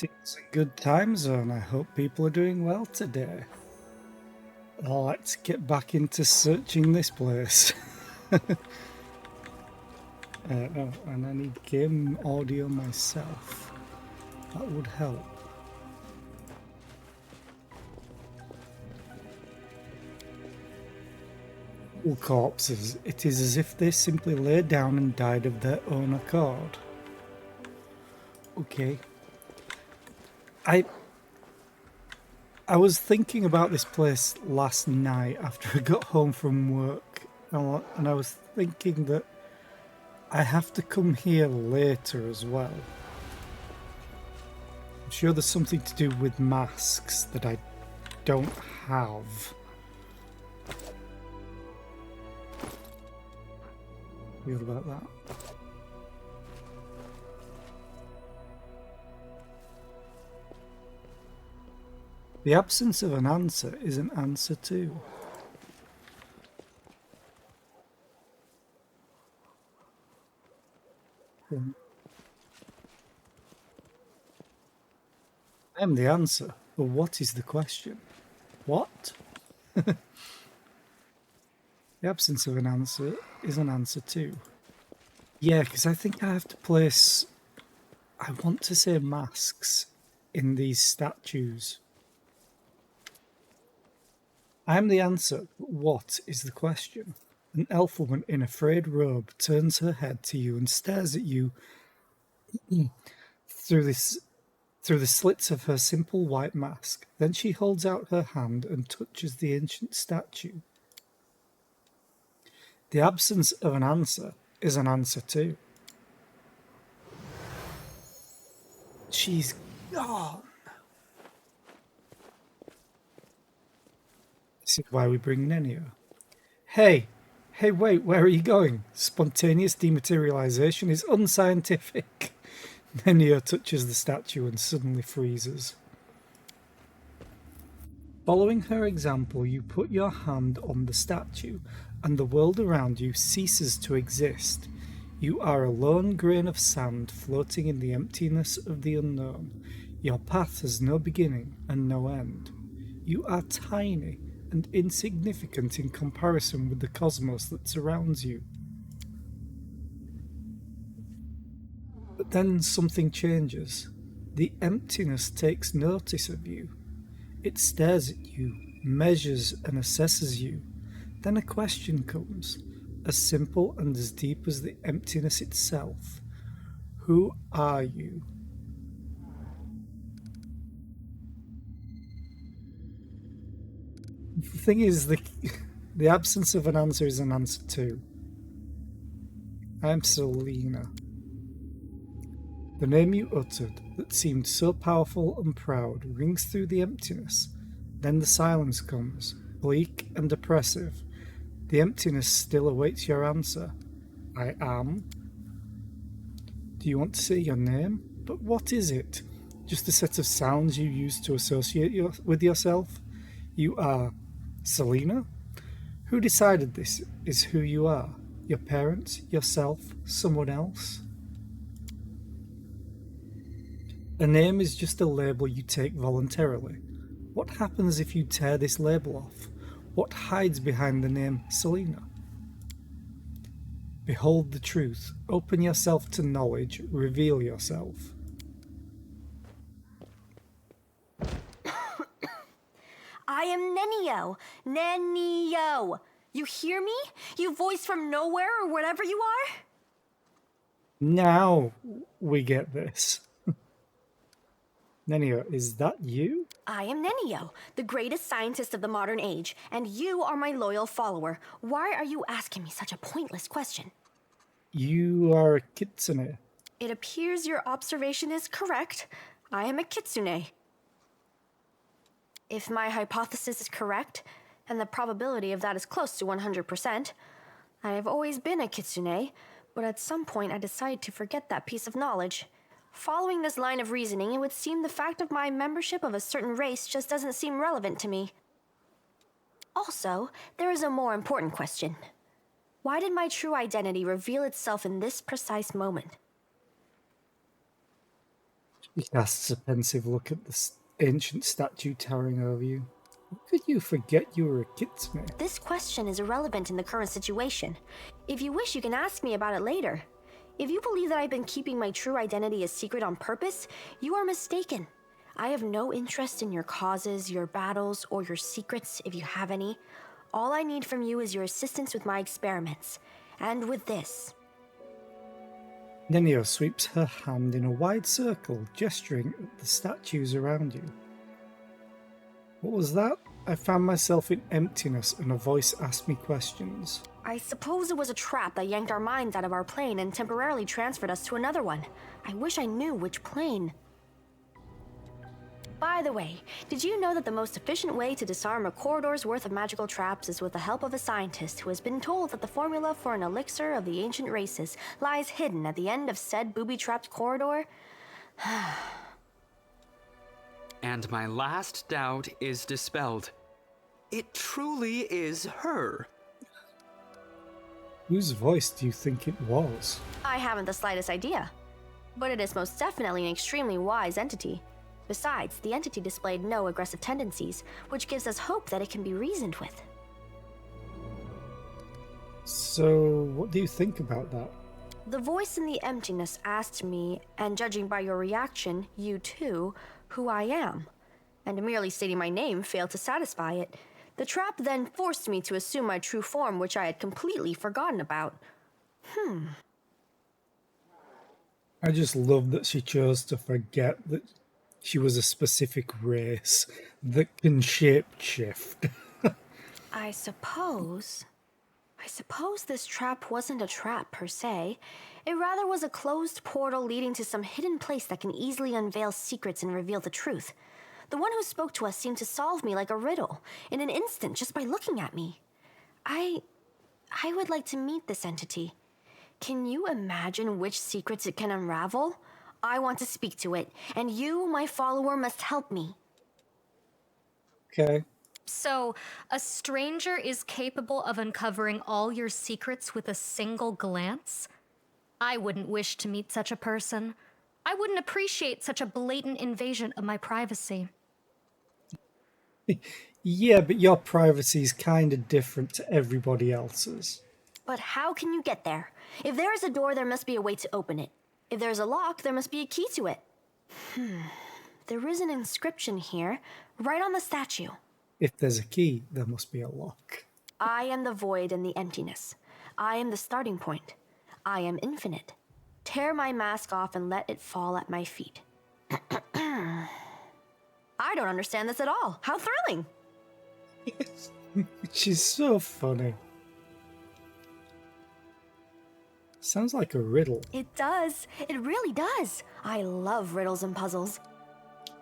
It's a good time zone. I hope people are doing well today. Let's get back into searching this place. Oh, and I need game audio myself. That would help. All corpses, it is as if they simply lay down and died of their own accord. Okay. I was thinking about this place last night after I got home from work, and I was thinking that I have to come here later as well. I'm sure there's something to do with masks that I don't have. Feel about that? The absence of an answer is an answer too. I am the answer, but what is the question? What? The absence of an answer is an answer too. Yeah, because I think I have to place, I want to say masks in these statues. I am the answer, but what is the question? An elf woman in a frayed robe turns her head to you and stares at you through the slits of her simple white mask. Then she holds out her hand and touches the ancient statue. The absence of an answer is an answer too. She's gone. This is why we bring Nenio. Hey, wait, where are you going? Spontaneous dematerialization is unscientific. Nenio touches the statue and suddenly freezes. Following her example, you put your hand on the statue, and the world around you ceases to exist. You are a lone grain of sand floating in the emptiness of the unknown. Your path has no beginning and no end. You are tiny and insignificant in comparison with the cosmos that surrounds you. But then something changes. The emptiness takes notice of you. It stares at you, measures and assesses you. Then a question comes, as simple and as deep as the emptiness itself. Who are you? The thing is, the absence of an answer is an answer too. I'm Selena. The name you uttered that seemed so powerful and proud rings through the emptiness. Then the silence comes, bleak and oppressive. The emptiness still awaits your answer. I am. Do you want to say your name? But what is it? Just a set of sounds you use to associate with yourself? You are Selena? Who decided this is who you are? Your parents? Yourself? Someone else? A name is just a label you take voluntarily. What happens if you tear this label off? What hides behind the name Selena? Behold the truth. Open yourself to knowledge. Reveal yourself. I am Nenio. Nenio. You hear me? You voice from nowhere or whatever you are? Now we get this. Nenio, is that you? I am Nenio, the greatest scientist of the modern age, and you are my loyal follower. Why are you asking me such a pointless question? You are a kitsune. It appears your observation is correct. I am a kitsune. If my hypothesis is correct, and the probability of that is close to 100%, I have always been a kitsune, but at some point I decided to forget that piece of knowledge. Following this line of reasoning, it would seem the fact of my membership of a certain race just doesn't seem relevant to me. Also, there is a more important question. Why did my true identity reveal itself in this precise moment? He casts a pensive look at the ancient statue towering over you. How could you forget you were a kitsune? This question is irrelevant in the current situation. If you wish, you can ask me about it later. If you believe that I've been keeping my true identity a secret on purpose, you are mistaken. I have no interest in your causes, your battles, or your secrets, if you have any. All I need from you is your assistance with my experiments. And with this. Nenio sweeps her hand in a wide circle, gesturing at the statues around you. What was that? I found myself in emptiness and a voice asked me questions. I suppose it was a trap that yanked our minds out of our plane and temporarily transferred us to another one. I wish I knew which plane. By the way, did you know that the most efficient way to disarm a corridor's worth of magical traps is with the help of a scientist who has been told that the formula for an elixir of the ancient races lies hidden at the end of said booby-trapped corridor? And my last doubt is dispelled. It truly is her. Whose voice do you think it was? I haven't the slightest idea. But it is most definitely an extremely wise entity. Besides, the entity displayed no aggressive tendencies, which gives us hope that it can be reasoned with. So, what do you think about that? The voice in the emptiness asked me, and judging by your reaction, you too, who I am. And merely stating my name failed to satisfy it. The trap then forced me to assume my true form, which I had completely forgotten about. I just love that she chose to forget that she was a specific race that can shapeshift. I suppose this trap wasn't a trap per se. It rather was a closed portal leading to some hidden place that can easily unveil secrets and reveal the truth. The one who spoke to us seemed to solve me like a riddle, in an instant just by looking at me. I would like to meet this entity. Can you imagine which secrets it can unravel? I want to speak to it, and you, my follower, must help me. Okay. So, a stranger is capable of uncovering all your secrets with a single glance? I wouldn't wish to meet such a person. I wouldn't appreciate such a blatant invasion of my privacy. Yeah, but your privacy is kind of different to everybody else's. But how can you get there? If there is a door, there must be a way to open it. If there's a lock, there must be a key to it. There is an inscription here, right on the statue. If there's a key, there must be a lock. I am the void and the emptiness. I am the starting point. I am infinite. Tear my mask off and let it fall at my feet. I don't understand this at all. How thrilling! She's so funny. Sounds like a riddle. It does. It really does. I love riddles and puzzles.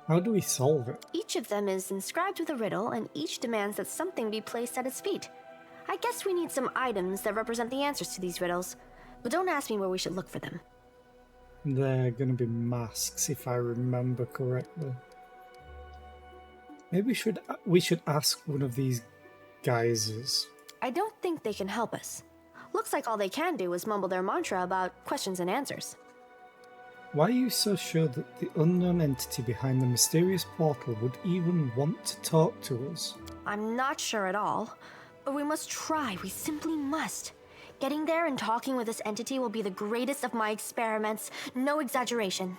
How do we solve it? Each of them is inscribed with a riddle, and each demands that something be placed at its feet. I guess we need some items that represent the answers to these riddles, but don't ask me where we should look for them. They're going to be masks, if I remember correctly. Maybe we should ask one of these geysers. I don't think they can help us. Looks like all they can do is mumble their mantra about questions and answers. Why are you so sure that the unknown entity behind the mysterious portal would even want to talk to us? I'm not sure at all, but we must try. We simply must. Getting there and talking with this entity will be the greatest of my experiments. No exaggeration.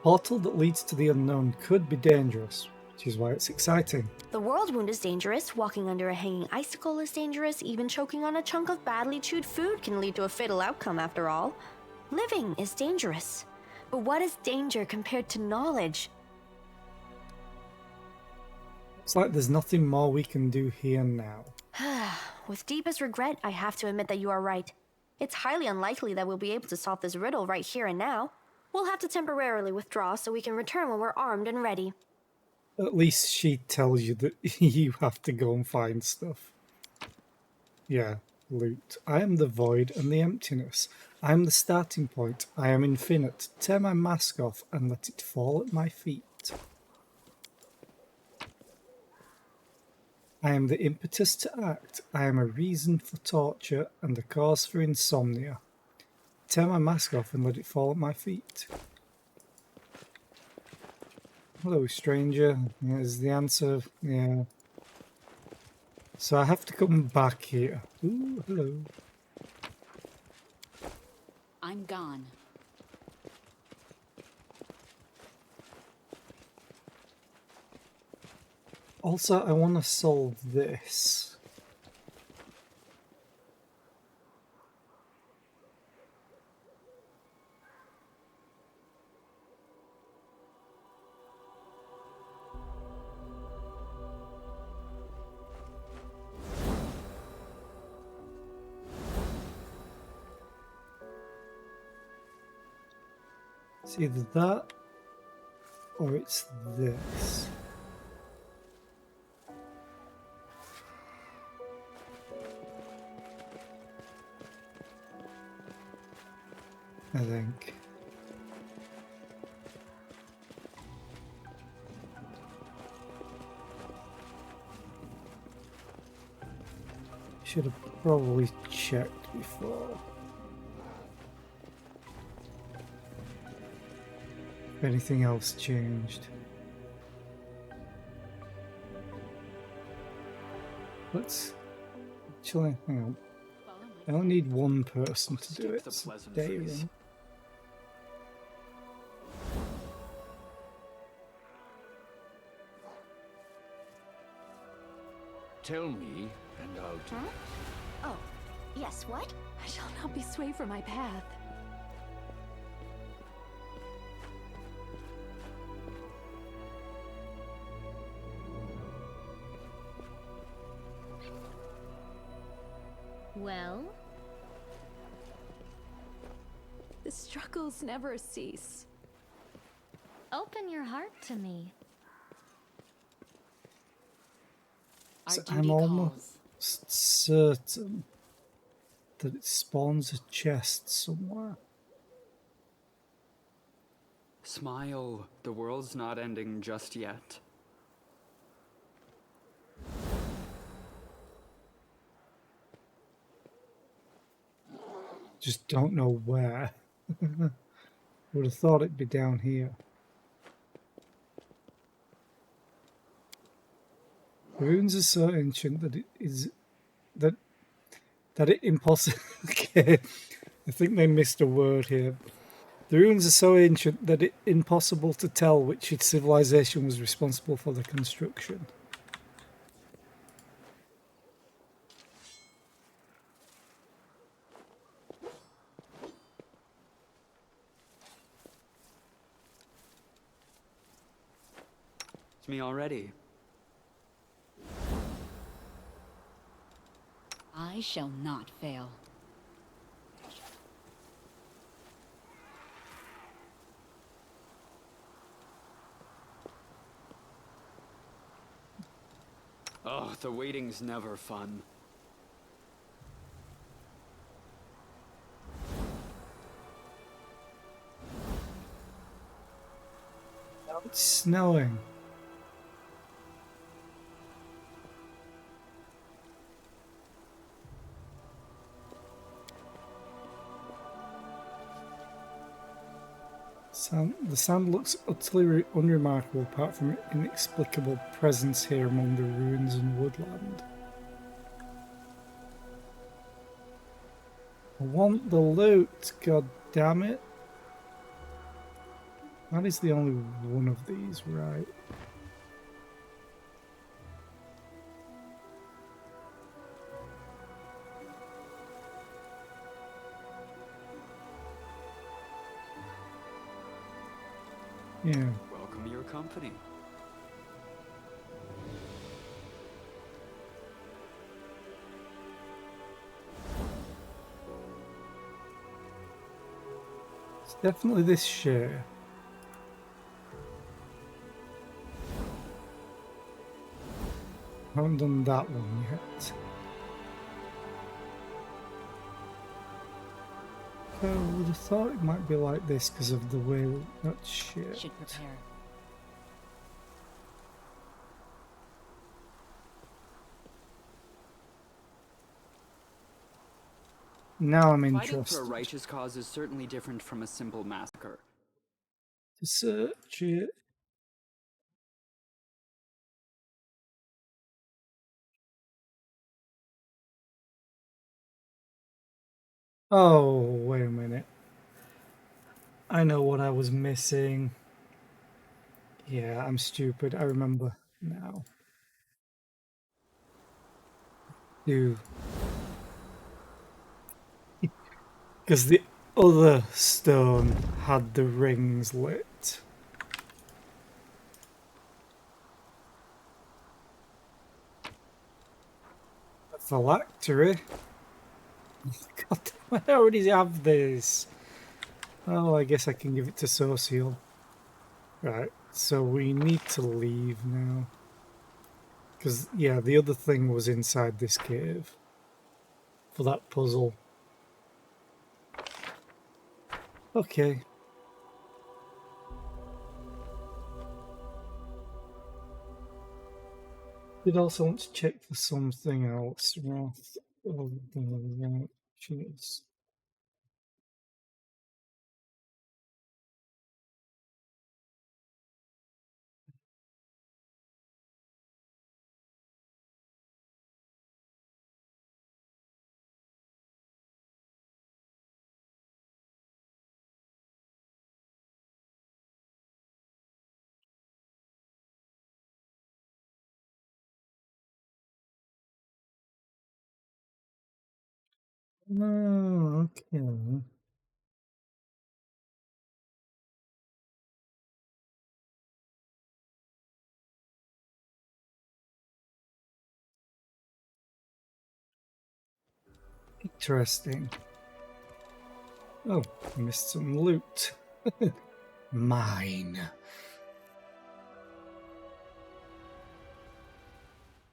Portal that leads to the unknown could be dangerous, which is why it's exciting. The world wound is dangerous. Walking under a hanging icicle is dangerous. Even choking on a chunk of badly chewed food can lead to a fatal outcome after all. Living is dangerous. But what is danger compared to knowledge? It's like there's nothing more we can do here now. With deepest regret, I have to admit that you are right. It's highly unlikely that we'll be able to solve this riddle right here and now. We'll have to temporarily withdraw so we can return when we're armed and ready. At least she tells you that you have to go and find stuff. Yeah, loot. I am the void and the emptiness. I am the starting point. I am infinite. Tear my mask off and let it fall at my feet. I am the impetus to act. I am a reason for torture and a cause for insomnia. Tear my mask off and let it fall at my feet. Hello, stranger. Yeah, is the answer. Yeah. So I have to come back here. Ooh, hello. I'm gone. Also, I want to solve this. It's either that or it's this. I think. Should have probably checked before. If anything else changed. Let's actually hang on. I only need one person to do it. The So pleasant Darren. phrase. Tell me, and I'll do Huh? Oh, yes, what? I shall not be swayed from my path. Well, The struggles never cease. open your heart to me. Our So duty I'm calls. almost certain that it spawns a chest somewhere. Smile. The world's not ending just yet. Just don't know where. Would have thought it'd be down here. The runes are so ancient that it is that it impossible. Okay, I think they missed a word here. The runes are so ancient that it's impossible to tell which civilization was responsible for the construction. It's me already. I shall not fail. Oh, the waiting's never fun. Now it's snowing. The sand looks utterly unremarkable apart from inexplicable presence here among the ruins and woodland. I want the loot, god damn it. That is the only one of these, right? Yeah. Welcome your company. It's definitely this share. Haven't done that one yet. I would have thought it might be like this because of the way that shit. Should prepare. Now I'm Fighting interested. for a righteous cause is certainly different from a simple massacre. To search it. Oh, wait a minute. I know what I was missing. Yeah, I'm stupid. I remember now. Dude. Because the other stone had the rings lit. A phylactery? God, I already have this. Oh, I guess I can give it to Social. Right, so we need to leave now. Because, yeah, the other thing was inside this cave. For that puzzle. Okay. Did also want to check for something else. Wrath of the Righteous. Oh, okay. Interesting. Oh, missed some loot. Mine.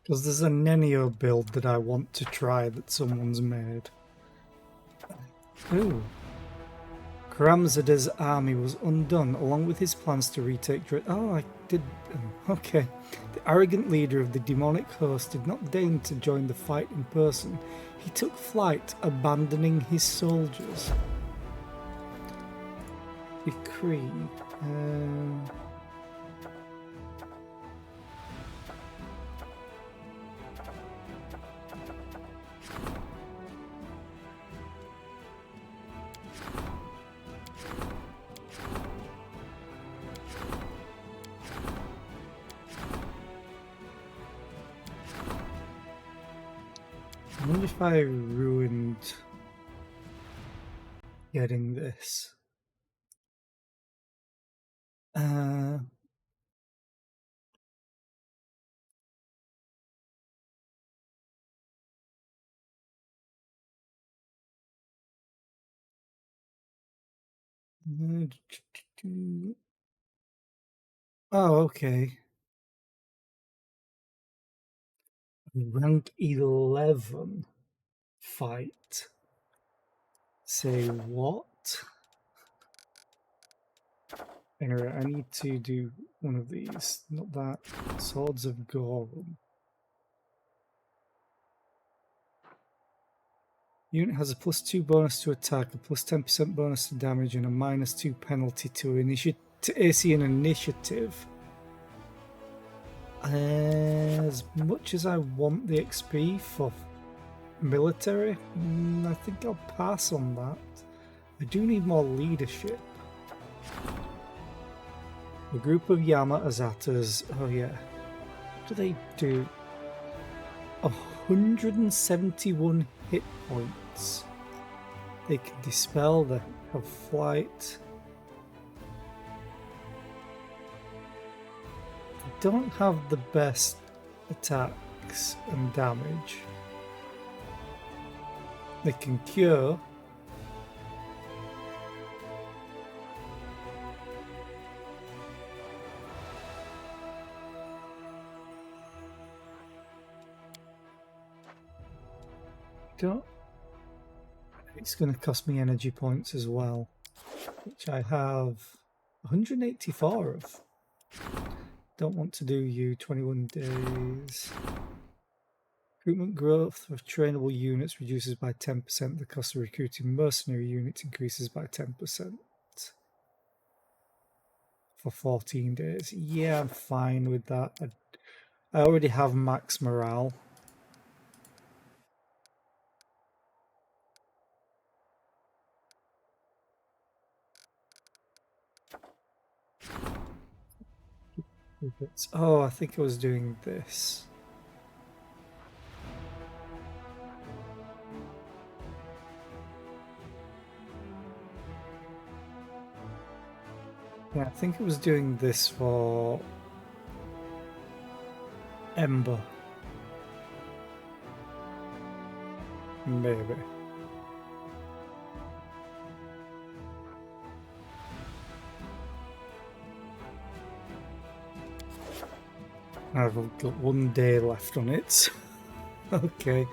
Because there's a Nenio build that I want to try that someone's made. Ooh. Karamzada's army was undone, along with his plans to retake Oh, I did... okay. The arrogant leader of the demonic host did not deign to join the fight in person. He took flight, abandoning his soldiers. Decree. I wonder if I ruined getting this. Oh, okay. Rank 11 fight. Say what? Anyway, I need to do one of these. Not that. Swords of Gorum. Unit has a +2 bonus to attack, a +10% bonus to damage, and a -2 penalty to AC and initiative. As much as I want the XP for military, I think I'll pass on that. I do need more leadership. A group of Yama Azatas. Oh yeah. What do they do? 171 hit points. They can dispel, they have flight. They don't have the best attacks and damage. They can cure. It's going to cost me energy points as well, which I have 184 of. Don't want to do you. 21 days. Recruitment growth of trainable units reduces by 10%. The cost of recruiting mercenary units increases by 10% for 14 days. Yeah, I'm fine with that. I already have max morale. Oh, I think I was doing this. Yeah, I think it was doing this for Ember. Maybe. I've got 1 day left on it. Okay.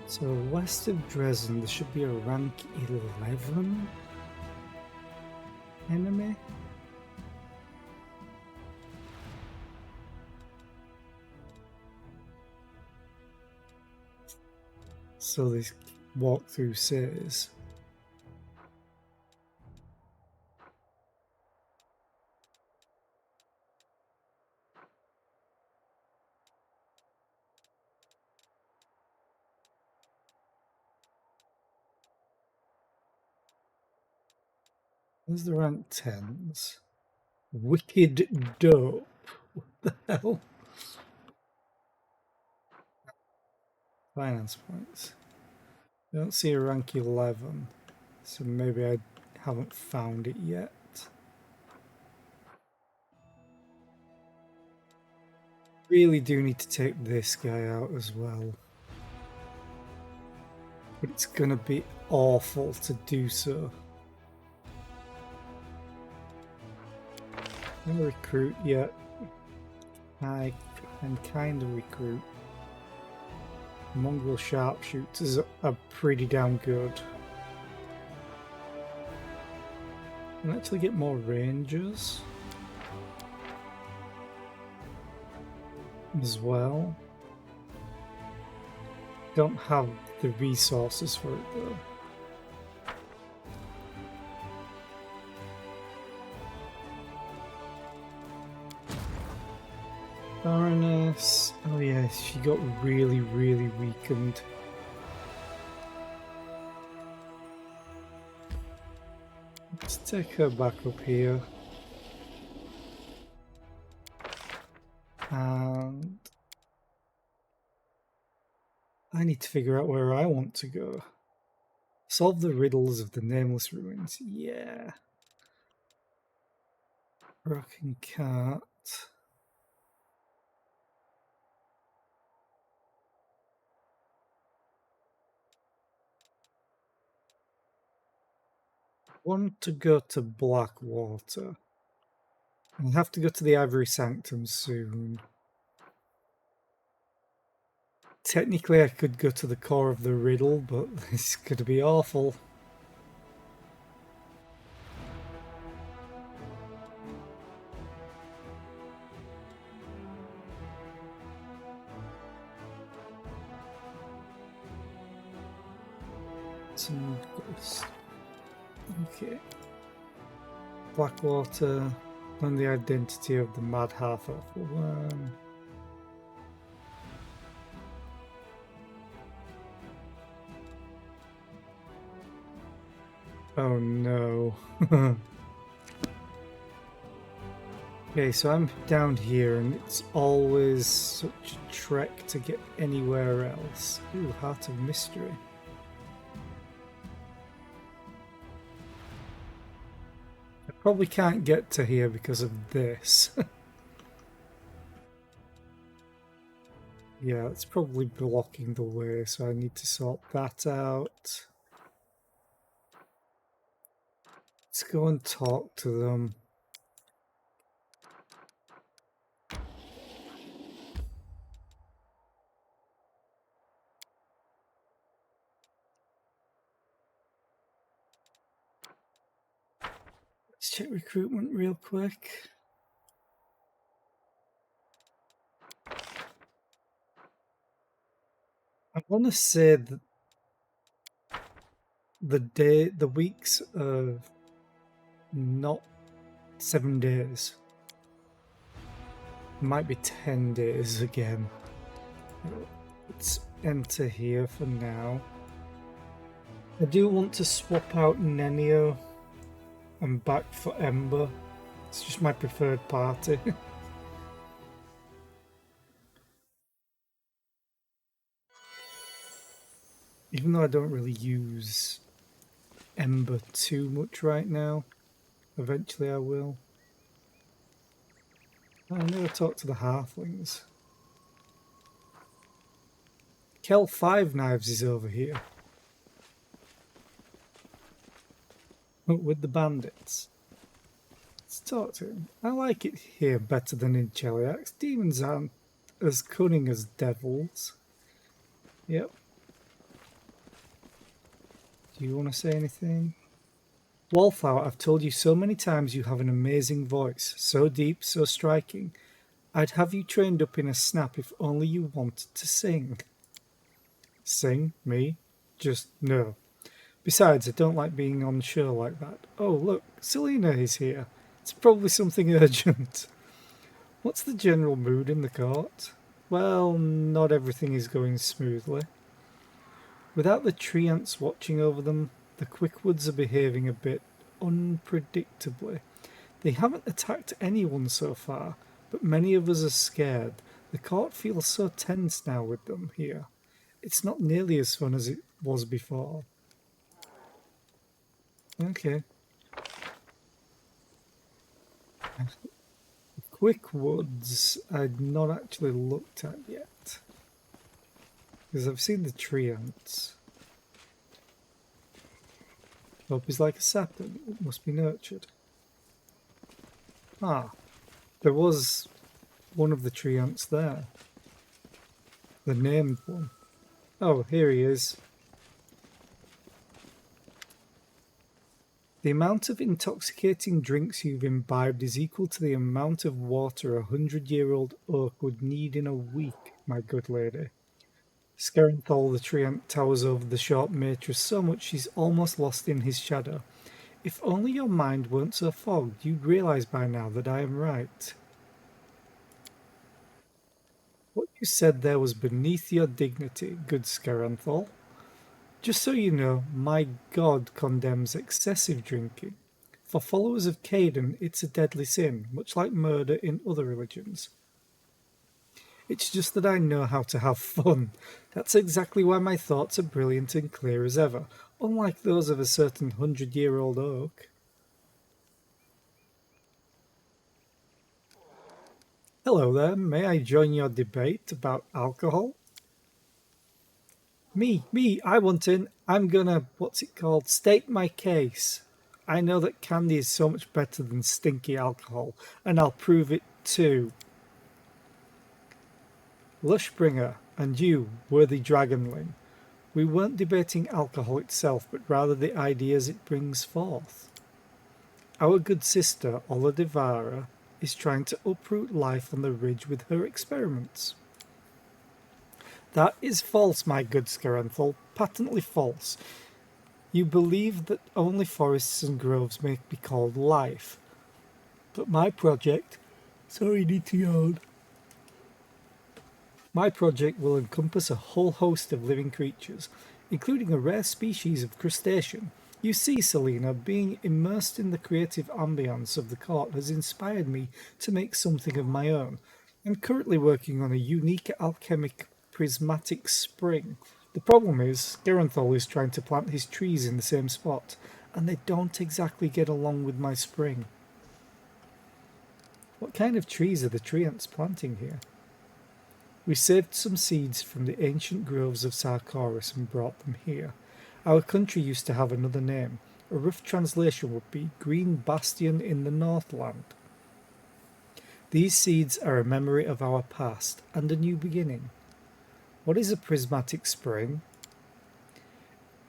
So west of Dresden, there should be a rank 11 enemy. So this walkthrough says. Where's the rank 10s? Wicked dope. What the hell? Finance points. I don't see a rank 11, so maybe I haven't found it yet. Really do need to take this guy out as well. But it's gonna be awful to do so. I'm gonna recruit yet. I can kind of recruit. Mongrel sharpshooters are pretty damn good. Can actually get more rangers as well. Don't have the resources for it though. Baroness. Oh yeah, she got really, really weakened. Let's take her back up here. And I need to figure out where I want to go. Solve the riddles of the Nameless Ruins. Yeah. Broken Cart. Want to go to Blackwater. I'll have to go to the Ivory Sanctum soon. Technically, I could go to the core of the riddle, but this is going to be awful. Some ghosts. Okay. Blackwater. Learn the identity of the mad half-elf worm. Oh no. Okay, so I'm down here and it's always such a trek to get anywhere else. Ooh, Heart of Mystery. I probably can't get to here because of this. Yeah, it's probably blocking the way, so I need to sort that out. Let's go and talk to them. Let's check recruitment real quick. I want to say that the weeks of not 7 days. Might be 10 days again. Let's enter here for now. I do want to swap out Nenio. I'm back for Ember. It's just my preferred party. Even though I don't really use Ember too much right now, eventually I will. I never talked to the halflings. Kel Five Knives is over here. With the bandits. Let's talk to him. I like it here better than in Cheliax. Demons aren't as cunning as devils. Yep. Do you want to say anything? Wallflower, I've told you so many times you have an amazing voice. So deep, so striking. I'd have you trained up in a snap if only you wanted to sing. Sing? Me? Just no. Besides, I don't like being on show like that. Oh, look, Selena is here. It's probably something urgent. What's the general mood in the court? Well, not everything is going smoothly. Without the treants watching over them, the Quickwoods are behaving a bit unpredictably. They haven't attacked anyone so far, but many of us are scared. The court feels so tense now with them here. It's not nearly as fun as it was before. Okay. Quickwoods I'd not actually looked at yet. Because I've seen the treants. Hope is like a sapling, it must be nurtured. Ah, there was one of the treants there. The named one. Oh, here he is. The amount of intoxicating drinks you've imbibed is equal to the amount of water a 100-year-old oak would need in a week, my good lady. Skerenthal the treant towers over the short matron so much she's almost lost in his shadow. If only your mind weren't so fogged, you'd realise by now that I am right. What you said there was beneath your dignity, good Skerenthal. Just so you know, my God condemns excessive drinking. For followers of Caden, it's a deadly sin, much like murder in other religions. It's just that I know how to have fun. That's exactly why my thoughts are brilliant and clear as ever, unlike those of a certain 100-year-old oak. Hello there, may I join your debate about alcohol? Me, I want in. I'm gonna, state my case. I know that candy is so much better than stinky alcohol, and I'll prove it too. Lushbringer, and you, worthy dragonling, we weren't debating alcohol itself, but rather the ideas it brings forth. Our good sister, Ola Devara, is trying to uproot life on the ridge with her experiments. That is false, my good Skerenthal, patently false. You believe that only forests and groves may be called life. But my project... Sorry, Nitiod. My project will encompass a whole host of living creatures, including a rare species of crustacean. You see, Selena, being immersed in the creative ambience of the court has inspired me to make something of my own. I'm currently working on a unique alchemic prismatic spring. The problem is, Skerenthal is trying to plant his trees in the same spot, and they don't exactly get along with my spring. What kind of trees are the treants planting here? We saved some seeds from the ancient groves of Sarkoris and brought them here. Our country used to have another name. A rough translation would be Green Bastion in the Northland. These seeds are a memory of our past and a new beginning. What is a prismatic spring?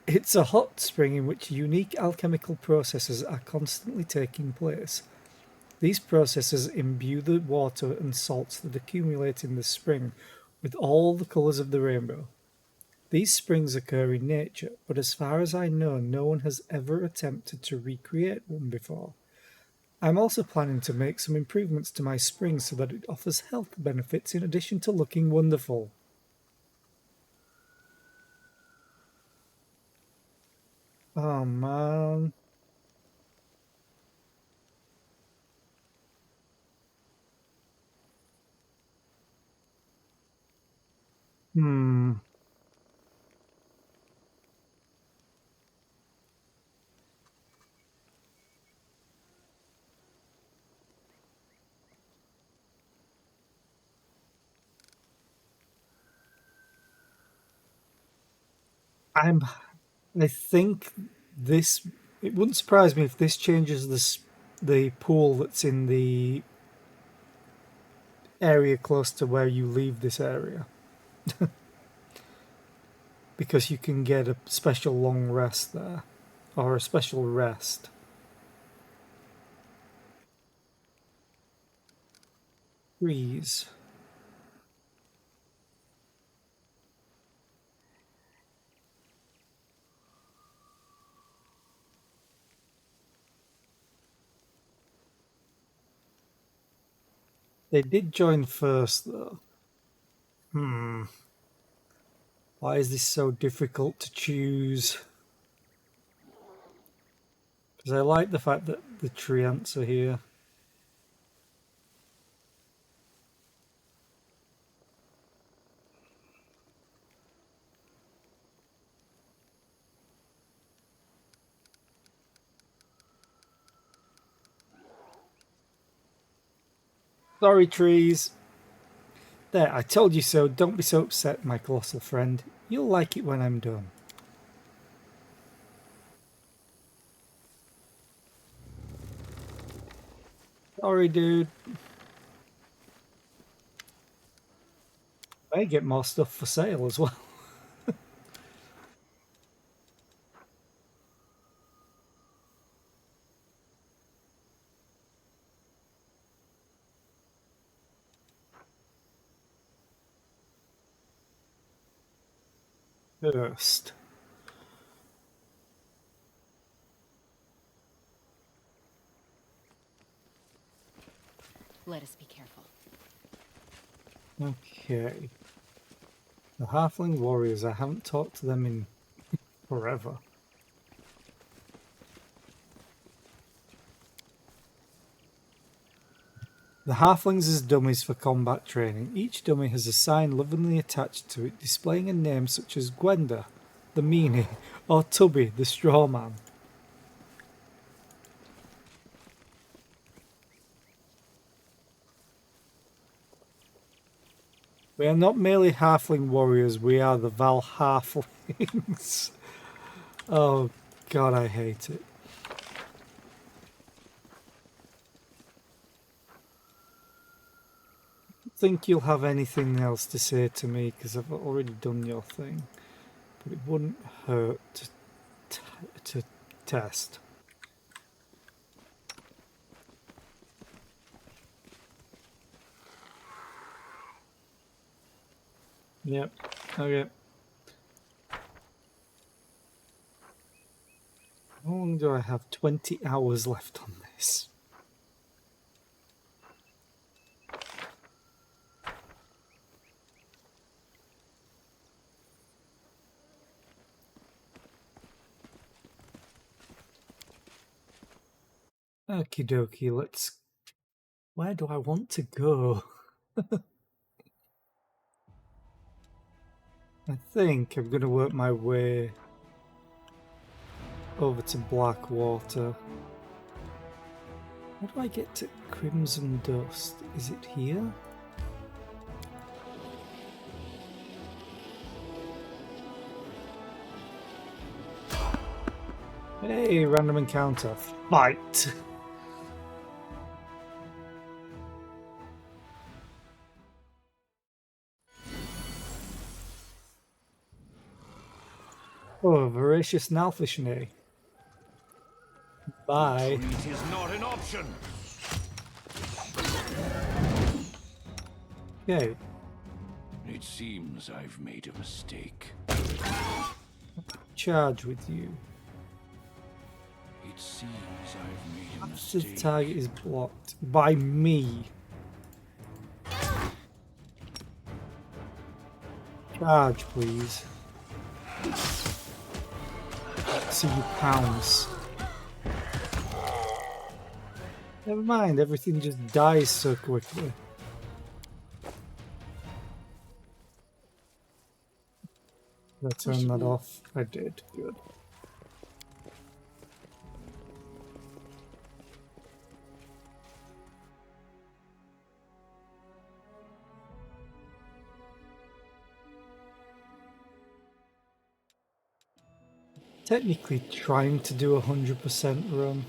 It's a hot spring in which unique alchemical processes are constantly taking place. These processes imbue the water and salts that accumulate in the spring with all the colours of the rainbow. These springs occur in nature, but as far as I know, no one has ever attempted to recreate one before. I'm also planning to make some improvements to my spring so that it offers health benefits in addition to looking wonderful. Oh man. Hmm. I'm. I think this. It wouldn't surprise me if this changes the pool that's in the area close to where you leave this area. Because you can get a special long rest there. Or a special rest. Trees. They did join first, though. Why is this so difficult to choose? Because I like the fact that the treants are here. Sorry, trees. There, I told you so. Don't be so upset, my colossal friend. You'll like it when I'm done. Sorry, dude. I get more stuff for sale as well. First. Let us be careful. Okay. The Halfling Warriors, I haven't talked to them in forever. The Halflings as dummies for combat training. Each dummy has a sign lovingly attached to it, displaying a name such as Gwenda, the Meanie, or Tubby, the Straw Man. We are not merely Halfling Warriors, we are the Val Halflings. Oh god, I hate it. I think you'll have anything else to say to me because I've already done your thing, but it wouldn't hurt to test. Yep. Okay. How long do I have? 20 hours left on this. Okie dokie, let's... Where do I want to go? I think I'm going to work my way over to Blackwater. How do I get to Crimson Dust? Is it here? Hey, random encounter. Fight! Oh, voracious Nalfishney. Bye. Retreat is not an option. Okay. It seems I've made a mistake. Charge with you. It seems I've made a After the mistake. target is blocked by me. Charge, please. So you pounce. Never mind, everything just dies so quickly. Did I turn that off? I did. Good. Technically trying to do 100% run,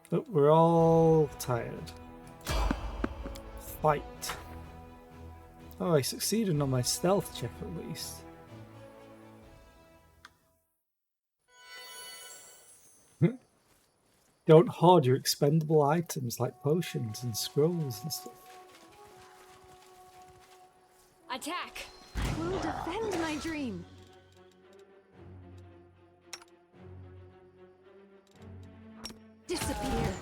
but we're all tired. Fight. Oh, I succeeded on my stealth check at least. Don't hoard your expendable items like potions and scrolls and stuff. Attack! I will defend my dream. Disappear.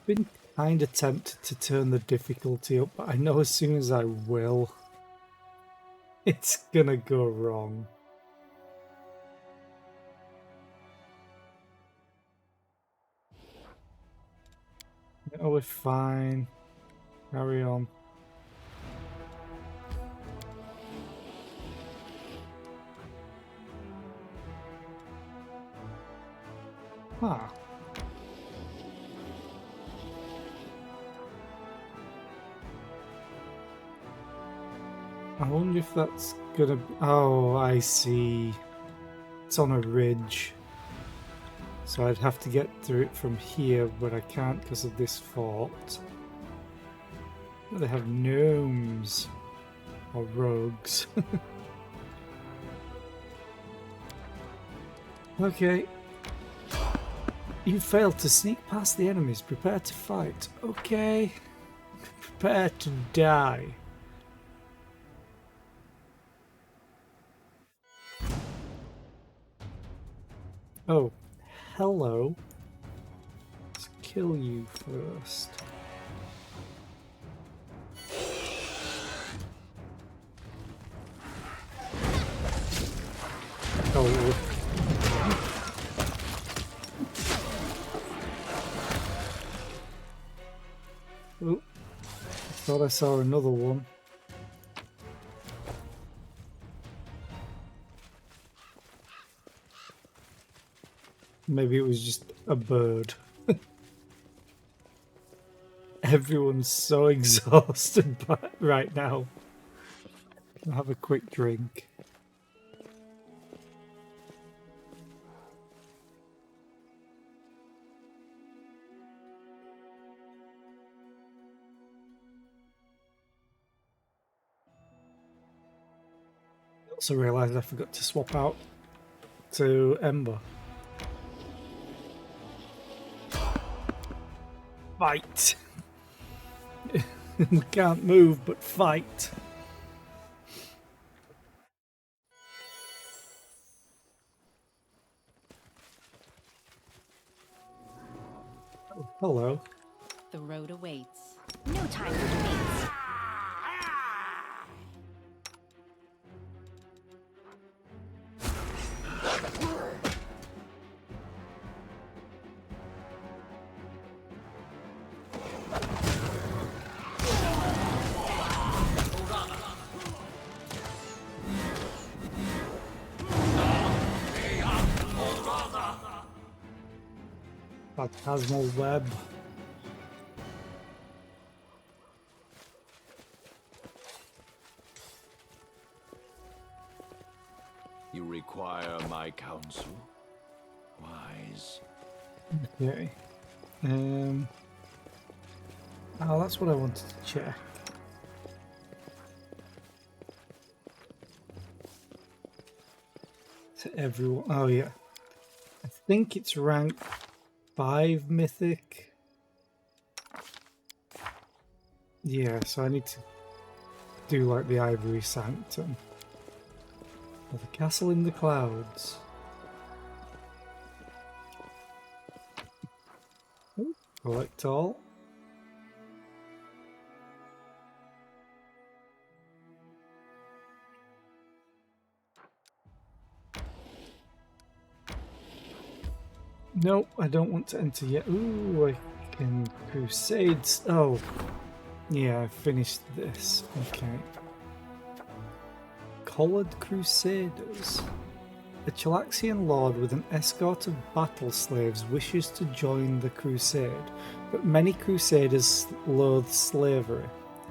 Been kind of tempted to turn the difficulty up, but I know as soon as I will, it's gonna go wrong. Oh, we're fine. Carry on. Ah. I wonder if that's gonna be... Oh, I see. It's on a ridge. So I'd have to get through it from here, but I can't because of this fort. They have gnomes. Or rogues. Okay. You failed to sneak past the enemies. Prepare to fight. Okay. Prepare to die. Oh, hello. Let's kill you first. Oh. Oh, I thought I saw another one. Maybe it was just a bird. Everyone's so exhausted right now. I'll have a quick drink. I also realised I forgot to swap out to Ember. Fight! We can't move, but fight! Oh, hello. The road awaits. No time for debates. Phantasmal web. You require my counsel? Wise. Okay. Oh, that's what I wanted to check. To everyone. Oh, yeah. I think it's rank 5 mythic. Yeah, so I need to do like the Ivory Sanctum. Or the Castle in the Clouds. Ooh, collect all. No, I don't want to enter yet. Ooh, I can crusades. Oh, yeah, I finished this. Okay. Collared Crusaders. A Chalaxian lord with an escort of battle slaves wishes to join the crusade, but many crusaders loathe slavery.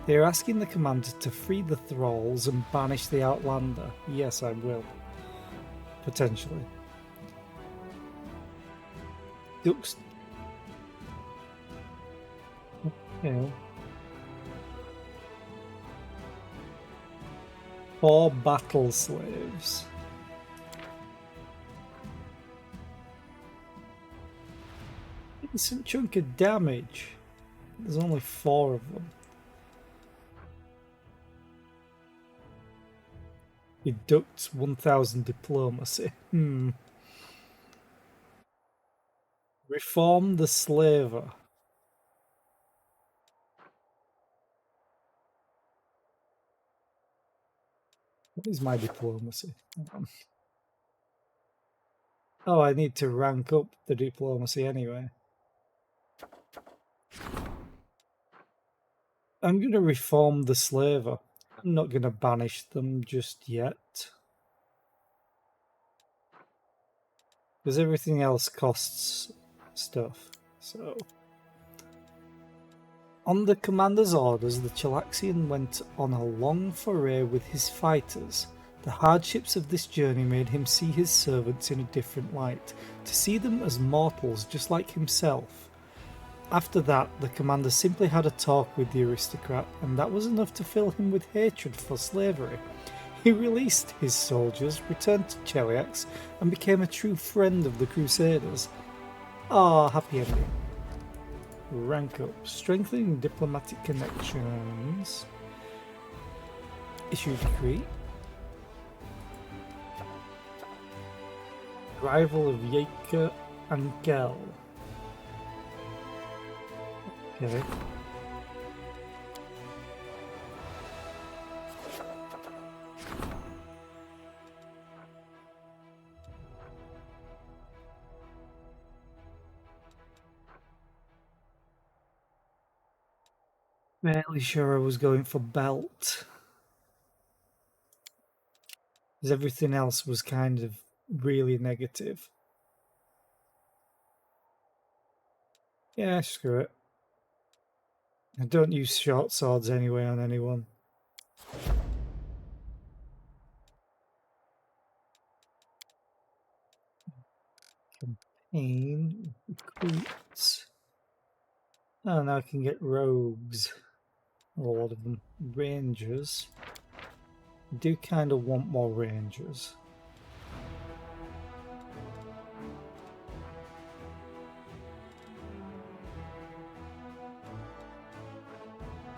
They are asking the commander to free the thralls and banish the outlander. Yes, I will. Potentially. Looks. Okay. 4 battle slaves. Decent chunk of damage. There's only 4 of them. Deducts 1000 diplomacy. Reform the slaver. What is my diplomacy? Hang on. Oh, I need to rank up the diplomacy anyway. I'm going to reform the slaver. I'm not going to banish them just yet. Because everything else costs stuff. So, on the commander's orders, the Chalaxian went on a long foray with his fighters. The hardships of this journey made him see his servants in a different light, to see them as mortals just like himself. After that, the commander simply had a talk with the aristocrat, and that was enough to fill him with hatred for slavery. He released his soldiers, returned to Cheliax, and became a true friend of the Crusaders. Ah, happy ending. Rank up. Strengthening diplomatic connections. Issue decree. Rival of Yeager and Gel. Okay. Fairly sure I was going for belt. Because everything else was kind of really negative. Yeah, screw it. I don't use short swords anyway on anyone. Campaign, recruits. Oh, now I can get rogues. A lot of them. Rangers. I do kind of want more rangers.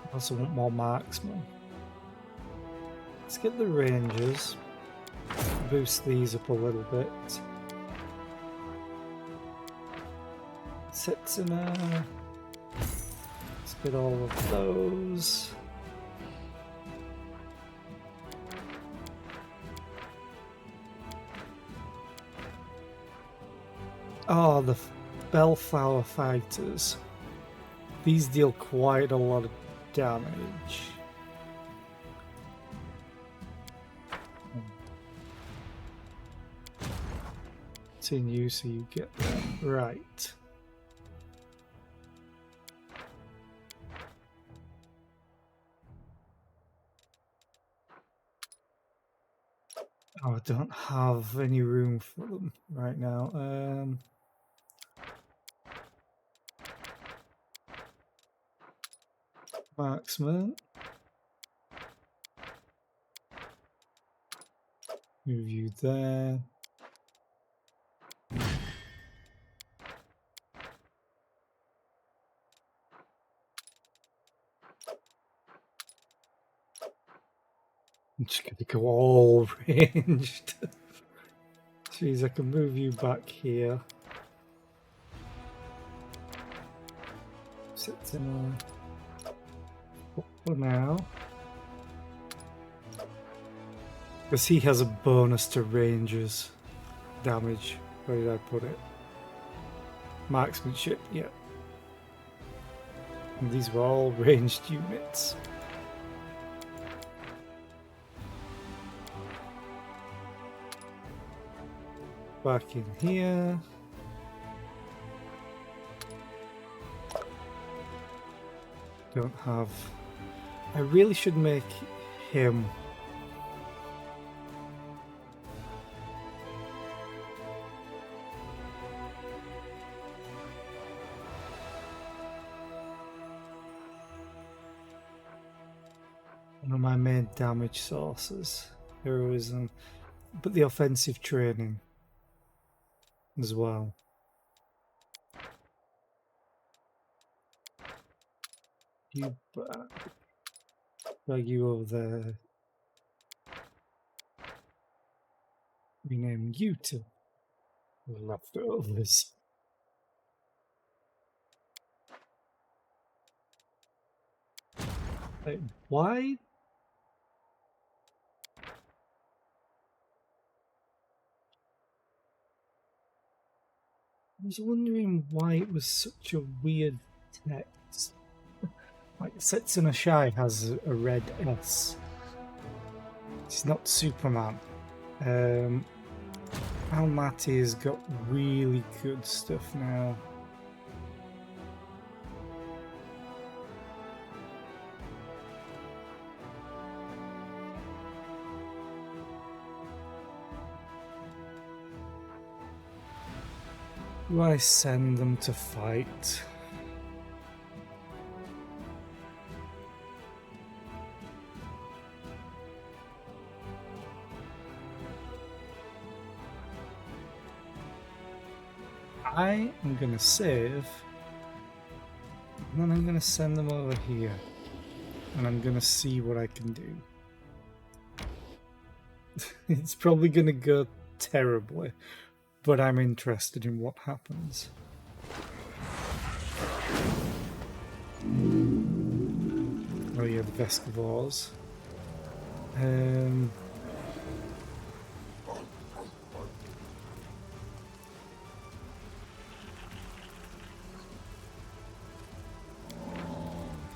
I also want more marksmen. Let's get the rangers. Boost these up a little bit. Setsuna. Let's get all of those. Oh, the Bellflower Fighters. These deal quite a lot of damage. It's in you, so you get that. Right. Oh, I don't have any room for them right now. Marksman. Move you there. I'm just going to go all ranged. Jeez, I can move you back here. Sit in for now. Because he has a bonus to rangers damage. Where did I put it? Marksmanship, yeah. And these were all ranged units. Back in here. Don't have... I really should make him... one of my main damage sources. Heroism. But the offensive training as well. You back. Drag you over there. Rename you to leftovers. Wait, why? I was wondering why it was such a weird text. Like, Setsuna Shai has a red S. It's not Superman. Almaty has got really good stuff now. Do I send them to fight? I am gonna save, and then I'm gonna send them over here, and I'm gonna see what I can do. It's probably gonna go terribly, but I'm interested in what happens. Oh yeah, the Vescivores.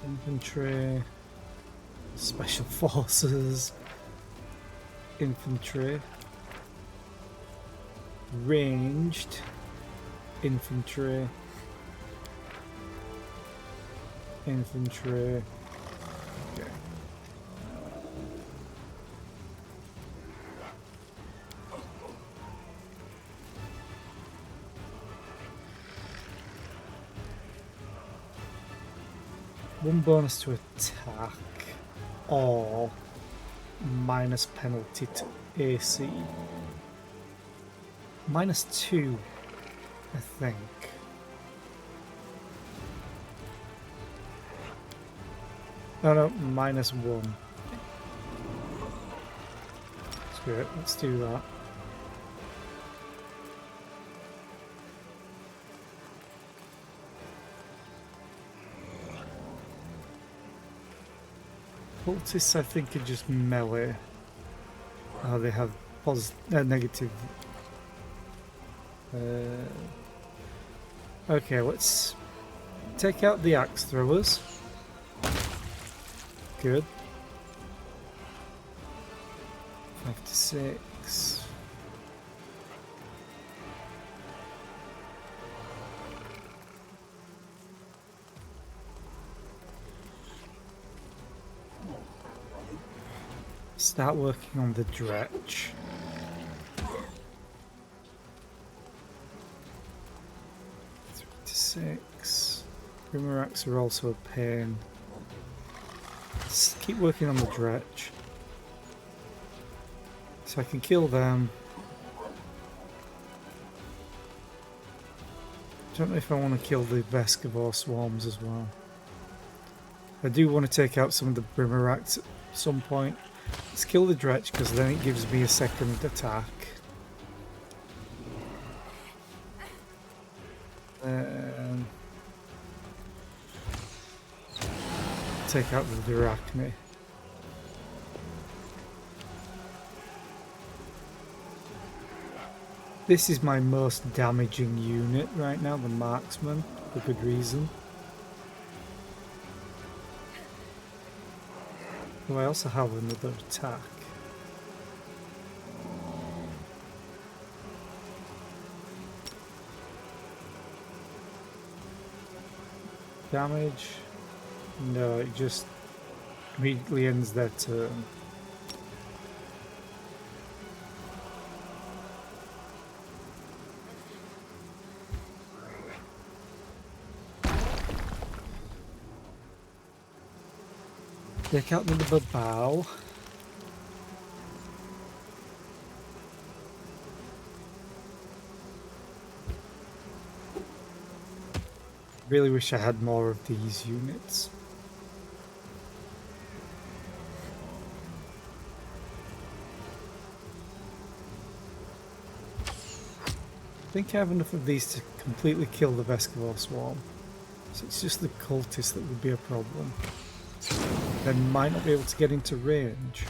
Infantry, Special Forces, Infantry, Ranged, Infantry, Infantry. Okay. One bonus to attack, or minus penalty to AC. -2, I think. Oh no, -1. Screw it, let's do that. Cultists, I think, are just melee. They have negative. Okay, let's take out the axe throwers. Good. 5 to 6. Start working on the dretch. 3 to 6. Boomerangs are also a pain. Let's keep working on the dretch. So I can kill them. Don't know if I want to kill the Vescivore swarms as well. I do want to take out some of the Brimmeracts at some point. Let's kill the dretch because then it gives me a second attack. Take out the Arachne. This is my most damaging unit right now, the marksman, for good reason. Oh, I also have another attack. Damage? No, it just immediately ends their turn. Take out the bow. Really wish I had more of these units. I think I have enough of these to completely kill the Vescavor swarm. So it's just the cultists that would be a problem. They might not be able to get into range.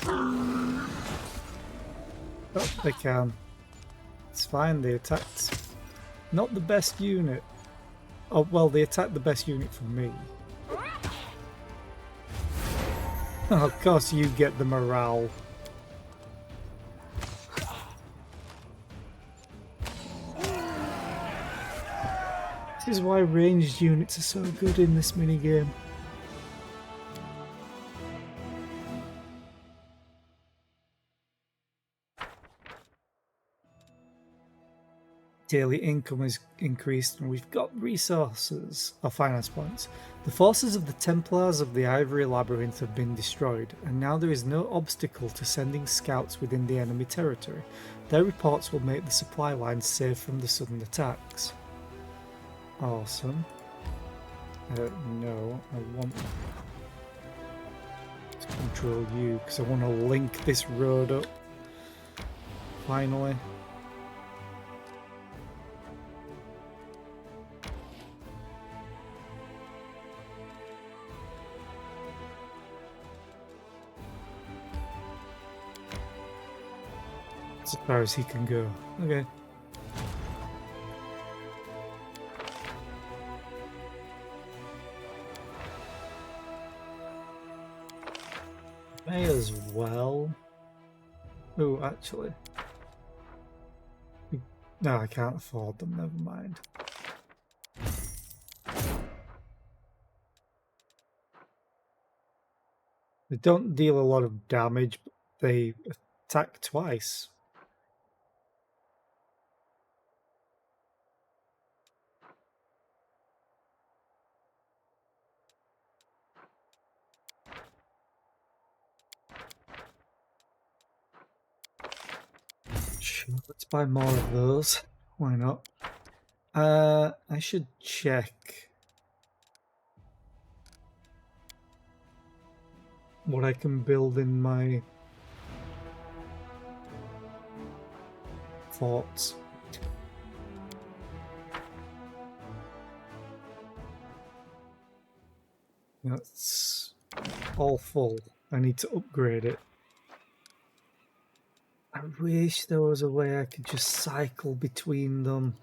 Oh, they can. It's fine, they attacked. Not the best unit. Oh, well, they attacked the best unit from me. Oh, of course you get the morale. This is why ranged units are so good in this minigame. Daily income is increased and we've got resources or finance points. The forces of the Templars of the Ivory Labyrinth have been destroyed, and now there is no obstacle to sending scouts within the enemy territory. Their reports will make the supply lines safe from the sudden attacks. Awesome. No, I want to control you because I want to link this road up. Finally. As far as he can go. Okay. May as well. Oh, actually. No, I can't afford them, never mind. They don't deal a lot of damage, but they attack twice. Sure, let's buy more of those. Why not? I should check what I can build in my forts. That's all full. I need to upgrade it. I wish there was a way I could just cycle between them.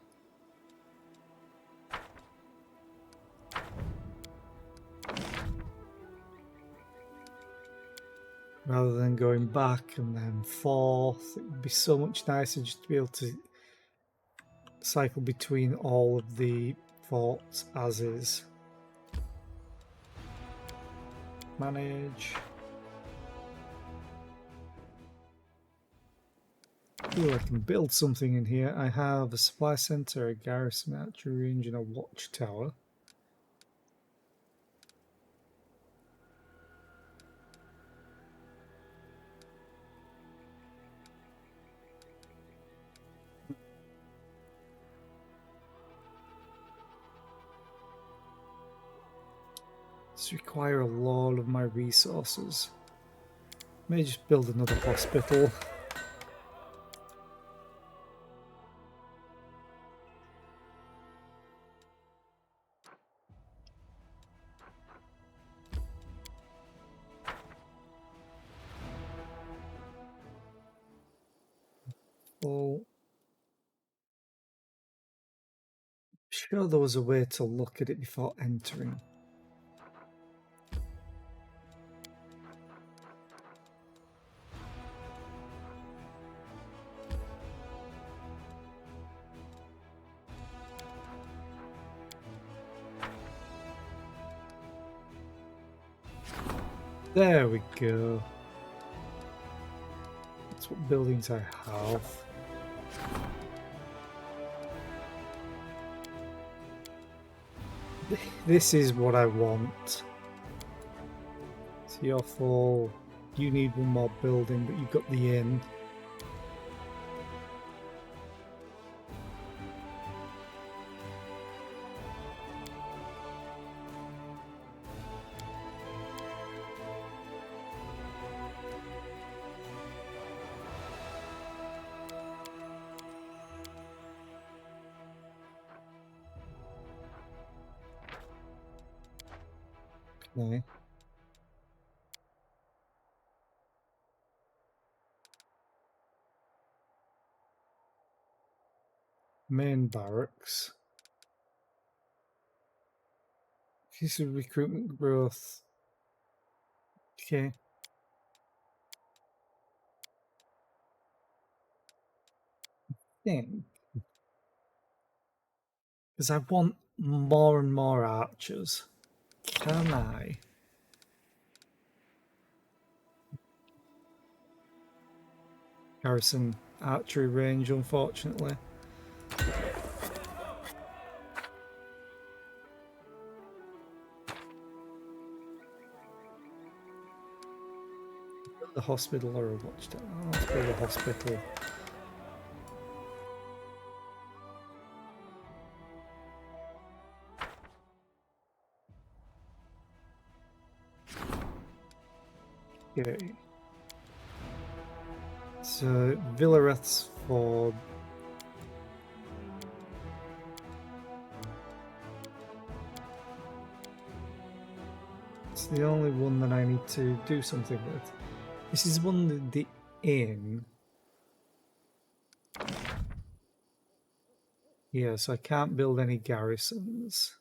Rather than going back and then forth. It would be so much nicer just to be able to cycle between all of the forts as is. Manage. Ooh, I can build something in here. I have a supply center, a garrison, archery range, and a watchtower. This require a lot of my resources. May just build another hospital. Full. sure there was a way to look at it before entering. There we go. That's what buildings I have. This is what I want. So you're full. You need one more building, but you've got the inn. Okay. Main barracks. This is recruitment growth. Okay. Thing. Because I want more and more archers. Can I? Garrison archery range, unfortunately. The hospital or a watchtower? Oh, let's build a hospital. Okay. So Villareth's Ford. It's the only one that I need to do something with. This is one that the inn. Yeah, so I can't build any garrisons.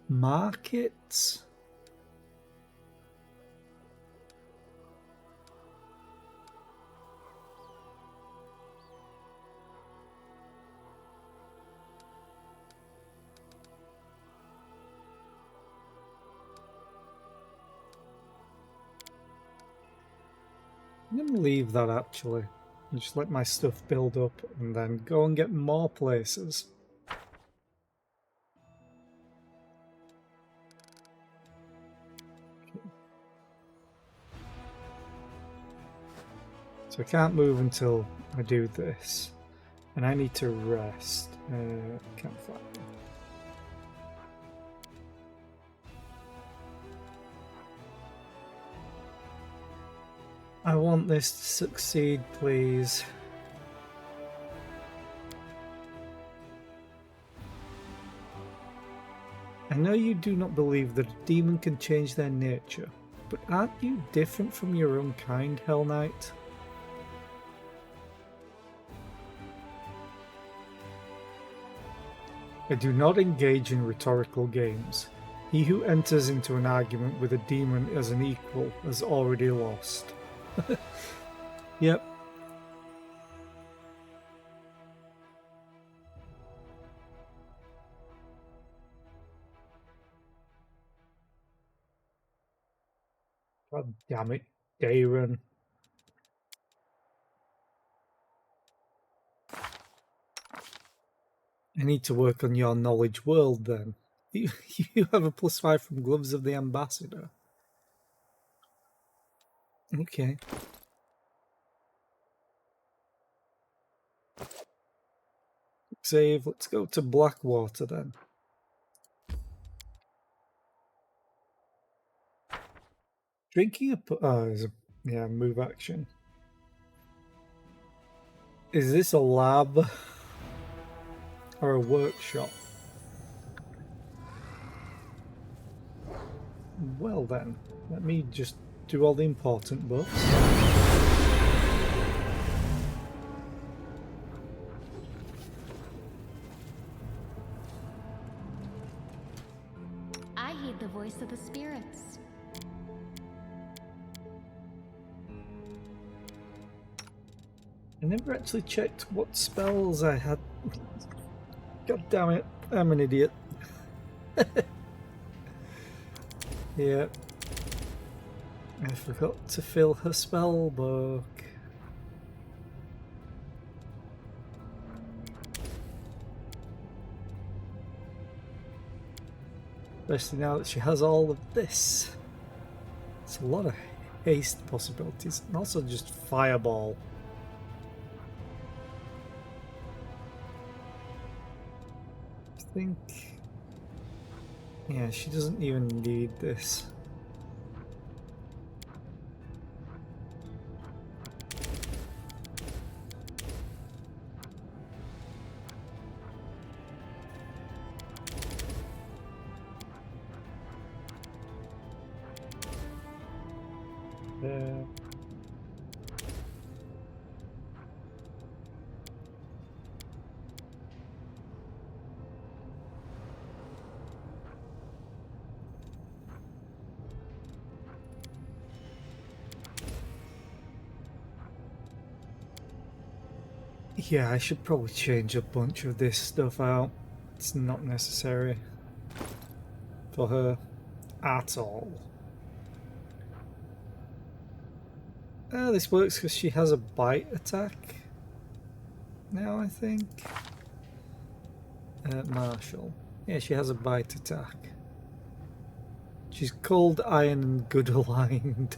Markets. I'm gonna leave that actually. And just let my stuff build up and then go and get more places. So I can't move until I do this. And I need to rest. Campfire. I want this to succeed, please. I know you do not believe that a demon can change their nature, but aren't you different from your own kind, Hell Knight? I do not engage in rhetorical games. He who enters into an argument with a demon as an equal has already lost. Yep. God damn it, Darren. I need to work on your knowledge world then. You have a +5 from Gloves of the Ambassador. Okay. Save, let's go to Blackwater then. Drinking yeah, move action. Is this a lab or a workshop? Well then, let me just do all the important buffs. heed the voice of the spirits. I never actually checked what spells I had. God damn it, I'm an idiot. Yeah. I forgot to fill her spell book. Especially now that she has all of this. It's a lot of haste possibilities, and also just fireball. I think... yeah, she doesn't even need this. Yeah, I should probably change a bunch of this stuff out. It's not necessary for her at all. This works because she has a bite attack now, I think. Marshall. Yeah, she has a bite attack. She's cold, iron, and good aligned.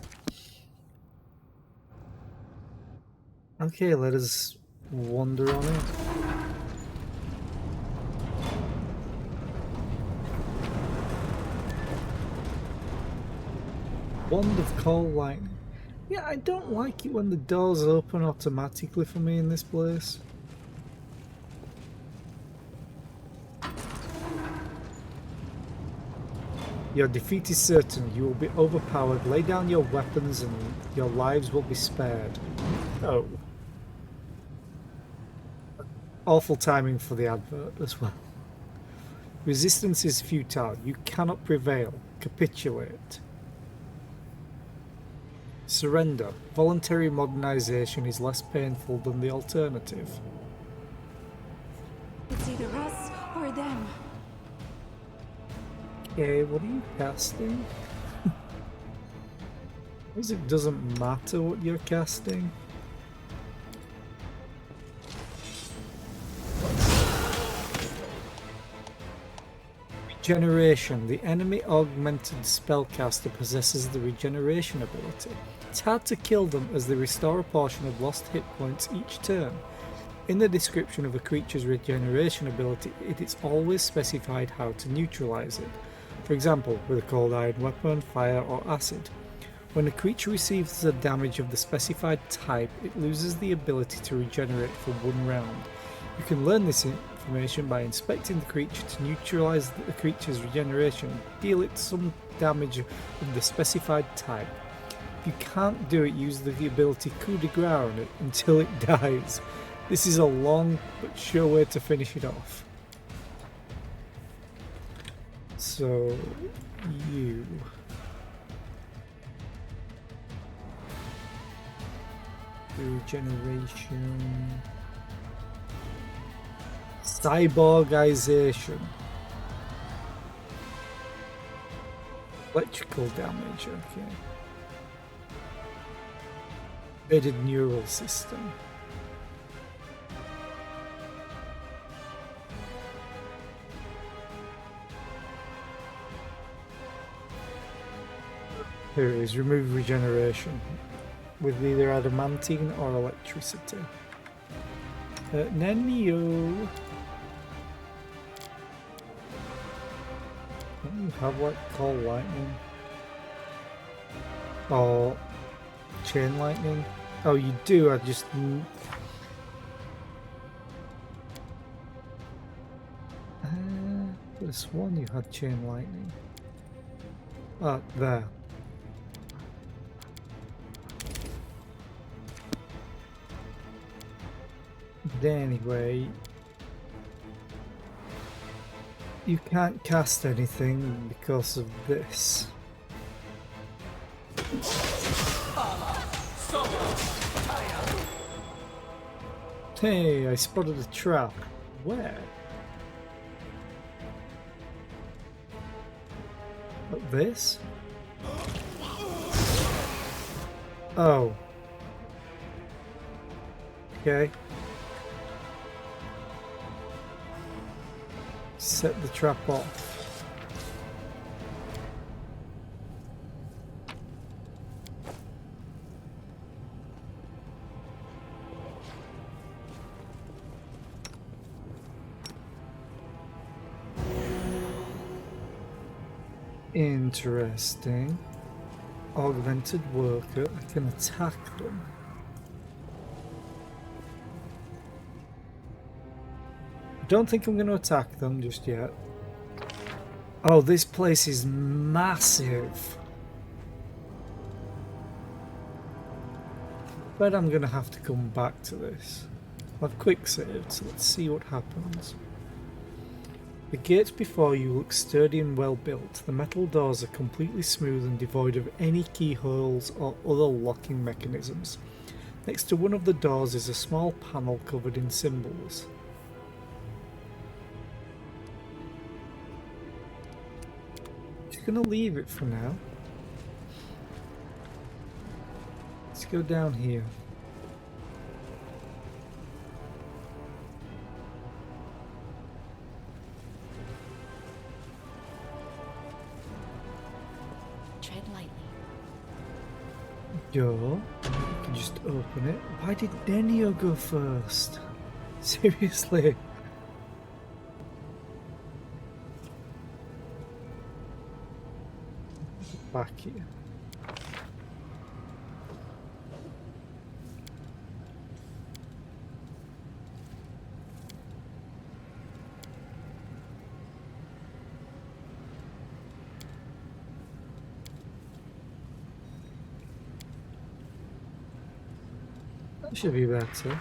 Okay, let us wander on in. Wand of cold lightning. Yeah, I don't like it when the doors open automatically for me in this place. Your defeat is certain. You will be overpowered. Lay down your weapons and your lives will be spared. Oh. Awful timing for the advert as well. Resistance is futile. You cannot prevail. Capitulate. Surrender. Voluntary modernization is less painful than the alternative. It's either us or them. Okay, what are you casting? It doesn't matter what you're casting. Regeneration. The enemy augmented spellcaster possesses the regeneration ability. It's hard to kill them as they restore a portion of lost hit points each turn. In the description of a creature's regeneration ability, it is always specified how to neutralize it. For example, with a cold iron weapon, fire, or acid. When a creature receives the damage of the specified type, it loses the ability to regenerate for 1 round. You can learn this information by inspecting the creature to neutralize the creature's regeneration and deal it some damage of the specified type. If you can't do it, use the ability Coup de Grace on it until it dies. This is a long but sure way to finish it off. So, you... regeneration... Cyborgization. Electrical damage, okay. Embedded neural system. Here it is, remove regeneration with either adamantine or electricity. Nenio. Don't you have like cold lightning? Or chain lightning? Oh, you do, I just... this one you had chain lightning. Ah, there. But anyway, You can't cast anything because of this. Hey, I spotted a trap. Where? Like this? Oh. Okay. Set the trap off. Interesting. Augmented worker. I can attack them. I don't think I'm going to attack them just yet. Oh, this place is massive. But I'm going to have to come back to this. I've quick saved, so let's see what happens. The gates before you look sturdy and well built. The metal doors are completely smooth and devoid of any keyholes or other locking mechanisms. Next to one of the doors is a small panel covered in symbols. Just gonna leave it for now. Let's go down here. Tread lightly. Go. You can just open it. Why did Nenio go first? Seriously. Back here. That should be better.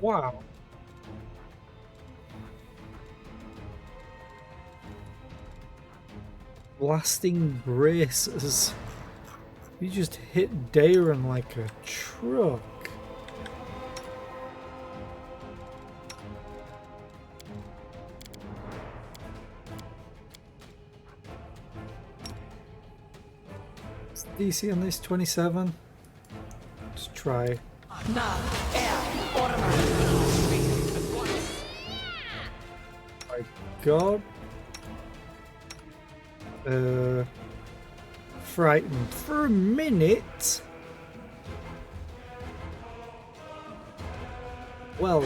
Wow. Blasting braces. You just hit Daron like a truck. Is the DC on this 27? Just try. My God. Frightened for a minute. Well.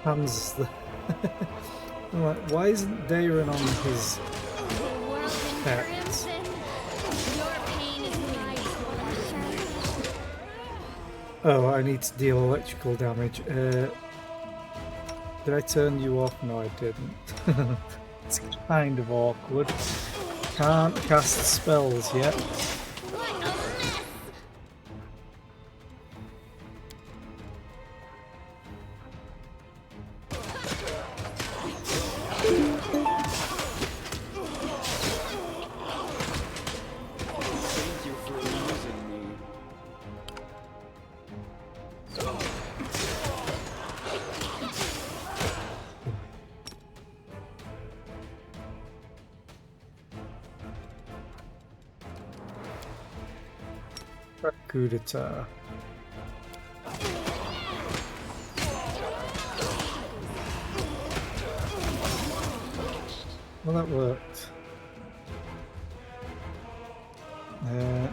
Hands the I'm like, why isn't Daron on his pets? Oh, I need to deal electrical damage. Did I turn you off? No, I didn't. It's kind of awkward. Can't cast spells yet. Coup d'etat. Well, that worked.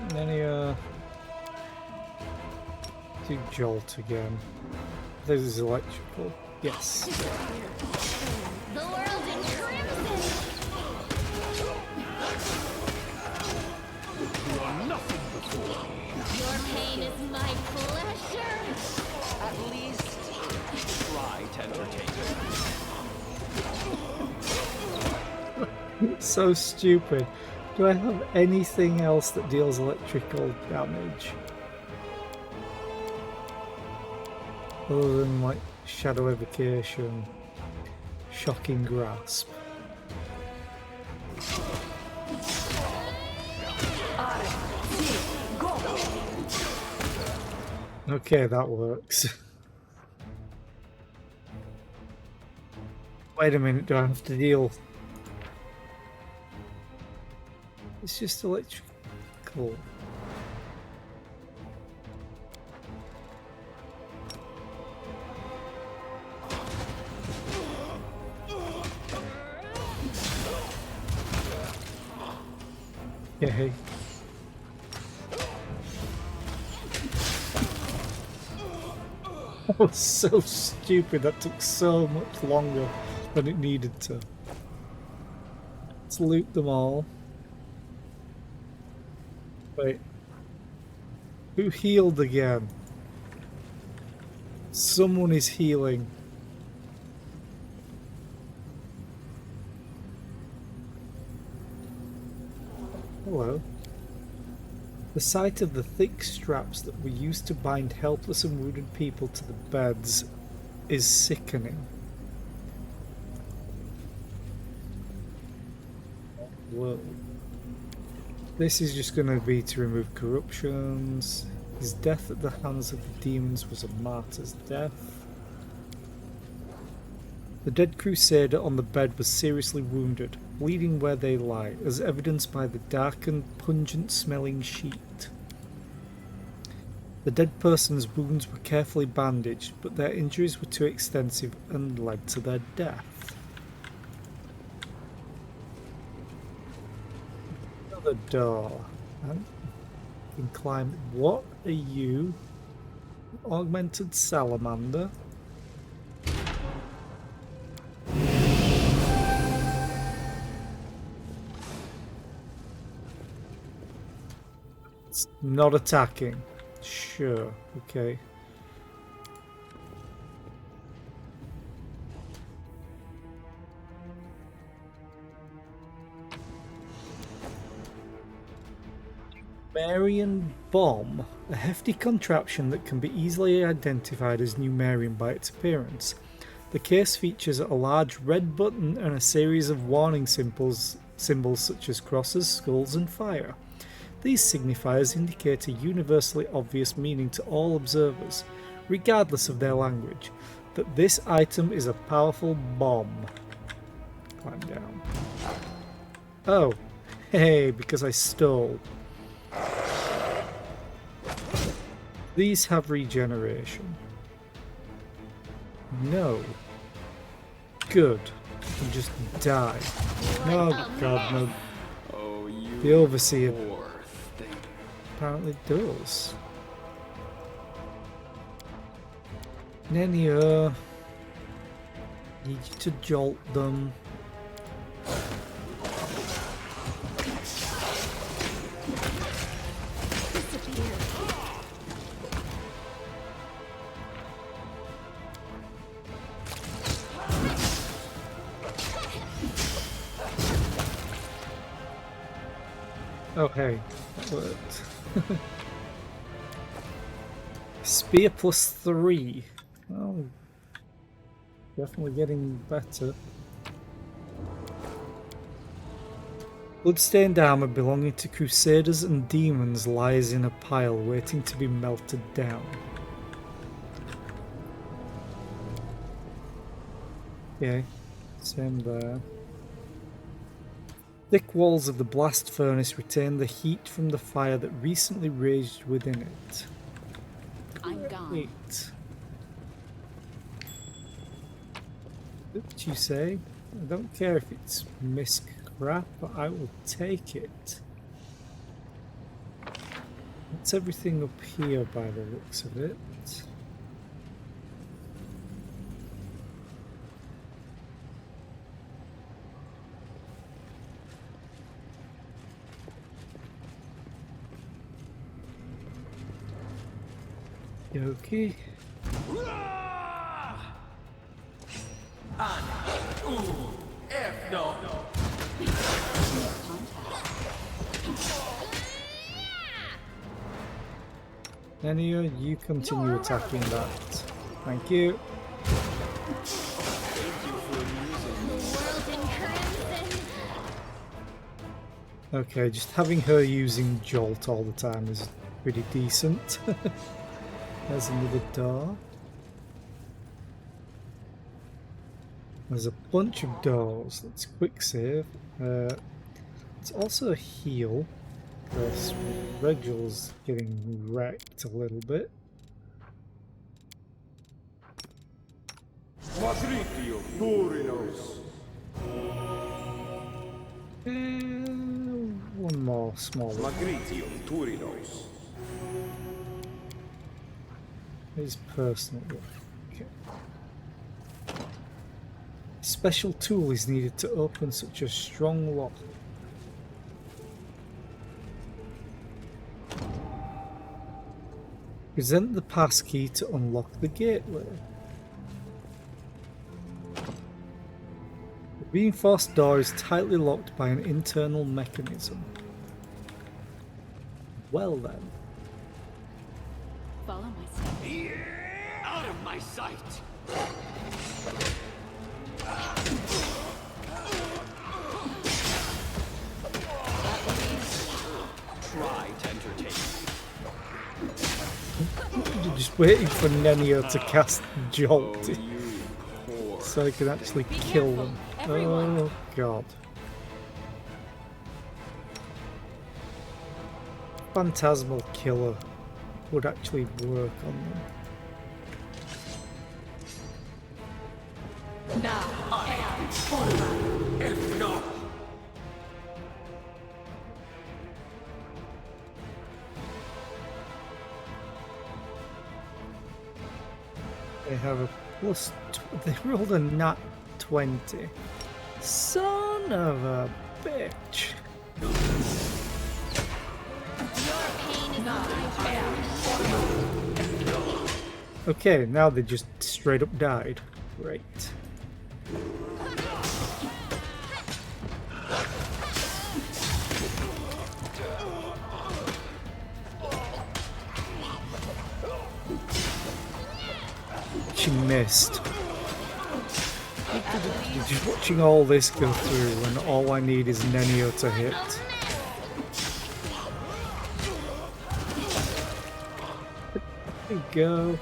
Nenio, do jolt again. This is electrical. Yes. The world in crimson! You are nothing before me. Your pain is my pleasure! At least try to entertain. So stupid. Do I have anything else that deals electrical damage? Other than like shadow evocation, shocking grasp. Okay, that works. Wait a minute, do I have to deal? It's just electrical. Yay. That was so stupid, that took so much longer than it needed to. Let's loot them all. Wait. Who healed again? Someone is healing. Hello. The sight of the thick straps that were used to bind helpless and wounded people to the beds is sickening. Whoa. This is just going to be to remove corruptions. His death at the hands of the demons was a martyr's death. The dead crusader on the bed was seriously wounded, bleeding where they lie, as evidenced by the darkened, pungent-smelling sheet. The dead person's wounds were carefully bandaged, but their injuries were too extensive and led to their death. Another door. You can climb. What are you? Augmented salamander? It's not attacking. Sure, okay. Numerian bomb, a hefty contraption that can be easily identified as Numerian by its appearance. The case features a large red button and a series of warning symbols such as crosses, skulls, and fire. These signifiers indicate a universally obvious meaning to all observers, regardless of their language, that this item is a powerful bomb. Climb down. Oh, hey, because I stole. These have regeneration. No. Good. And just die. No, God, no. Oh, you The Overseer poor thing. apparently does. Nenia. Need you to jolt them. Oh hey, that worked. Spear +3. Oh, definitely getting better. Bloodstained armor belonging to crusaders and demons lies in a pile waiting to be melted down. Okay, same there. Thick walls of the blast furnace retain the heat from the fire that recently raged within it. I'm gone. Wait. What did you say? I don't care if it's misc crap, but I will take it. What's everything up here by the looks of it? Okay. Nenio, you continue attacking that. Thank you. Okay, just having her using Jolt all the time is pretty decent. There's another door. There's a bunch of doors. Let's quick save. It's also a heal, because Regal's getting wrecked a little bit. One more small one. His personal one. Okay. Special tool is needed to open such a strong lock. Present the passkey to unlock the gateway. The reinforced door is tightly locked by an internal mechanism. Well then. Follow my step. Out of my sight! Try to entertain me. You're just waiting for Nenio to cast Jolt You poor. so I can actually kill them. everyone. Oh god. Phantasmal Killer would actually work on them. They have a plus. They rolled a nat 20. Son of a bitch. Okay, now they just straight up died. Great. She missed. Just watching all this go through and all I need is Nenio to hit. There you go.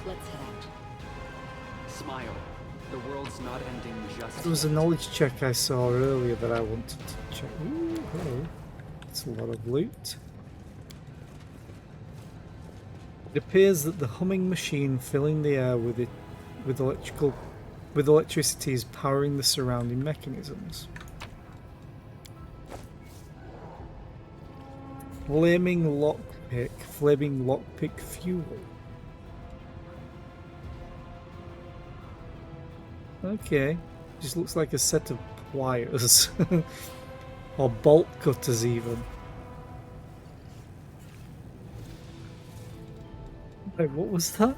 Let's head out. Smile. The world's not ending just There was a knowledge check I saw earlier that I wanted to check. Ooh, hello. That's a lot of loot. It appears that the humming machine filling the air with electricity is powering the surrounding mechanisms. Flaming lockpick fuel. Okay, just looks like a set of pliers. Or bolt cutters even. Wait, what was that?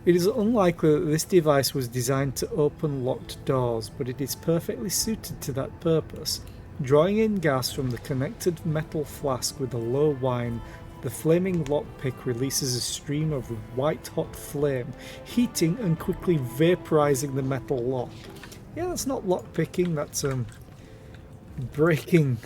It is unlikely that this device was designed to open locked doors, but it is perfectly suited to that purpose. Drawing in gas from the connected metal flask with a low wind, the flaming lockpick releases a stream of white-hot flame, heating and quickly vaporizing the metal lock. Yeah, that's not lockpicking, that's breaking.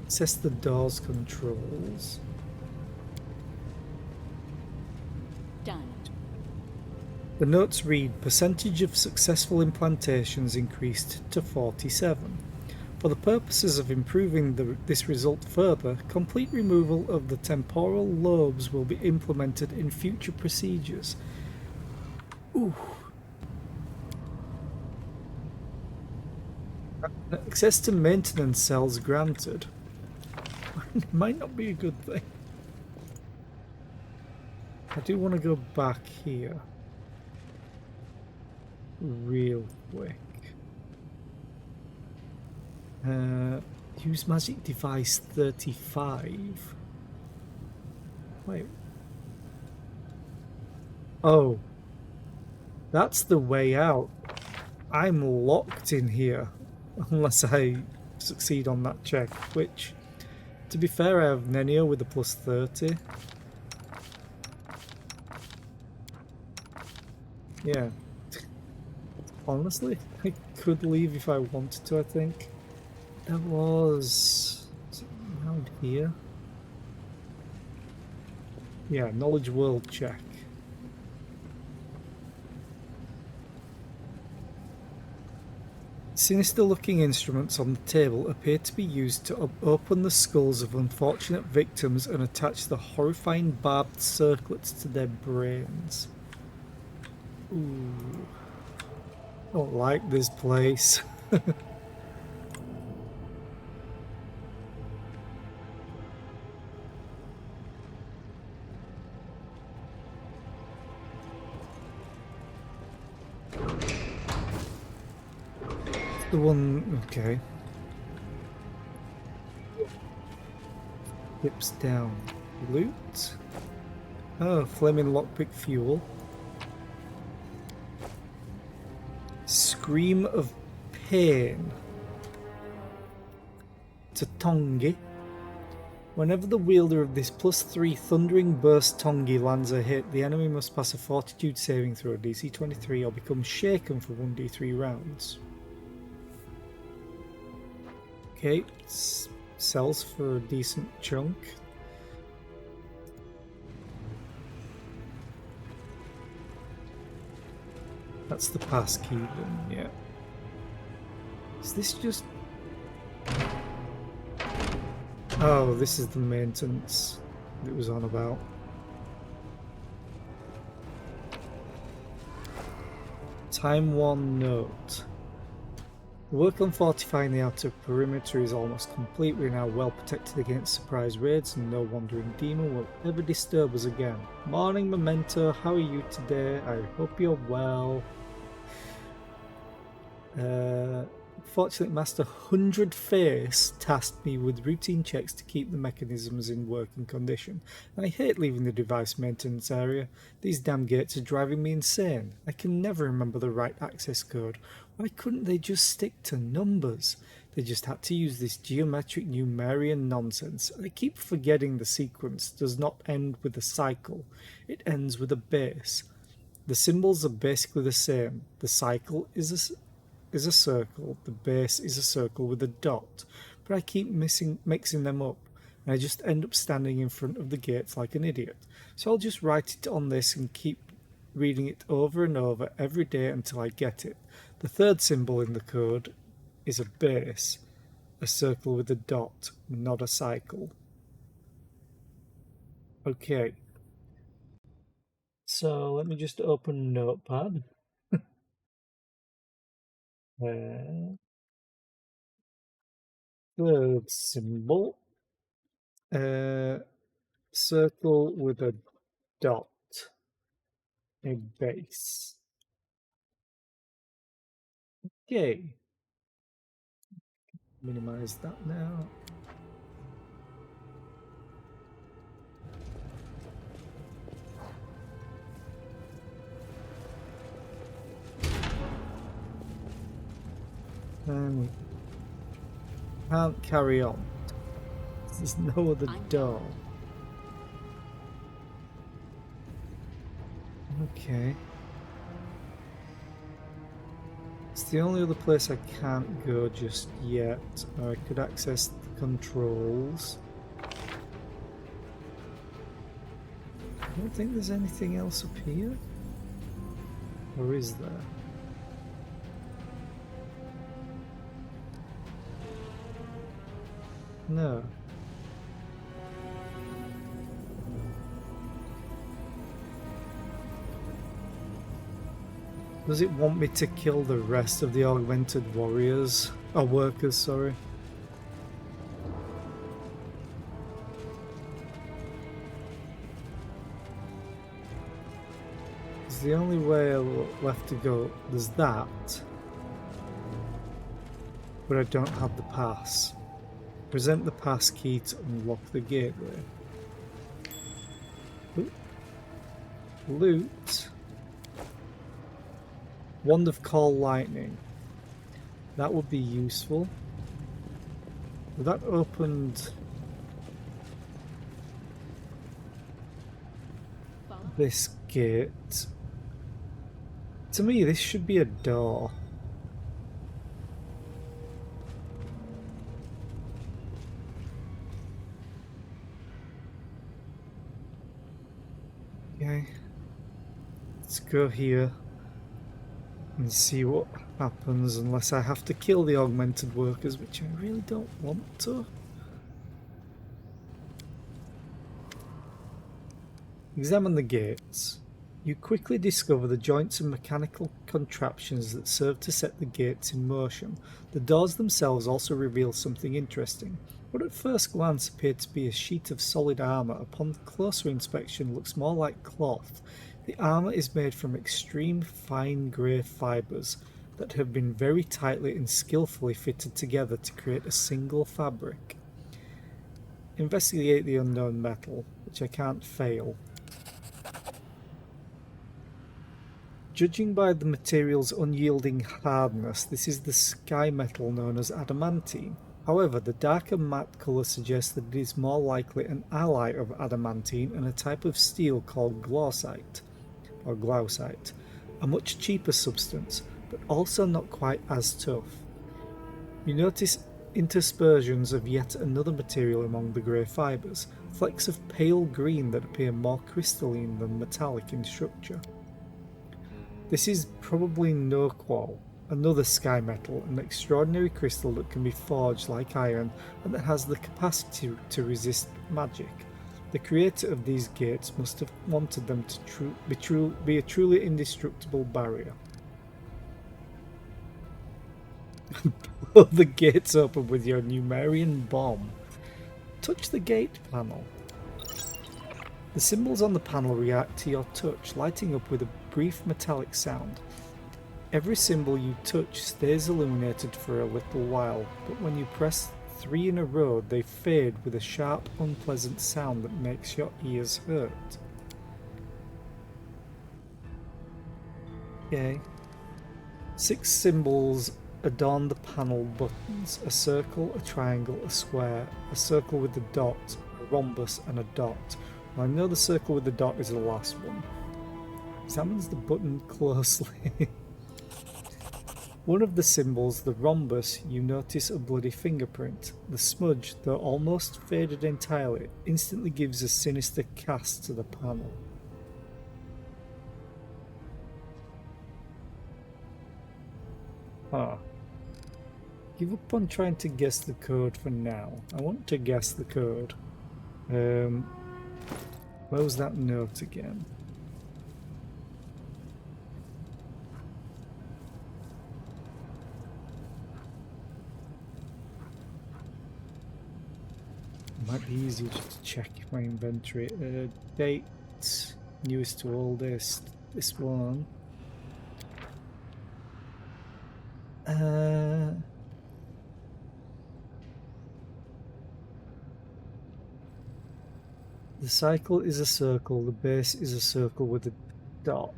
Access the door's controls. Done. The notes read, percentage of successful implantations increased to 47. For the purposes of improving this result further, complete removal of the temporal lobes will be implemented in future procedures. Ooh. Access to maintenance cells granted. Might not be a good thing. I do want to go back here. Real quick. Use magic device 35. Wait. Oh. That's the way out. I'm locked in here. Unless I succeed on that check. Which, to be fair, I have Nenio with a plus 30. Yeah. Honestly, I could leave if I wanted to, I think. There was... is it around here? Yeah, knowledge world check. Sinister looking instruments on the table appear to be used to open the skulls of unfortunate victims and attach the horrifying barbed circlets to their brains. Ooh. Don't like this place. The one, okay. Dips down. Loot. Oh, flaming lockpick fuel. Scream of pain. Tatongi. Whenever the wielder of this +3 Thundering Burst Tongi lands a hit, the enemy must pass a Fortitude saving throw, DC 23, or become shaken for 1d3 rounds. Okay, sells for a decent chunk. That's the pass key then, yeah. Is this just... oh, this is the maintenance that was on about. Time 1 note. The work on fortifying the outer perimeter is almost complete. We are now well protected against surprise raids and no wandering demon will ever disturb us again. Morning, Memento. How are you today? I hope you're well. Fortunately, Master 100 Face tasked me with routine checks to keep the mechanisms in working condition. I hate leaving the device maintenance area. These damn gates are driving me insane. I can never remember the right access code. Why couldn't they just stick to numbers? They just had to use this geometric Numerian nonsense. I keep forgetting the sequence does not end with a cycle. It ends with a base. The symbols are basically the same. The cycle is a circle, the base is a circle with a dot, but I keep mixing them up, and I just end up standing in front of the gates like an idiot. So I'll just write it on this and keep reading it over and over every day until I get it. The third symbol in the code is a base, a circle with a dot, not a cycle. Okay. So let me just open Notepad. Third symbol. Circle with a dot. A base. Okay. Minimize that now. Can't carry on. There's no other door. Okay. It's the only other place I can't go just yet. I could access the controls. I don't think there's anything else up here. Or is there? No. Does it want me to kill the rest of the augmented warriors? Or workers, sorry. It's the only way left to go. There's that. But I don't have the pass. Present the pass key to unlock the gateway. Loot. Wand of Call Lightning. That would be useful. That opened this gate. To me, this should be a door. Okay. Let's go here and see what happens, unless I have to kill the augmented workers, which I really don't want to. Examine the gates. You quickly discover the joints and mechanical contraptions that serve to set the gates in motion. The doors themselves also reveal something interesting. What at first glance appeared to be a sheet of solid armour, upon closer inspection looks more like cloth. The armour is made from extreme fine grey fibres that have been very tightly and skillfully fitted together to create a single fabric. Investigate the unknown metal, which I can't fail. Judging by the material's unyielding hardness, this is the sky metal known as adamantine. However, the darker matte colour suggests that it is more likely an ally of adamantine and a type of steel called glaucite, or glaucite, a much cheaper substance, but also not quite as tough. You notice interspersions of yet another material among the grey fibres, flecks of pale green that appear more crystalline than metallic in structure. This is probably Norqual, another sky metal, an extraordinary crystal that can be forged like iron and that has the capacity to resist magic. The creator of these gates must have wanted them to be a truly indestructible barrier. Blow the gates open with your Numerian bomb. Touch the gate panel. The symbols on the panel react to your touch, lighting up with a brief metallic sound. Every symbol you touch stays illuminated for a little while, but when you press 3 in a row, they fade with a sharp, unpleasant sound that makes your ears hurt. Okay. 6 symbols adorn the panel buttons: a circle, a triangle, a square, a circle with a dot, a rhombus, and a dot. Well, I know the circle with the dot is the last one. Examines the button closely. One of the symbols, the rhombus, you notice a bloody fingerprint. The smudge, though almost faded entirely, instantly gives a sinister cast to the panel. Give up on trying to guess the code for now. I want to guess the code. Where was that note again? Might be easier just to check my inventory. Date, newest to oldest. This one. The cycle is a circle, the base is a circle with a dot.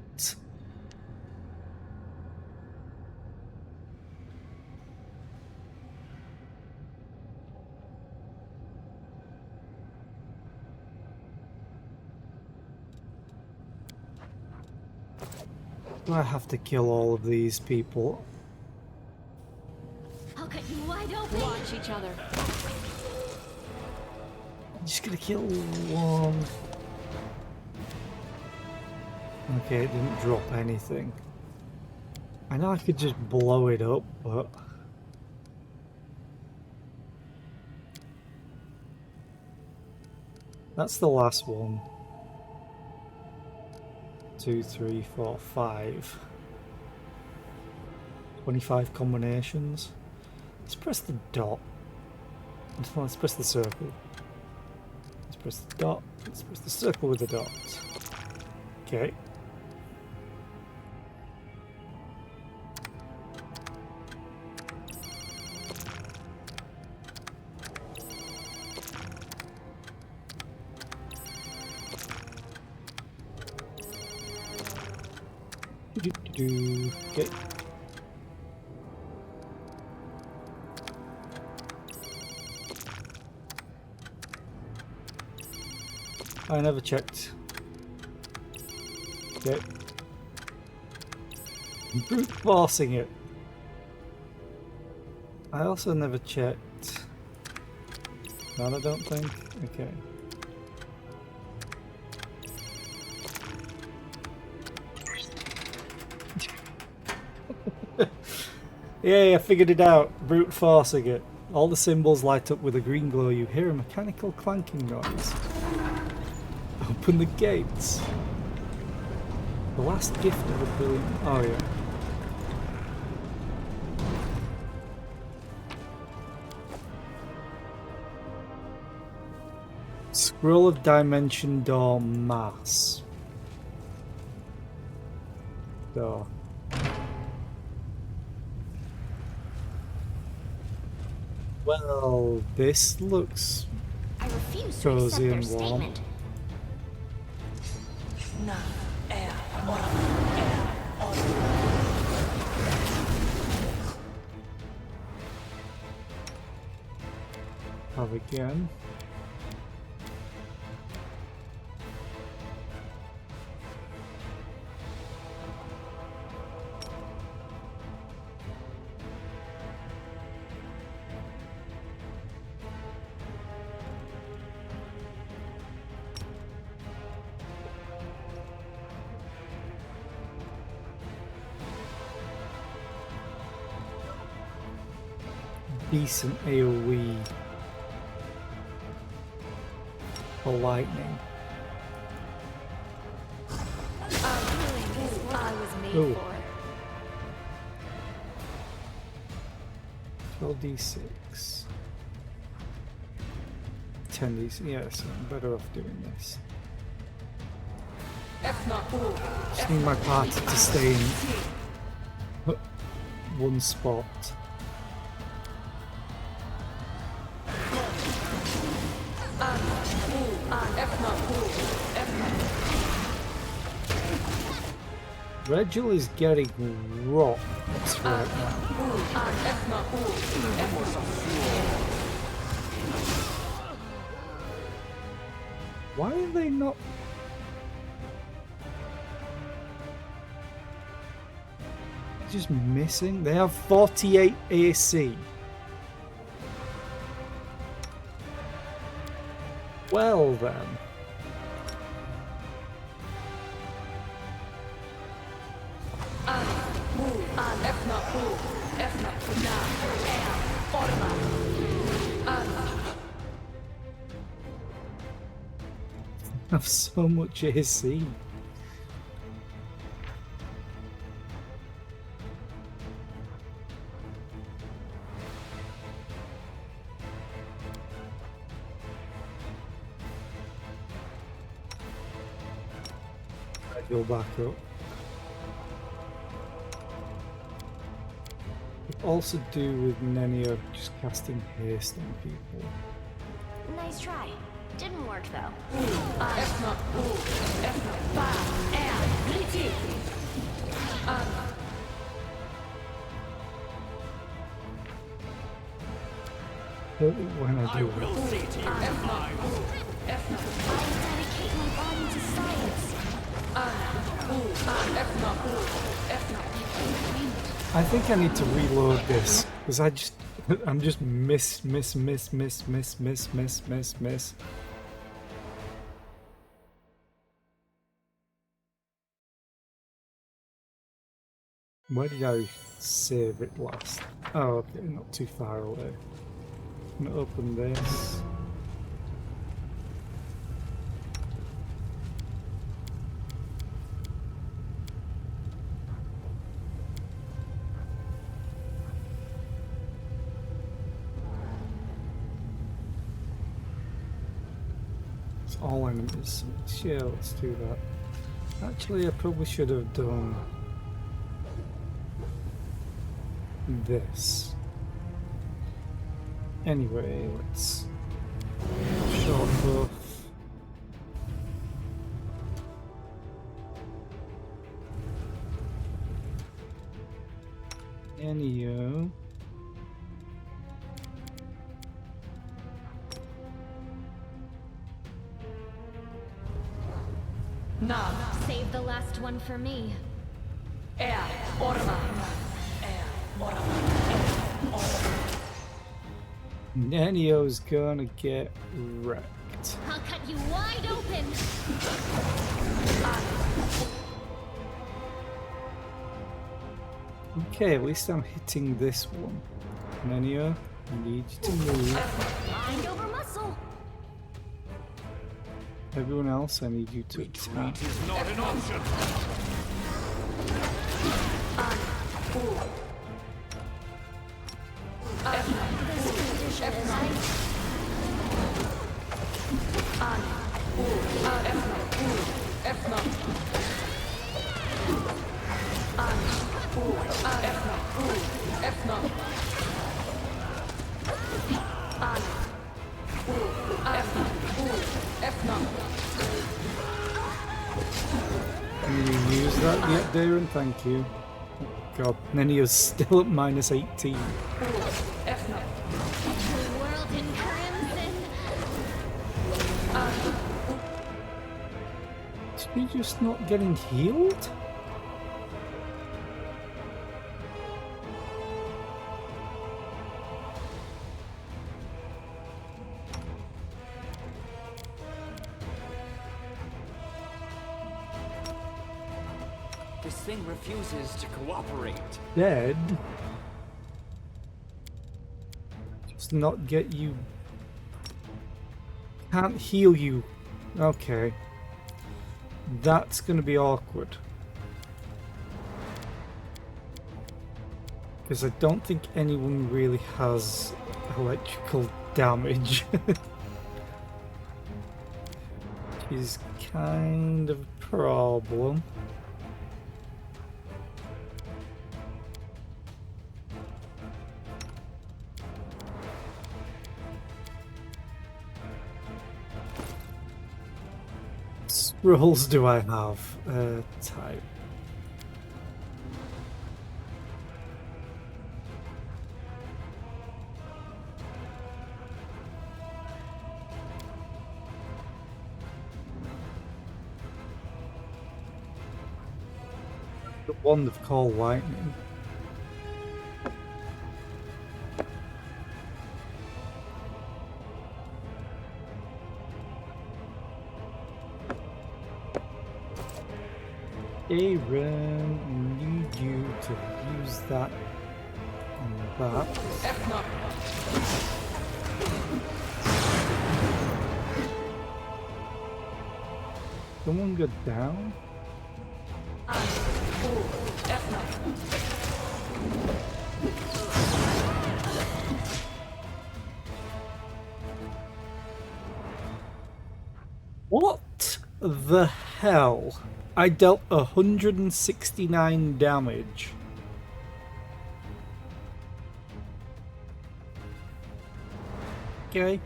Do I have to kill all of these people? I'll cut you wide open. Watch each other. I'm just gonna kill one. Okay, it didn't drop anything. I know I could just blow it up, but... That's the last one. 2, 3, 4, 5. 25 combinations. Let's press the dot. Let's press the circle. Let's press the dot. Let's press the circle with the dot. Okay. do. Okay. I never checked. Okay. Brute forcing it. I also never checked. No, I don't think. Okay. Yeah, I figured it out. Brute forcing it. All the symbols light up with a green glow. You hear a mechanical clanking noise. Open the gates. The last gift of a brilliant... Oh, yeah. Scroll of Dimension Door Mass. Door. Well, this looks I refuse to cozy accept their and warm. statement. Have again. Decent AoE for lightning. I was made Ooh. for. 12d6. 10d6. Yes, I'm better off doing this. Just need my party to stay in one spot. Regil is getting rocked right now. Why are they not? Just missing? They have 48 AC. Well then. Have so much AC. Go back up. Could also do with Nenia just casting haste on people. Nice try. Didn't work though. When I do it. Dedicate my body to science. I think I need to reload this because I'm just miss. Where did I save it last? Oh, okay, not too far away. I'm gonna open this. It's all enemies. Yeah, let's do that. Actually, I probably should have done this. Anyway, let's short buff. Anywho. Save the last one for me. Nenio's gonna get wrecked. I'll cut you wide open. Okay, at least I'm hitting this one. Nenio, I need you to move. Mind over muscle. Everyone else, I need you to attack. Retreat is not an option. Can you use that yet, Darren? Thank you. Oh, God, Nenio's still at minus 18. The world in crimson. Is he just not getting healed? This thing refuses to cooperate. Dead? Just not get you... Can't heal you. Okay. That's gonna be awkward. Because I don't think anyone really has electrical damage. Which is kind of a problem. Roles do I have? Type. The Wand of Call Lightning. Aaron, I need you to use that on that. Someone go down? What the hell? I dealt 169 damage. Okay.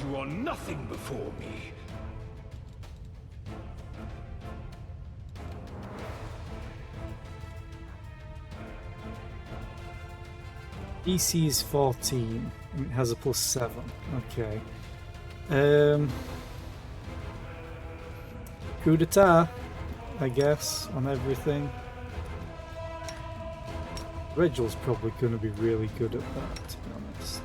You are nothing before me. DC is 14. And it has a +7. Okay. Coup d'etat, I guess, on everything. Regal's probably going to be really good at that, to be honest.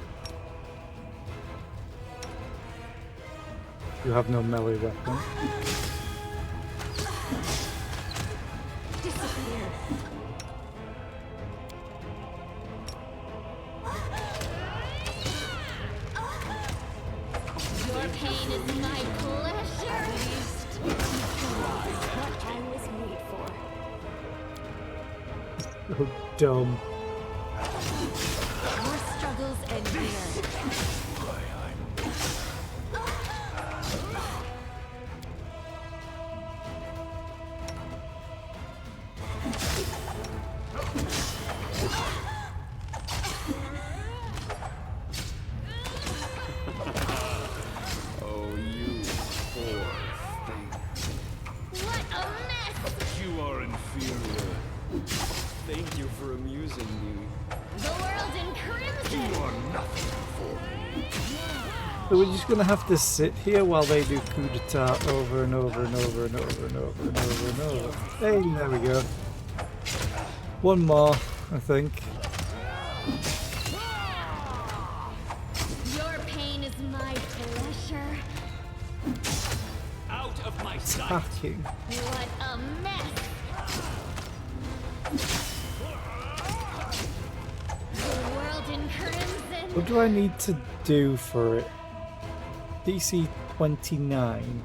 You have no melee weapon. Your pain is my pleasure. What I was made for. So dumb. Our struggles end here. you are inferior. Thank you for amusing me. The world in crimson! You are nothing for me. So we're just gonna have to sit here while they do coup d'etat over and over and over and over and over and over and over. Hey, there we go. One more, I think. Your pain is my pleasure. Out of my sight. Hacking. What a mess! The world in crimson! What do I need to do for it? DC 29.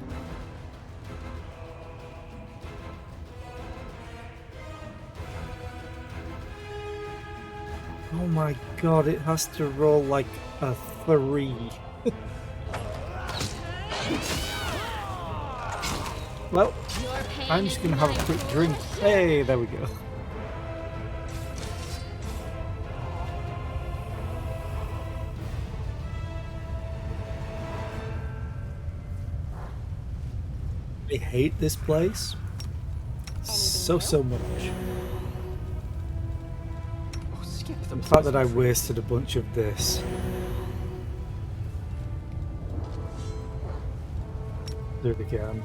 Oh my god, it has to roll like a 3. Well, Your pain I'm just is gonna have my a quick drink. Hey, there we go. I hate this place so much. Oh, skip the The fact that I wasted a bunch of this. Do it again.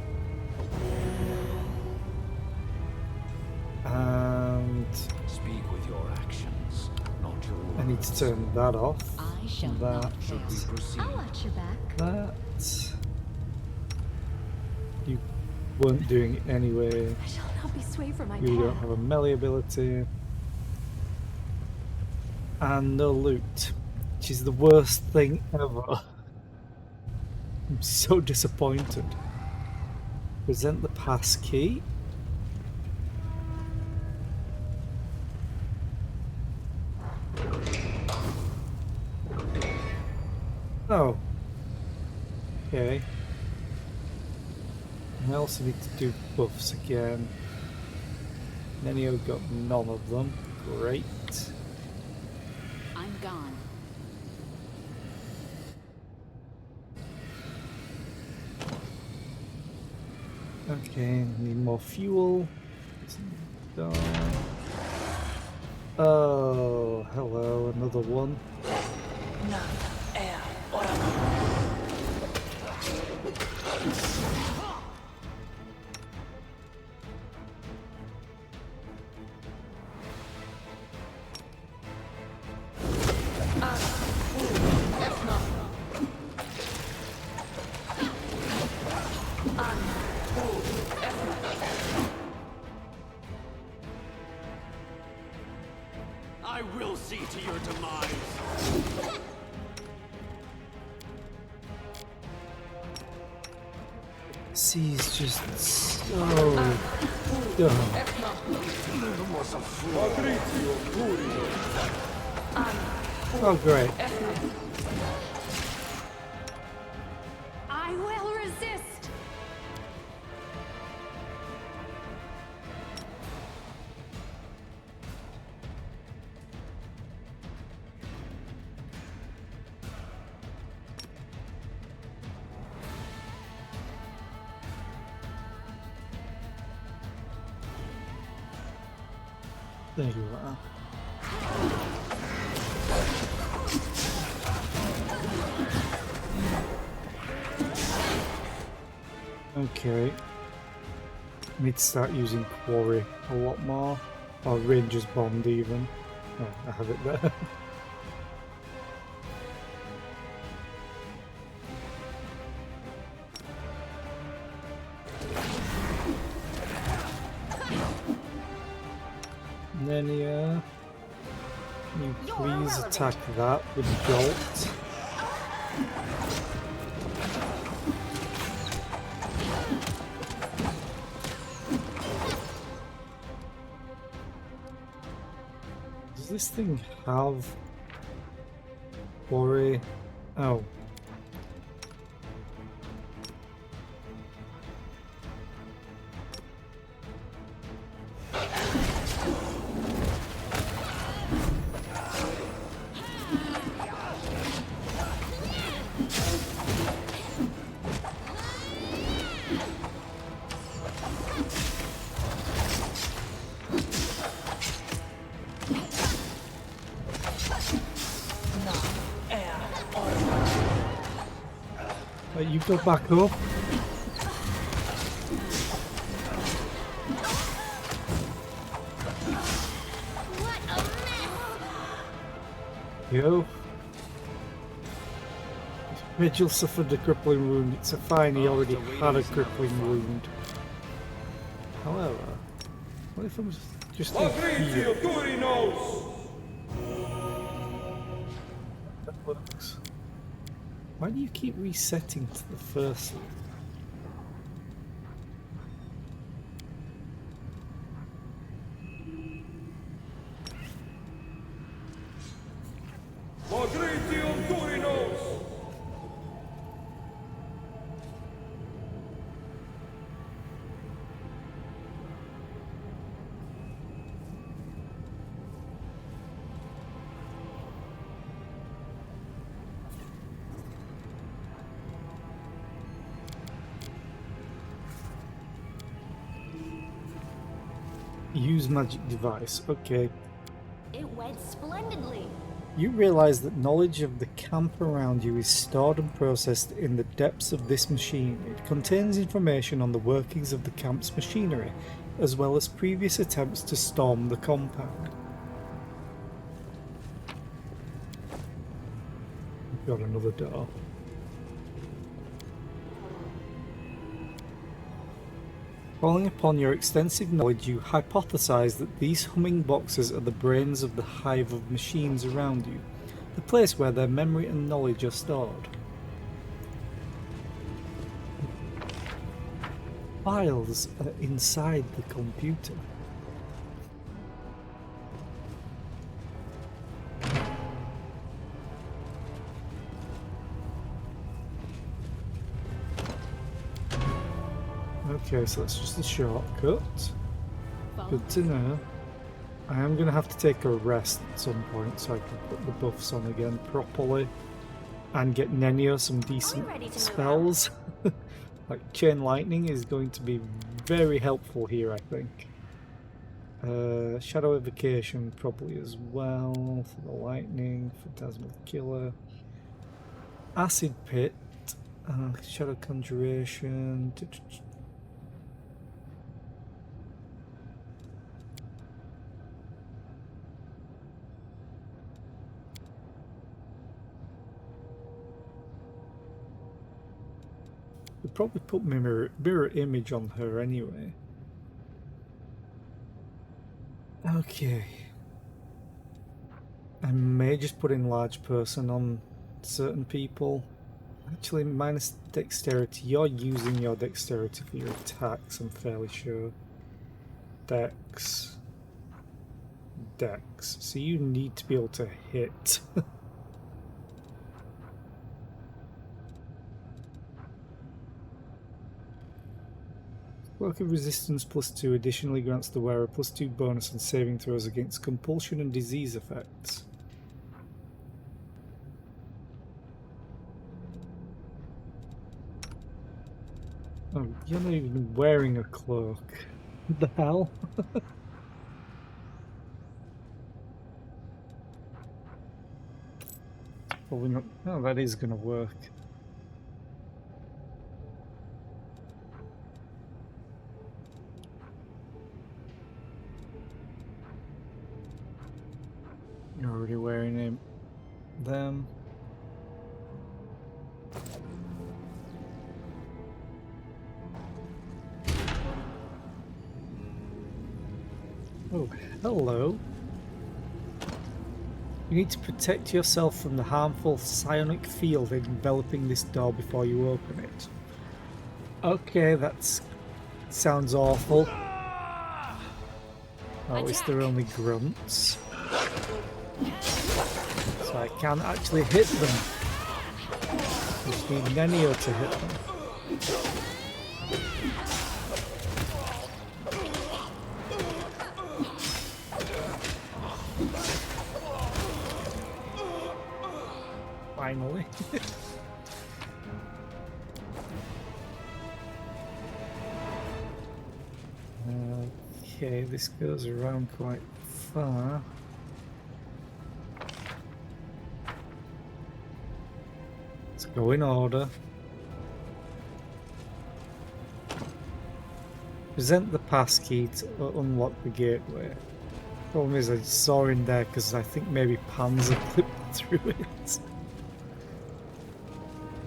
And Speak with your actions, not your words. I need to turn that off. I shall That. not Should we fail. proceed? I'll watch your back. That. You weren't doing it anyway. I shall not be swayed from my You don't path. have a melee ability. And no loot. Which is the worst thing ever. I'm so disappointed. Present the pass key. Oh. Okay. I also need to do buffs again. Nenio got none of them. Great. I'm gone. Okay, need more fuel. Done. Oh, hello, another one. I will see to your demise. Sea's just so dumb. Oh, great. I will resist! There you are. Okay. I need to start using Quarry a lot more. Or Ranger's Bond even. Oh, I have it there. Nenia, can you please attack that with Jolt? Does this thing have Quarry? Oh. You go back up. What a mess! Yo. Vigil suffered a crippling wound. It's a fine, he already had a crippling wound. However, what if I'm just in here? That works. Why do you keep resetting to the first one? Use magic device. Okay. It went splendidly. You realize that knowledge of the camp around you is stored and processed in the depths of this machine. It contains information on the workings of the camp's machinery, as well as previous attempts to storm the compound. We've got another door. Calling upon your extensive knowledge, you hypothesize that these humming boxes are the brains of the hive of machines around you, the place where their memory and knowledge are stored. Files are inside the computer. Okay, so that's just a shortcut. Good to know. I am going to have to take a rest at some point so I can put the buffs on again properly and get Nenio some decent spells. Like Chain Lightning is going to be very helpful here, I think. Shadow Evocation probably as well for the lightning, Phantasmal Killer. Acid Pit, Shadow Conjuration. We'd probably put mirror image on her anyway. Okay. I may just put enlarge person on certain people. Actually, minus dexterity. You're using your dexterity for your attacks, I'm fairly sure. Dex. Dex. So you need to be able to hit. Cloak of Resistance +2 additionally grants the wearer +2 bonus on saving throws against compulsion and disease effects. Oh, you're not even wearing a cloak. What the hell? Probably not. Oh, that is gonna work. You're already wearing them. Oh, hello. You need to protect yourself from the harmful psionic field enveloping this door before you open it. Okay, that sounds awful. Oh, at least they're only grunts. So I can't actually hit them. I just need Nenio to hit them. Finally. Okay, this goes around quite far. Let's go in order. Present the passkey to unlock the gateway. Problem is, I saw in there because I think maybe Panzer clipped through it.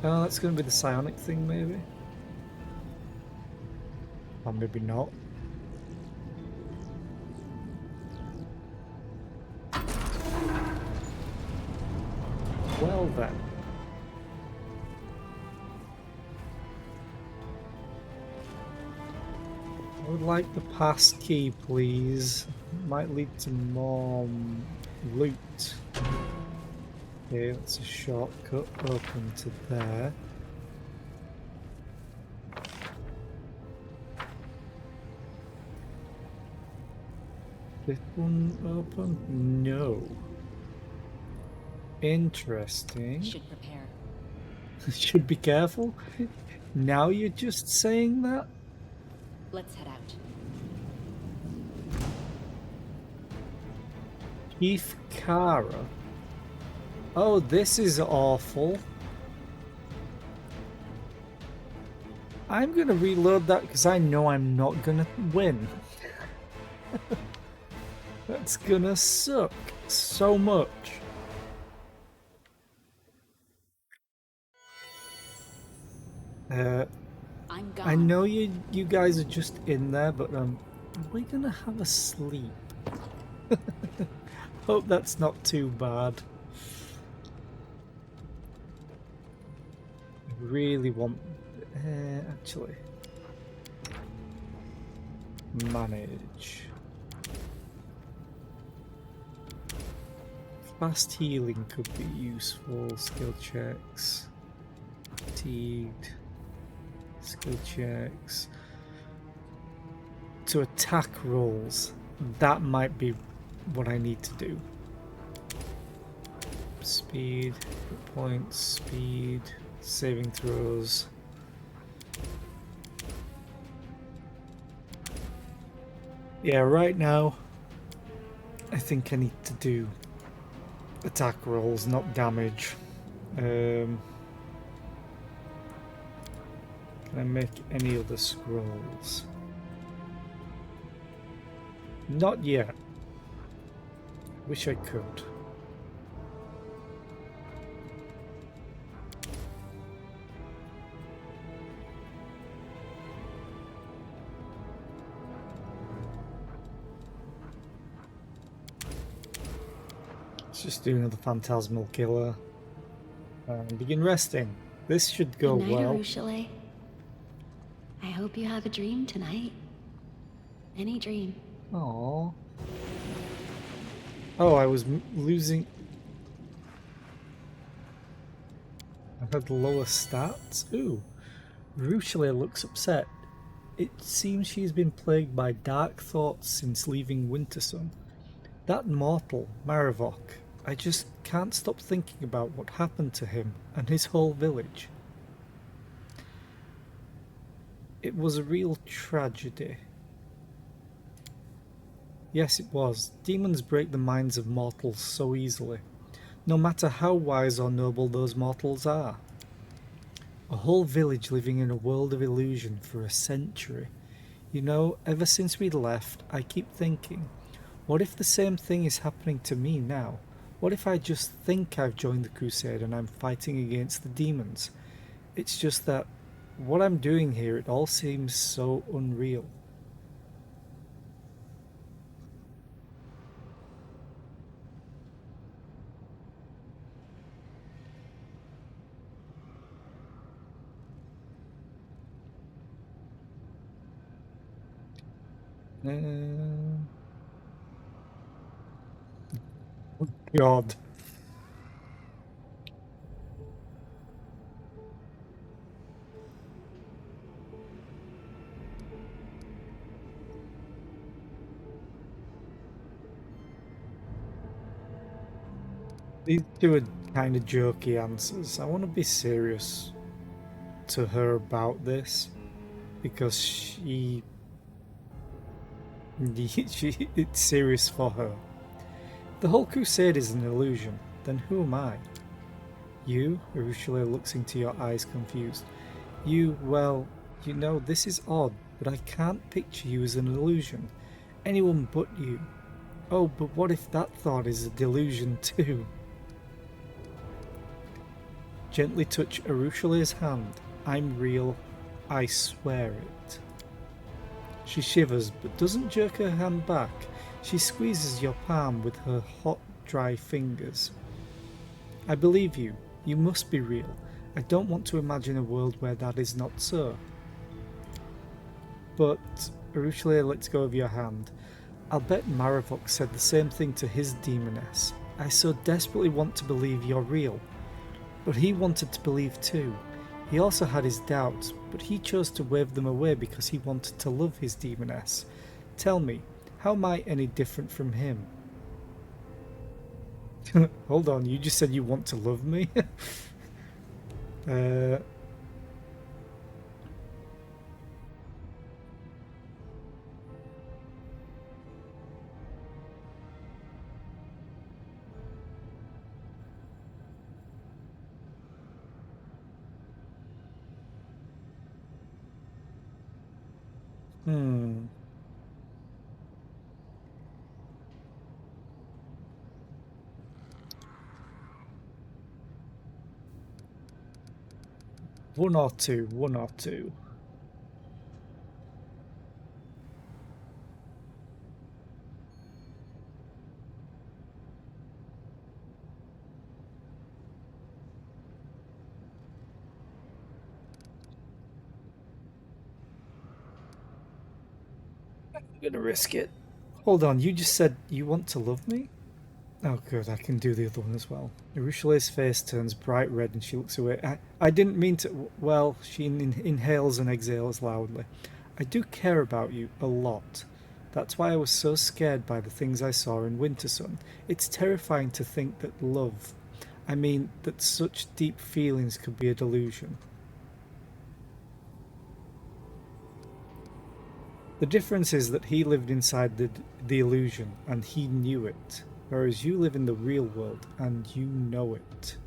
Oh, that's going to be the psionic thing, maybe? Or maybe not. Well then. I would like the pass key, please. Might lead to more loot. Okay, that's a shortcut open to there. This one open? No. Interesting. Should prepare. Should be careful. Now you're just saying that? Let's head out. Chief Kara. Oh, this is awful. I'm gonna reload that because I know I'm not gonna win. That's gonna suck so much. I'm gone. I know you guys are just in there, but we're gonna have a sleep. Hope that's not too bad. I really want actually manage. Fast healing could be useful. Skill checks. Fatigued. Skill checks. To attack rolls. That might be what I need to do. Speed, hit points, speed, saving throws. Yeah, right now I think I need to do attack rolls, not damage. Can I make any other scrolls? Not yet. Wish I could. Let's just do another phantasmal killer and begin resting. This should go Good night, well. Arushale. I hope you have a dream tonight. Any dream. Aww. Oh, I was losing. I had lower stats. Ooh. Arushale looks upset. It seems she's been plagued by dark thoughts since leaving Wintersun. That mortal, Maravok, I just can't stop thinking about what happened to him and his whole village. It was a real tragedy. Yes, it was. Demons break the minds of mortals so easily, no matter how wise or noble those mortals are. A whole village living in a world of illusion for a century. You know, ever since we left, I keep thinking, what if the same thing is happening to me now? What if I just think I've joined the crusade and I'm fighting against the demons? It's just that what I'm doing here, it all seems so unreal. Oh God. These two are kind of jokey answers. I want to be serious to her about this because it's serious for her. The whole crusade is an illusion. Then who am I? You? Arushale looks into your eyes confused. You, well, you know, this is odd. but I can't picture you as an illusion. Anyone but you. Oh, but what if that thought is a delusion too? Gently touch Arushale's hand. I'm real. I swear it. She shivers, but doesn't jerk her hand back. She squeezes your palm with her hot, dry fingers. I believe you. You must be real. I don't want to imagine a world where that is not so. But Arushale lets go of your hand. I'll bet Maravok said the same thing to his demoness. I so desperately want to believe you're real. But he wanted to believe too. He also had his doubts, but he chose to wave them away because he wanted to love his demoness. Tell me, how am I any different from him? Hold on, you just said you want to love me? Hmm. One or two. I'm gonna risk it. Hold on, you just said you want to love me? Oh good, I can do the other one as well. Arushale's face turns bright red and she looks away. I didn't mean to... Well, she inhales and exhales loudly. I do care about you a lot. That's why I was so scared by the things I saw in Wintersun. It's terrifying to think that love... I mean, that such deep feelings could be a delusion. The difference is that he lived inside the illusion and he knew it. Whereas you live in the real world, and you know it.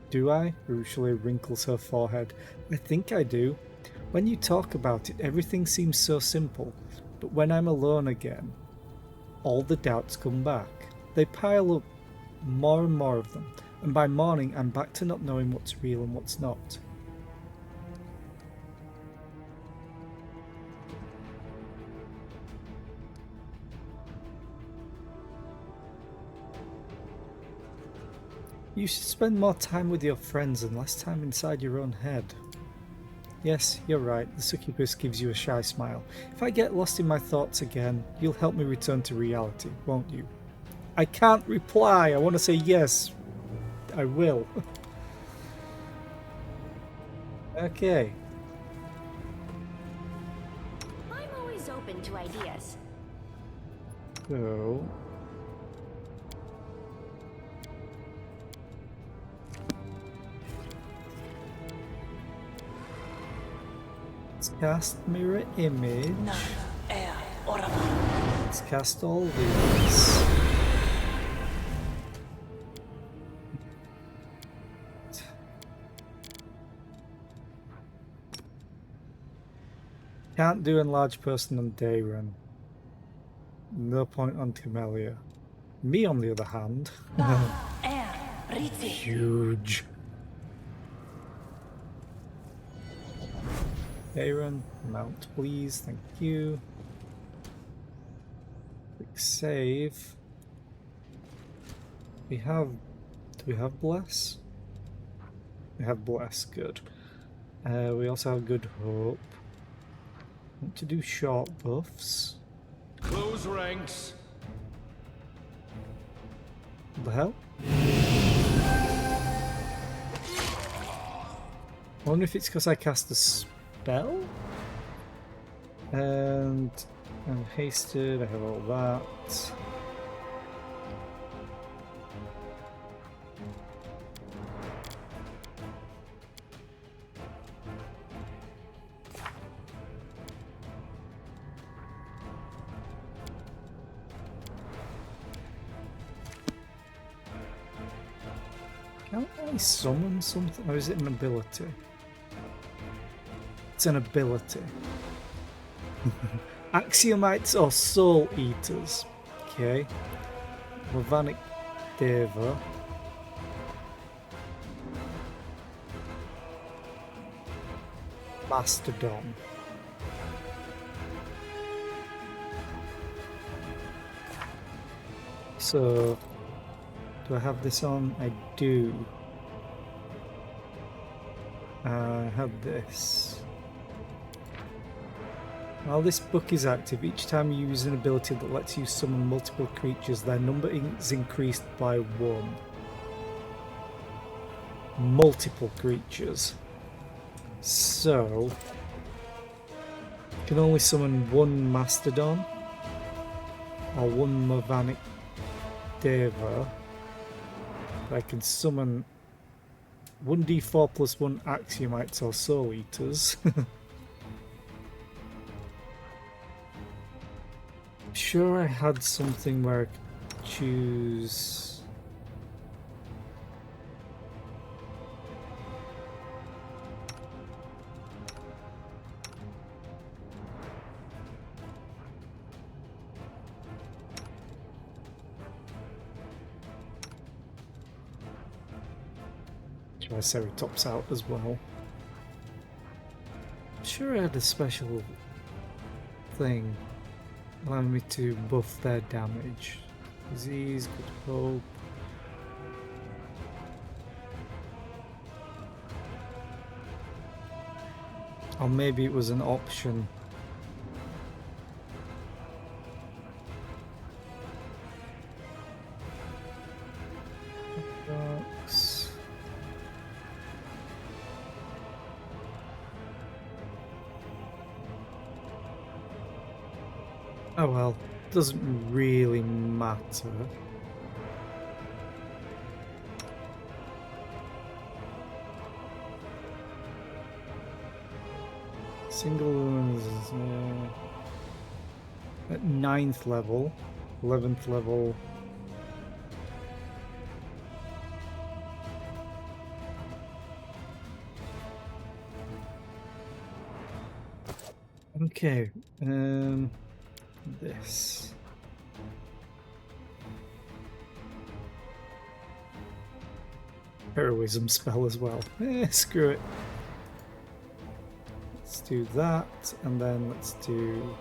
Do I? Arushale wrinkles her forehead. I think I do. When you talk about it, everything seems so simple. But when I'm alone again, all the doubts come back. They pile up, more and more of them. And by morning, I'm back to not knowing what's real and what's not. You should spend more time with your friends and less time inside your own head. Yes, you're right, the succubus gives you a shy smile. If I get lost in my thoughts again, you'll help me return to reality, won't you? I can't reply, I want to say yes. I will. Okay. I'm always open to ideas. So... let's cast mirror image. Let's cast all these. Can't do enlarge person on Dayron. No point on Camellia. Me on the other hand. Huge. Dayron, mount please, thank you. Quick save. Do we have Bless? We have Bless, good. We also have Good Hope. Want to do short buffs. Close ranks. What the hell? I wonder if it's because I cast a spell? And I'm hasted, I have all that. Can't I summon something? Or is it an ability? What's an ability? Axiomites or Soul Eaters? Okay. Mavanic Deva. Mastodon. So, do I have this on? I do. I have this. While this book is active, each time you use an ability that lets you summon multiple creatures, their number is increased by 1. Multiple creatures. So, you can only summon 1 Mastodon or 1 Mavanic Deva. I can summon 1d4 plus 1 Axiomites or Soul Eaters. I'm sure I had something where I could choose. Triceratops out as well. I'm sure I had a special thing allowing me to buff their damage. Disease, good hope. Or maybe it was an option. Oh well, doesn't really matter. Single woman is at 9th level, 11th level. Okay, this. Heroism spell as well. Screw it. Let's do that, and then let's do...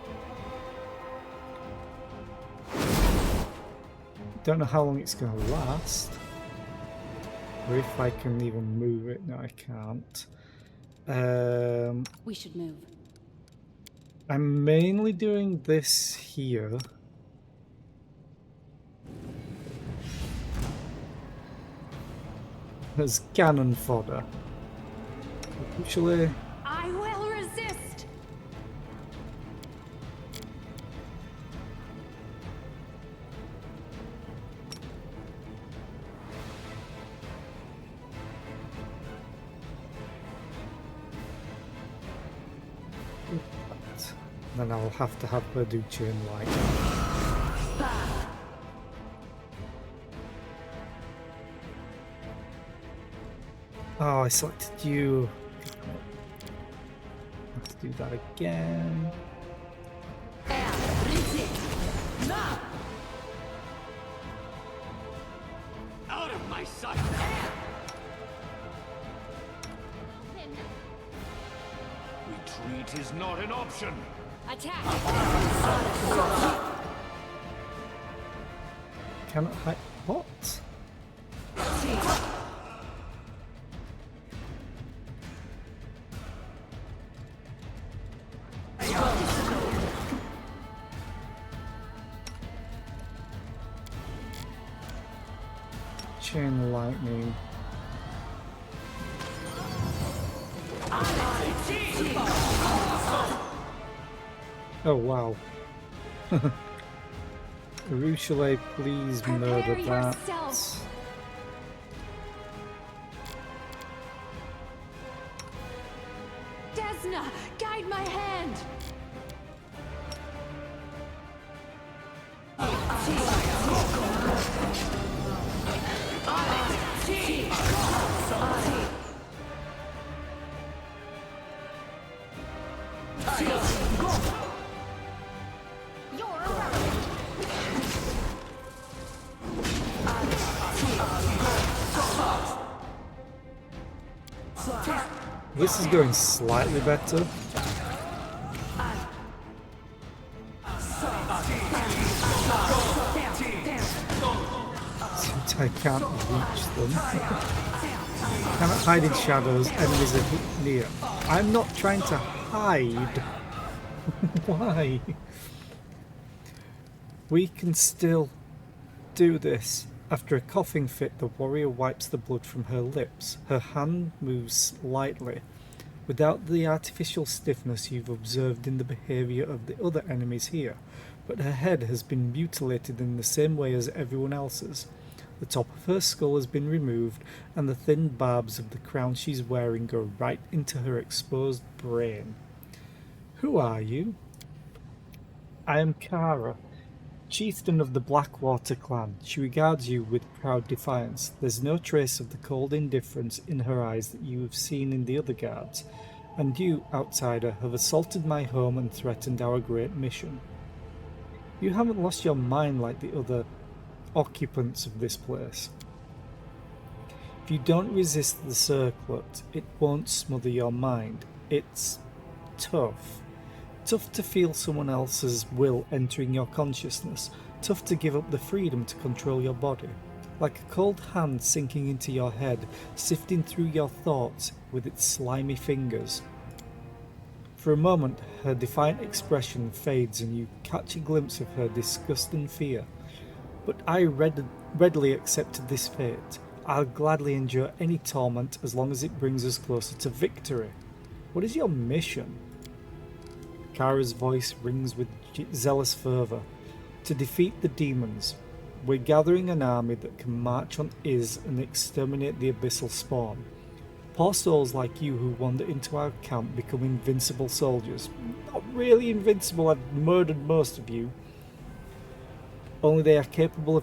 Don't know how long it's going to last. Or if I can even move it. No, I can't. We should move. I'm mainly doing this here. As cannon fodder. Actually, I will resist. then I'll have to have her do chain light. Oh, I selected you. Let's do that again. Out of my sight! Retreat is not an option. Attack! Cannot hide. What? Chain lightning. Oh wow. Ruchele, please murder that. yourself. Desna, guide my hand. this is going slightly better. Since I can't reach them. Cannot hide in shadows, enemies are near. I'm not trying to hide. Why? We can still do this. After a coughing fit, the warrior wipes the blood from her lips. Her hand moves lightly, without the artificial stiffness you've observed in the behavior of the other enemies here, but her head has been mutilated in the same way as everyone else's. The top of her skull has been removed, and the thin barbs of the crown she's wearing go right into her exposed brain. Who are you? I am Kara, chieftain of the Blackwater clan. She regards you with proud defiance. There's no trace of the cold indifference in her eyes that you have seen in the other guards, and you, outsider, have assaulted my home and threatened our great mission. You haven't lost your mind like the other occupants of this place. If you don't resist the circlet, it won't smother your mind. It's tough. Tough to feel someone else's will entering your consciousness. Tough to give up the freedom to control your body. Like a cold hand sinking into your head, sifting through your thoughts with its slimy fingers. For a moment, her defiant expression fades and you catch a glimpse of her disgust and fear. But I readily accepted this fate. I'll gladly endure any torment as long as it brings us closer to victory. What is your mission? Kara's voice rings with zealous fervour. To defeat the demons, we're gathering an army that can march on Iz and exterminate the abyssal spawn. Poor souls like you who wander into our camp become invincible soldiers. Not really invincible, I've murdered most of you. Only they are capable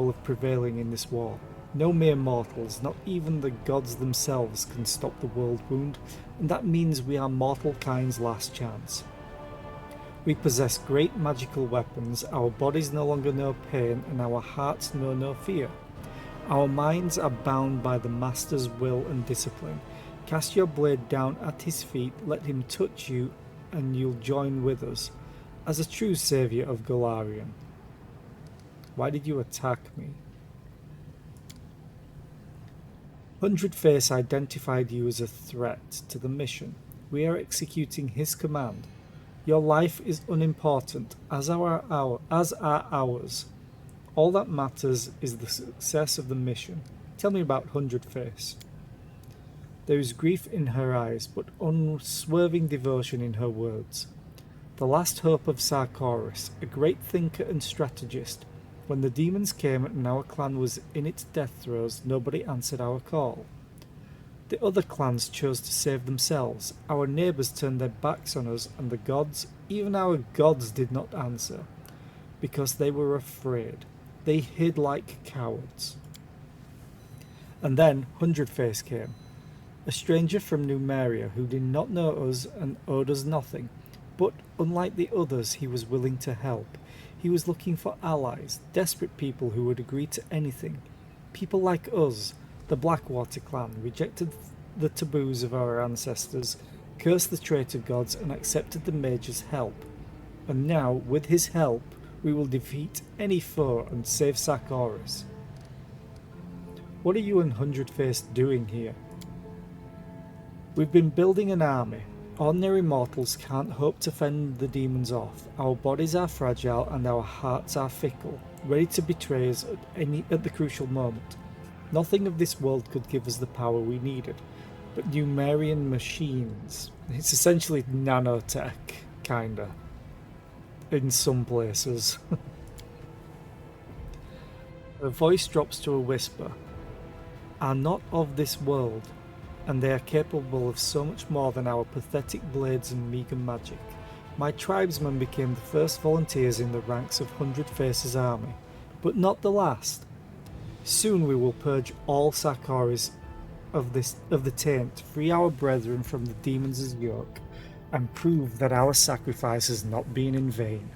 of prevailing in this war. No mere mortals, not even the gods themselves, can stop the world wound, and that means we are mortal kind's last chance. We possess great magical weapons, our bodies no longer know pain, and our hearts know no fear. Our minds are bound by the Master's will and discipline. Cast your blade down at his feet, let him touch you, and you'll join with us, as a true saviour of Golarion. Why did you attack me? Hundred Face identified you as a threat to the mission. We are executing his command. Your life is unimportant, as are ours. All that matters is the success of the mission. Tell me about Hundred Face. There is grief in her eyes, but unswerving devotion in her words. The last hope of Sarkoris, a great thinker and strategist. When the demons came and our clan was in its death throes, nobody answered our call. The other clans chose to save themselves. Our neighbours turned their backs on us, and the gods, even our gods, did not answer, because they were afraid. They hid like cowards. And then Hundred Face came, a stranger from Numeria who did not know us and owed us nothing, but unlike the others, he was willing to help. He was looking for allies, desperate people who would agree to anything. People like us, the Blackwater clan, rejected the taboos of our ancestors, cursed the traitor gods, and accepted the mage's help. And now, with his help, we will defeat any foe and save Sarkoris. What are you and Hundred Face doing here? We've been building an army. Ordinary mortals can't hope to fend the demons off. Our bodies are fragile and our hearts are fickle, ready to betray us at the crucial moment. Nothing of this world could give us the power we needed, but Numerian machines. It's essentially nanotech, kinda, in some places. Her voice drops to a whisper. Are not of this world, and they are capable of so much more than our pathetic blades and meagre magic. My tribesmen became the first volunteers in the ranks of Hundred Faces' army, but not the last. Soon we will purge all Sarkoris of the taint, free our brethren from the demons' yoke, and prove that our sacrifice has not been in vain.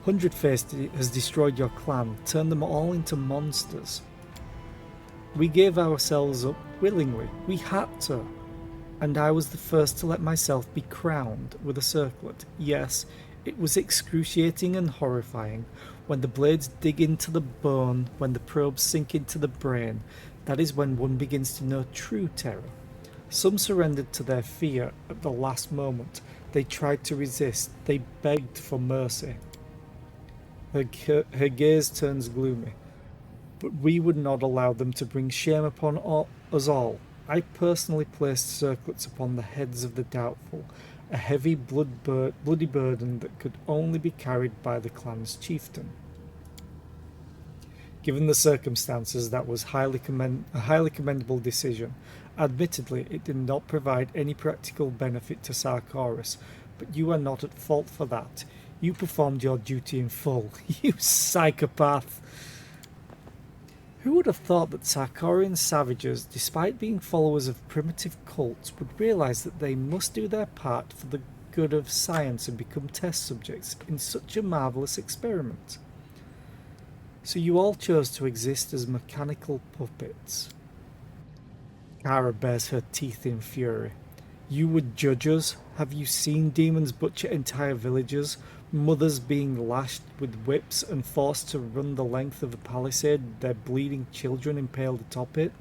Hundred Face has destroyed your clan, turned them all into monsters. We gave ourselves up willingly. We had to. And I was the first to let myself be crowned with a circlet. Yes, it was excruciating and horrifying. When the blades dig into the bone, when the probes sink into the brain, that is when one begins to know true terror. Some surrendered to their fear at the last moment. They tried to resist. They begged for mercy. Her gaze turns gloomy. But we would not allow them to bring shame upon us all. I personally placed circlets upon the heads of the doubtful, a heavy bloody burden that could only be carried by the clan's chieftain. Given the circumstances, that was a highly commendable decision. Admittedly, it did not provide any practical benefit to Sarkoris, but you are not at fault for that. You performed your duty in full. You psychopath! Who would have thought that Sarkorian savages, despite being followers of primitive cults, would realize that they must do their part for the good of science and become test subjects in such a marvelous experiment? So you all chose to exist as mechanical puppets. Kara bares her teeth in fury. You would judge us? Have you seen demons butcher entire villages? Mothers being lashed with whips and forced to run the length of a palisade, their bleeding children impaled atop it?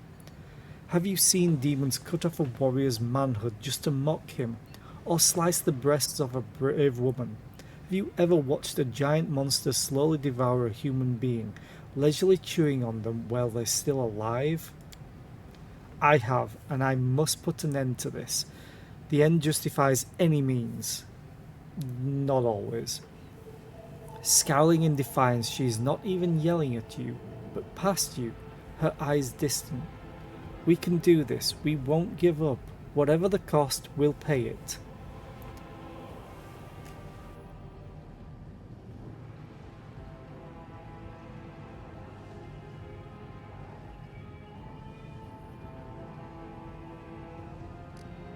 Have you seen demons cut off a warrior's manhood just to mock him, or slice the breasts of a brave woman? Have you ever watched a giant monster slowly devour a human being, leisurely chewing on them while they're still alive? I have, and I must put an end to this. The end justifies any means. Not always. Scowling in defiance, she is not even yelling at you, but past you, her eyes distant. We can do this. We won't give up. Whatever the cost, we'll pay it.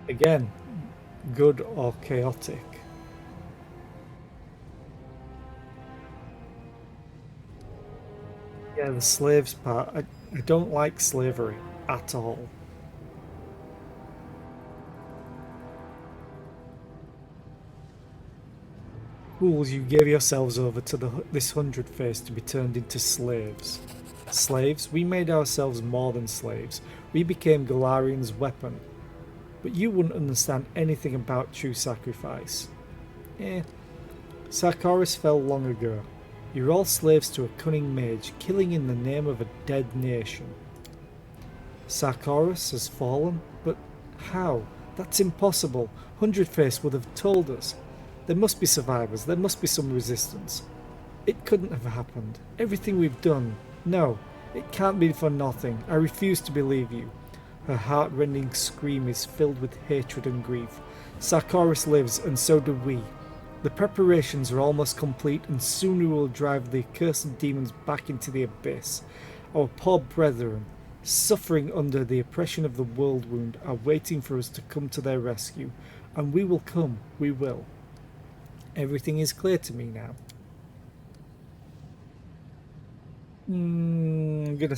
Again, good or chaotic. Yeah, the slaves part. I don't like slavery at all. Fools, you gave yourselves over to this 100 Face to be turned into slaves. Slaves? We made ourselves more than slaves. We became Galarian's weapon. But you wouldn't understand anything about true sacrifice. Sarkoris fell long ago. You're all slaves to a cunning mage, killing in the name of a dead nation. Sarkoris has fallen? But how? That's impossible. 100 Face would have told us. There must be survivors. There must be some resistance. It couldn't have happened. Everything we've done. No, it can't be for nothing. I refuse to believe you. Her heart-rending scream is filled with hatred and grief. Sarkoris lives, and so do we. The preparations are almost complete, and soon we will drive the accursed demons back into the abyss. Our poor brethren, suffering under the oppression of the world wound, are waiting for us to come to their rescue. And we will come, we will. Everything is clear to me now. I'm gonna...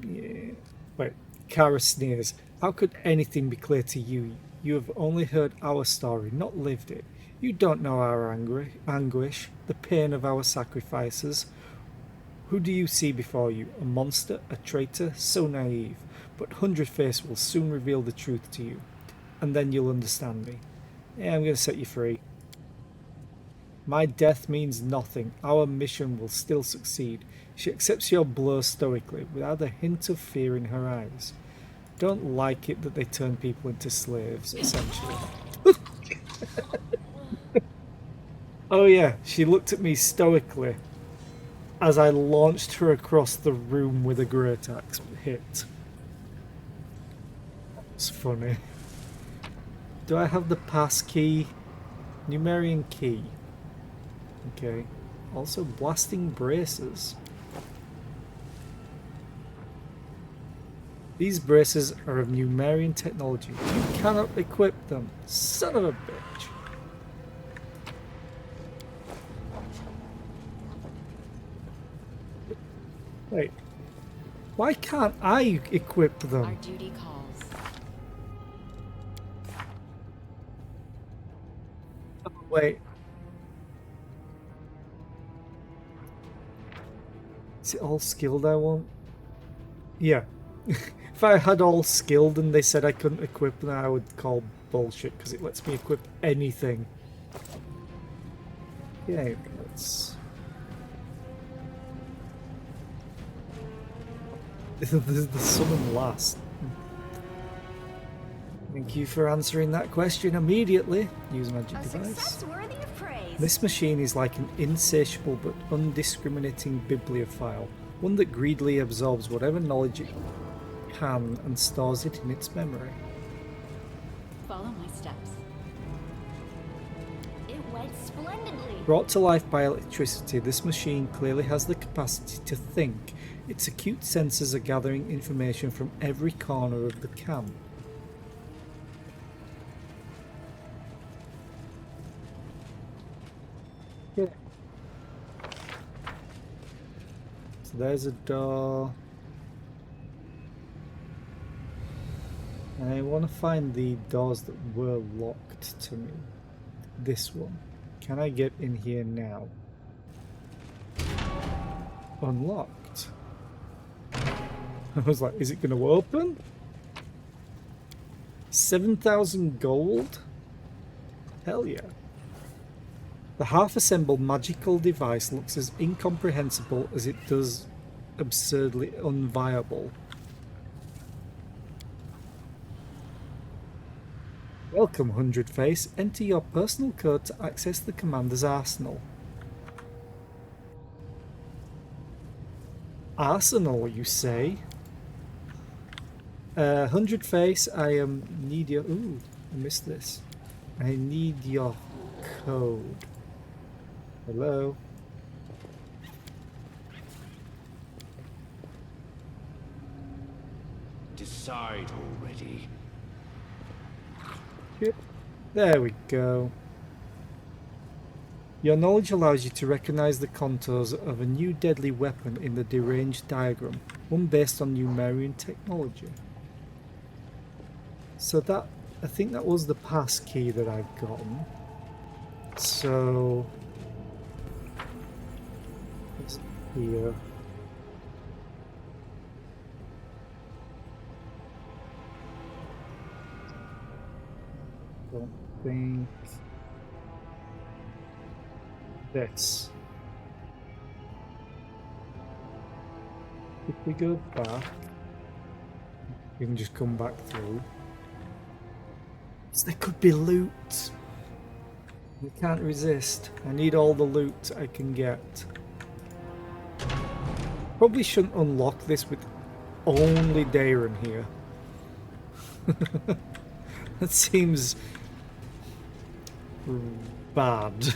yeah. Wait. Kara sneers. How could anything be clear to you? You have only heard our story, not lived it. You don't know our anguish, the pain of our sacrifices. Who do you see before you? A monster? A traitor? So naive. But 100 Face will soon reveal the truth to you. And then you'll understand me. Yeah, I'm going to set you free. My death means nothing. Our mission will still succeed. She accepts your blow stoically, without a hint of fear in her eyes. Don't like it that they turn people into slaves, essentially. Oh yeah, she looked at me stoically as I launched her across the room with a great axe hit. It's funny. Do I have the pass key? Numerian key. Okay. Also blasting braces. These braces are of Numerian technology. You cannot equip them. Son of a bitch. Wait. Why can't I equip them? Our duty calls. Wait. Is it all skilled I want? Yeah. If I had all skilled and they said I couldn't equip, then I would call bullshit because it lets me equip anything. Yeah, let's... the summon last. Thank you for answering that question immediately. Use magic device. Success worthy of praise. This machine is like an insatiable but undiscriminating bibliophile, one that greedily absorbs whatever knowledge it can and stores it in its memory. Follow my steps. It went splendidly. Brought to life by electricity, this machine clearly has the capacity to think. Its acute senses are gathering information from every corner of the camp. Yeah. So there's a door. I want to find the doors that were locked to me. This one. Can I get in here now? Unlocked. I was like, is it going to open? 7,000 gold? Hell yeah. The half-assembled magical device looks as incomprehensible as it does absurdly unviable. Welcome, 100 Face. Enter your personal code to access the commander's arsenal. Arsenal, you say? 100 Face, I need your... Ooh, I missed this. I need your code. Hello? Decide already. Yep. There we go. Your knowledge allows you to recognize the contours of a new deadly weapon in the deranged diagram, one based on Numerian technology. So that, I think that was the pass key that I've gotten. So... it's here. Don't think... this. If we go back, we can just come back through. So there could be loot. We can't resist. I need all the loot I can get. Probably shouldn't unlock this with only Darren here. That seems bad.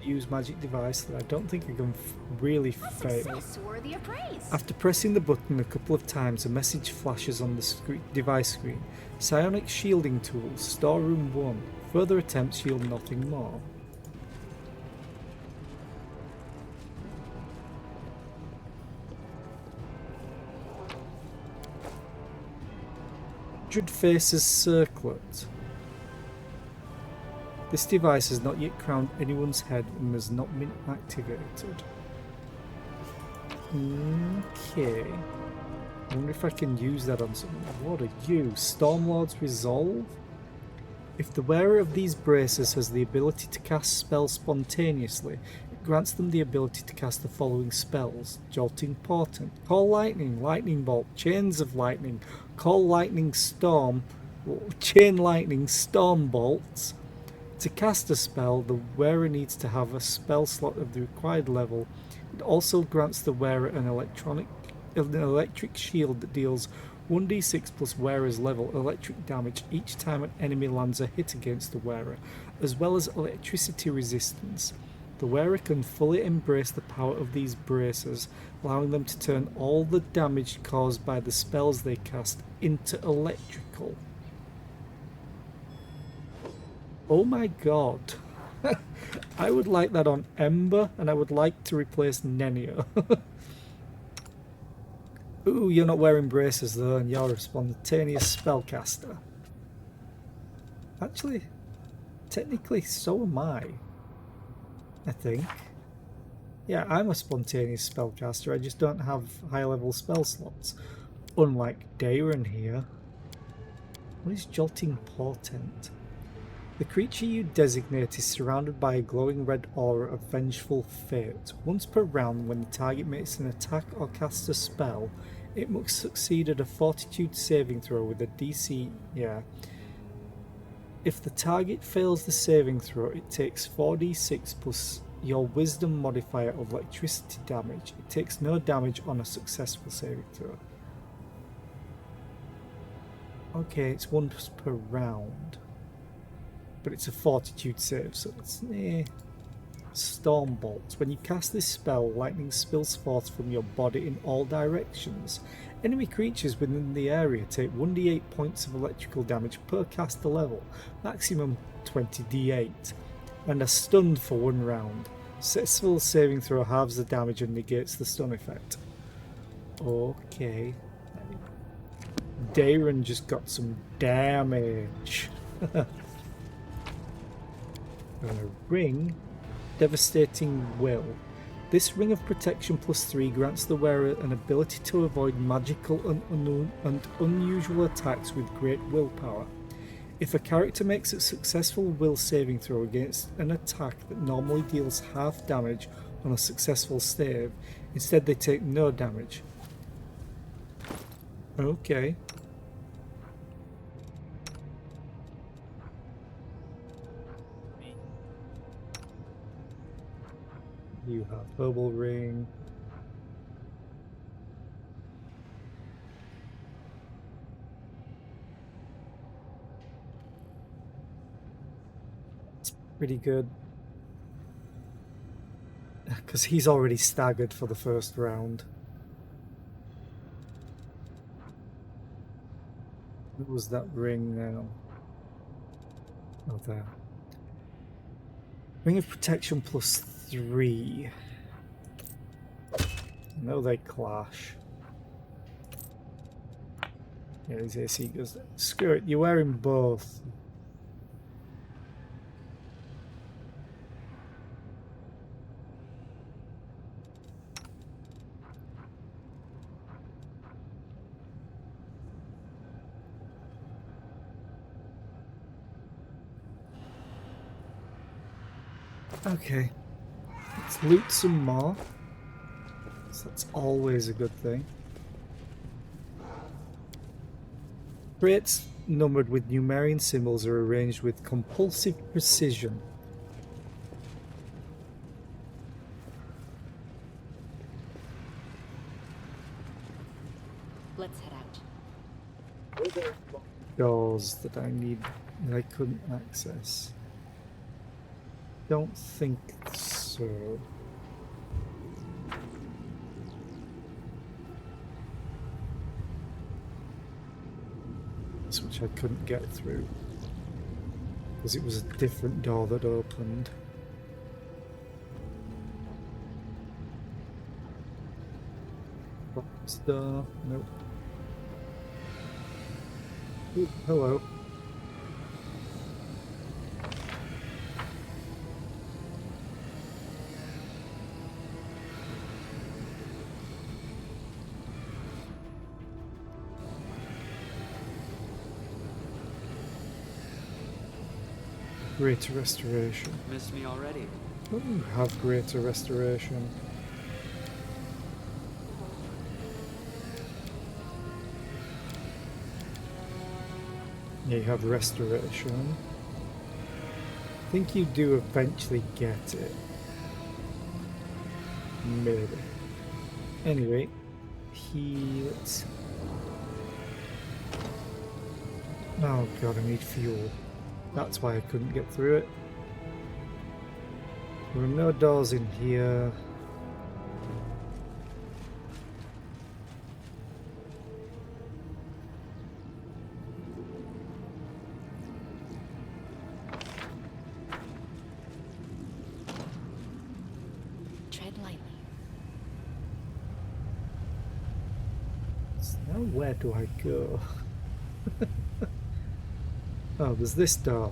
Use magic device that I don't think I can really fail. Success worthy of praise. After pressing the button a couple of times, a message flashes on the device screen. Psionic shielding tools, storeroom 1. Further attempts yield nothing more. Hundred Faces Circlet. This device has not yet crowned anyone's head and has not been activated. Okay. I wonder if I can use that on something. What are you? Stormlord's Resolve? If the wearer of these braces has the ability to cast spells spontaneously, it grants them the ability to cast the following spells. Jolting Portent, Call Lightning, Lightning Bolt, Chains of Lightning, Call Lightning Storm, Chain Lightning, Storm Bolts. To cast a spell, the wearer needs to have a spell slot of the required level. It also grants the wearer an electric shield that deals 1d6 plus wearer's level electric damage each time an enemy lands a hit against the wearer, as well as electricity resistance. The wearer can fully embrace the power of these braces, allowing them to turn all the damage caused by the spells they cast into electrical. Oh my god. I would like that on Ember, and I would like to replace Nenio. Ooh, you're not wearing braces though, and you're a spontaneous spellcaster. Actually, technically, so am I think. Yeah, I'm a spontaneous spellcaster, I just don't have high level spell slots. Unlike Dayron here. What is Jolting Portent? The creature you designate is surrounded by a glowing red aura of vengeful fate. Once per round, when the target makes an attack or casts a spell, it must succeed at a fortitude saving throw with a DC. Yeah. If the target fails the saving throw, it takes 4d6 plus your wisdom modifier of electricity damage. It takes no damage on a successful saving throw. Okay, it's once per round. But it's a fortitude save, so it's Storm Bolt. When you cast this spell, lightning spills forth from your body in all directions. Enemy creatures within the area take 1d8 points of electrical damage per caster level, maximum 20d8, and are stunned for 1 round. Successful saving throw halves the damage and negates the stun effect. Okay. Dayron just got some damage. And a ring. Devastating Will. This ring of protection +3 grants the wearer an ability to avoid magical and unusual attacks with great willpower. If a character makes a successful will saving throw against an attack that normally deals half damage on a successful save, instead they take no damage. Okay. You have Herbal Ring. It's pretty good. Because he's already staggered for the first round. What was that ring now? Oh, there. Ring of Protection +3. No, they clash. Yeah, his AC goes there. Screw it, you're wearing both. Okay, let's loot some more. So that's always a good thing. Crates numbered with Numerian symbols are arranged with compulsive precision. Let's head out. Doors that I need that I couldn't access. Don't think so. This which I couldn't get through because it was a different door that opened. Box door, nope. Ooh, hello. Greater Restoration. Missed me already. Don't you have Greater Restoration? Yeah, you have Restoration. I think you do eventually get it. Maybe. Anyway, let's... Oh god, I need fuel. That's why I couldn't get through it. There are no doors in here. Tread lightly. So now where do I go? Oh, there's this door.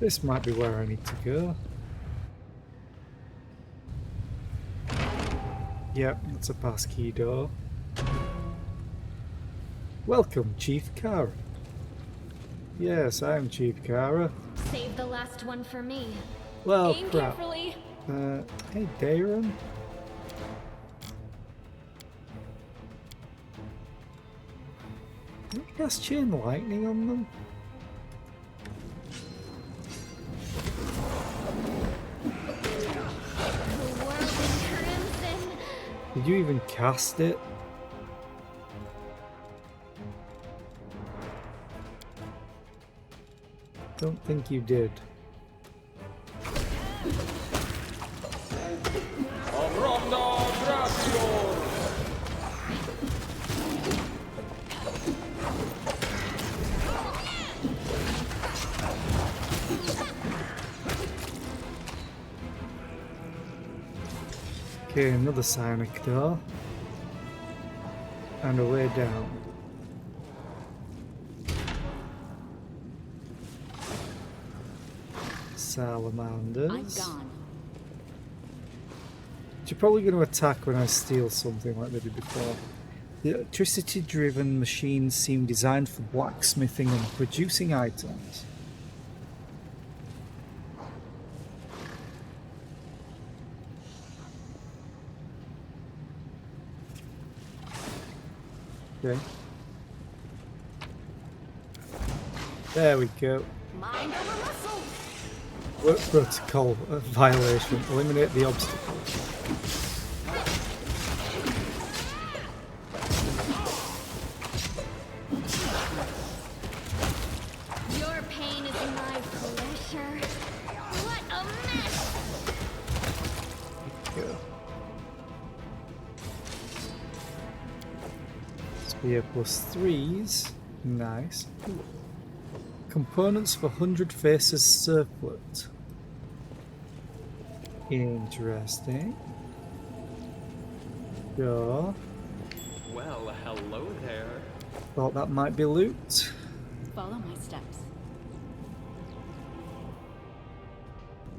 This might be where I need to go. Yep, that's a passkey door. Welcome, Chief Kara. Yes, I'm Chief Kara. Save the last one for me. Well, Aim crap. carefully. Hey, Darren. Can you cast chain lightning on them? The world in crimson. Did you even cast it? Don't think you did. Okay, another psionic door. And a way down. Salamanders. I'm gone. You're probably going to attack when I steal something like they did before. The electricity-driven machines seem designed for blacksmithing and producing items. Okay. There we go. Mind over muscle. Work protocol violation. Eliminate the obstacle. Your pain is my pleasure. What a mess! Go. Spear +3s. Nice. Components for 100 Faces circlet. Interesting. Sure. Well, hello there. Thought that might be loot. Follow my steps.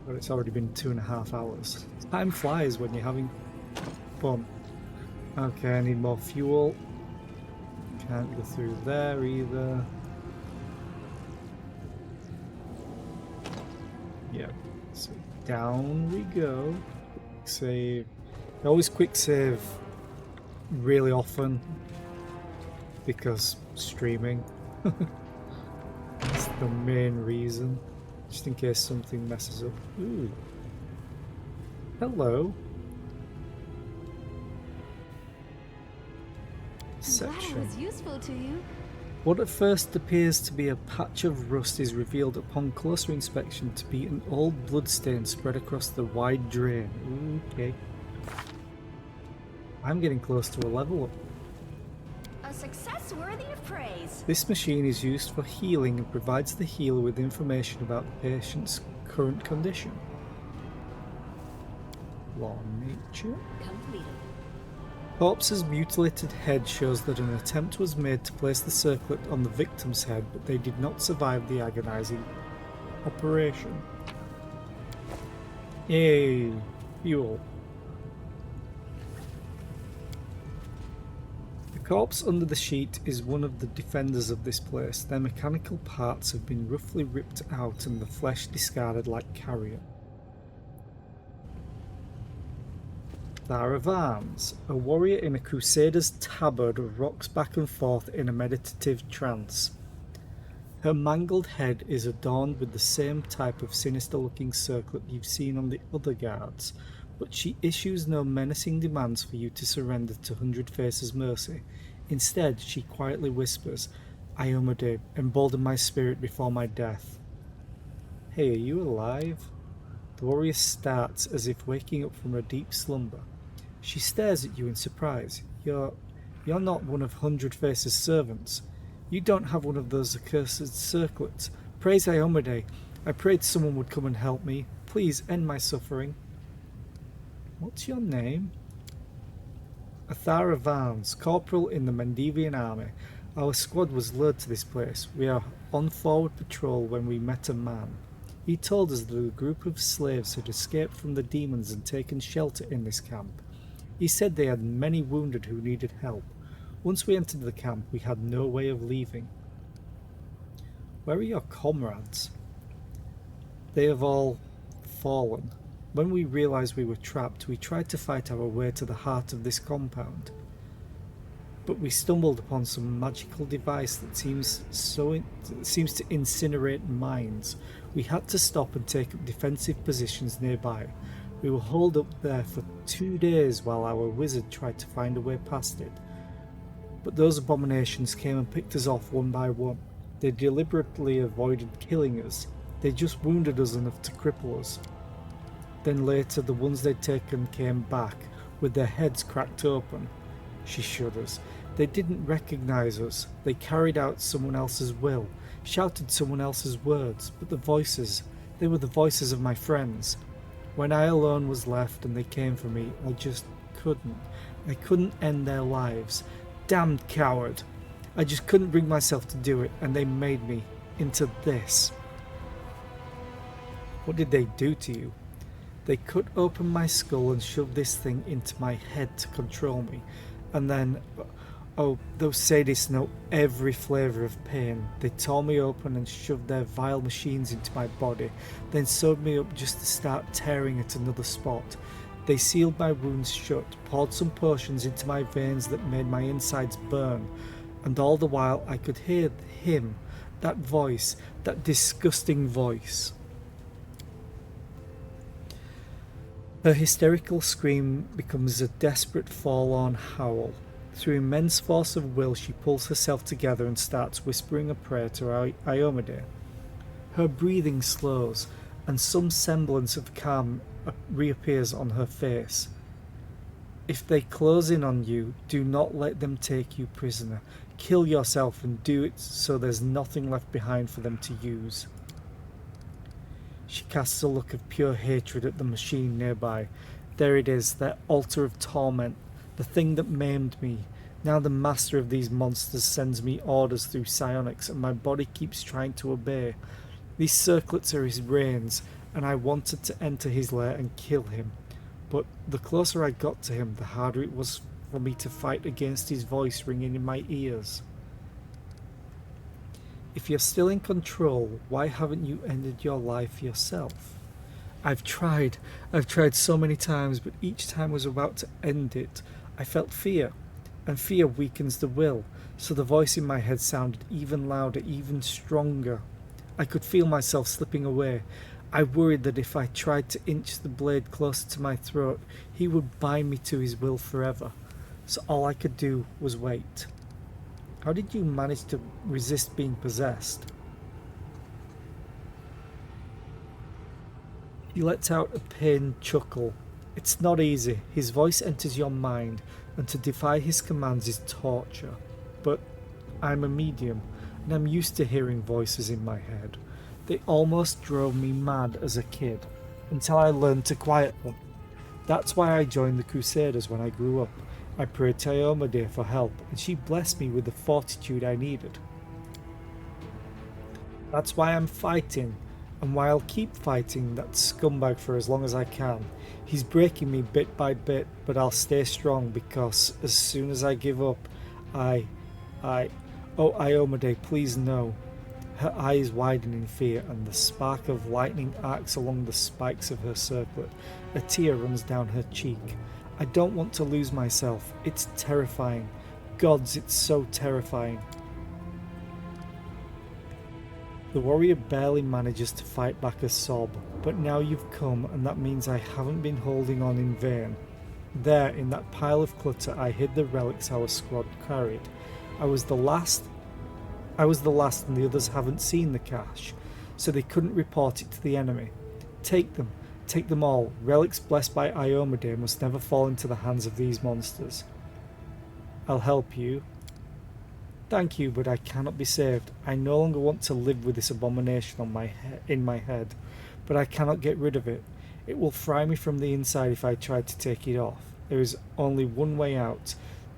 But it's already been 2.5 hours. Time flies when you're having fun. Okay, I need more fuel. Can't go through there either. Yep. So down we go. Save. I always quick save really often because streaming. That's the main reason. Just in case something messes up. Ooh. Hello. Section. useful to you. What at first appears to be a patch of rust is revealed upon closer inspection to be an old bloodstain spread across the wide drain. Okay. I'm getting close to a level up. A success worthy of praise. This machine is used for healing and provides the healer with information about the patient's current condition. Law of nature. Completed. Corpse's mutilated head shows that an attempt was made to place the circlet on the victim's head, but they did not survive the agonizing operation. Yay! Fuel. The corpse under the sheet is one of the defenders of this place. Their mechanical parts have been roughly ripped out and the flesh discarded like carrion. Thara Varns, a warrior in a crusader's tabard, rocks back and forth in a meditative trance. Her mangled head is adorned with the same type of sinister-looking circlet you've seen on the other guards, but she issues no menacing demands for you to surrender to Hundred Faces' mercy. Instead, she quietly whispers, "Iomedae, embolden my spirit before my death." Hey, are you alive? The warrior starts as if waking up from a deep slumber. She stares at you in surprise. You're not one of Hundred Faces' servants. You don't have one of those accursed circlets. Praise Iomedae. I prayed someone would come and help me. Please end my suffering. What's your name? Athara Varns, corporal in the Mendevian army. Our squad was lured to this place. We are on forward patrol when we met a man. He told us that a group of slaves had escaped from the demons and taken shelter in this camp. He said they had many wounded who needed help. Once we entered the camp, we had no way of leaving. Where are your comrades? They have all fallen. When we realized we were trapped, we tried to fight our way to the heart of this compound. But we stumbled upon some magical device that seems to incinerate minds. We had to stop and take up defensive positions nearby. We were holed up there for 2 days while our wizard tried to find a way past it. But those abominations came and picked us off one by one. They deliberately avoided killing us. They just wounded us enough to cripple us. Then later the ones they'd taken came back, with their heads cracked open. She shudders. They didn't recognize us. They carried out someone else's will, shouted someone else's words, but the voices, they were the voices of my friends. When I alone was left and they came for me, I just couldn't. I couldn't end their lives. Damned coward. I just couldn't bring myself to do it, and they made me into this. What did they do to you? They cut open my skull and shoved this thing into my head to control me. And then, oh, those sadists know every flavour of pain. They tore me open and shoved their vile machines into my body, then sewed me up just to start tearing at another spot. They sealed my wounds shut, poured some potions into my veins that made my insides burn, and all the while I could hear him, that voice, that disgusting voice. Her hysterical scream becomes a desperate, forlorn howl. Through immense force of will, she pulls herself together and starts whispering a prayer to Iomade. Her breathing slows, and some semblance of calm reappears on her face. If they close in on you, do not let them take you prisoner. Kill yourself and do it so there's nothing left behind for them to use. She casts a look of pure hatred at the machine nearby. There it is, that altar of torment, the thing that maimed me. Now the master of these monsters sends me orders through psionics, and my body keeps trying to obey. These circlets are his reins, and I wanted to enter his lair and kill him. But the closer I got to him, the harder it was for me to fight against his voice ringing in my ears. If you're still in control, why haven't you ended your life yourself? I've tried so many times, but each time I was about to end it, I felt fear, and fear weakens the will, so the voice in my head sounded even louder, even stronger. I could feel myself slipping away. I worried that if I tried to inch the blade closer to my throat, he would bind me to his will forever, so all I could do was wait. How did you manage to resist being possessed? He lets out a pained chuckle. It's not easy. His voice enters your mind, and to defy his commands is torture. But I'm a medium, and I'm used to hearing voices in my head. They almost drove me mad as a kid, until I learned to quiet them. That's why I joined the Crusaders when I grew up. I prayed to Iomade for help, and she blessed me with the fortitude I needed. That's why I'm fighting, and why I'll keep fighting that scumbag for as long as I can. He's breaking me bit by bit, but I'll stay strong, because as soon as I give up, oh Iomade, please no. Her eyes widen in fear, and the spark of lightning arcs along the spikes of her circlet. A tear runs down her cheek. I don't want to lose myself. It's terrifying. Gods, it's so terrifying. The warrior barely manages to fight back a sob, but now you've come, and that means I haven't been holding on in vain. There, in that pile of clutter, I hid the relics our squad carried. I was the last, and the others haven't seen the cache, so they couldn't report it to the enemy. Take them all. Relics blessed by Iomade must never fall into the hands of these monsters. I'll help you. Thank you, but I cannot be saved. I no longer want to live with this abomination in my head, but I cannot get rid of it. It will fry me from the inside if I try to take it off. There is only one way out,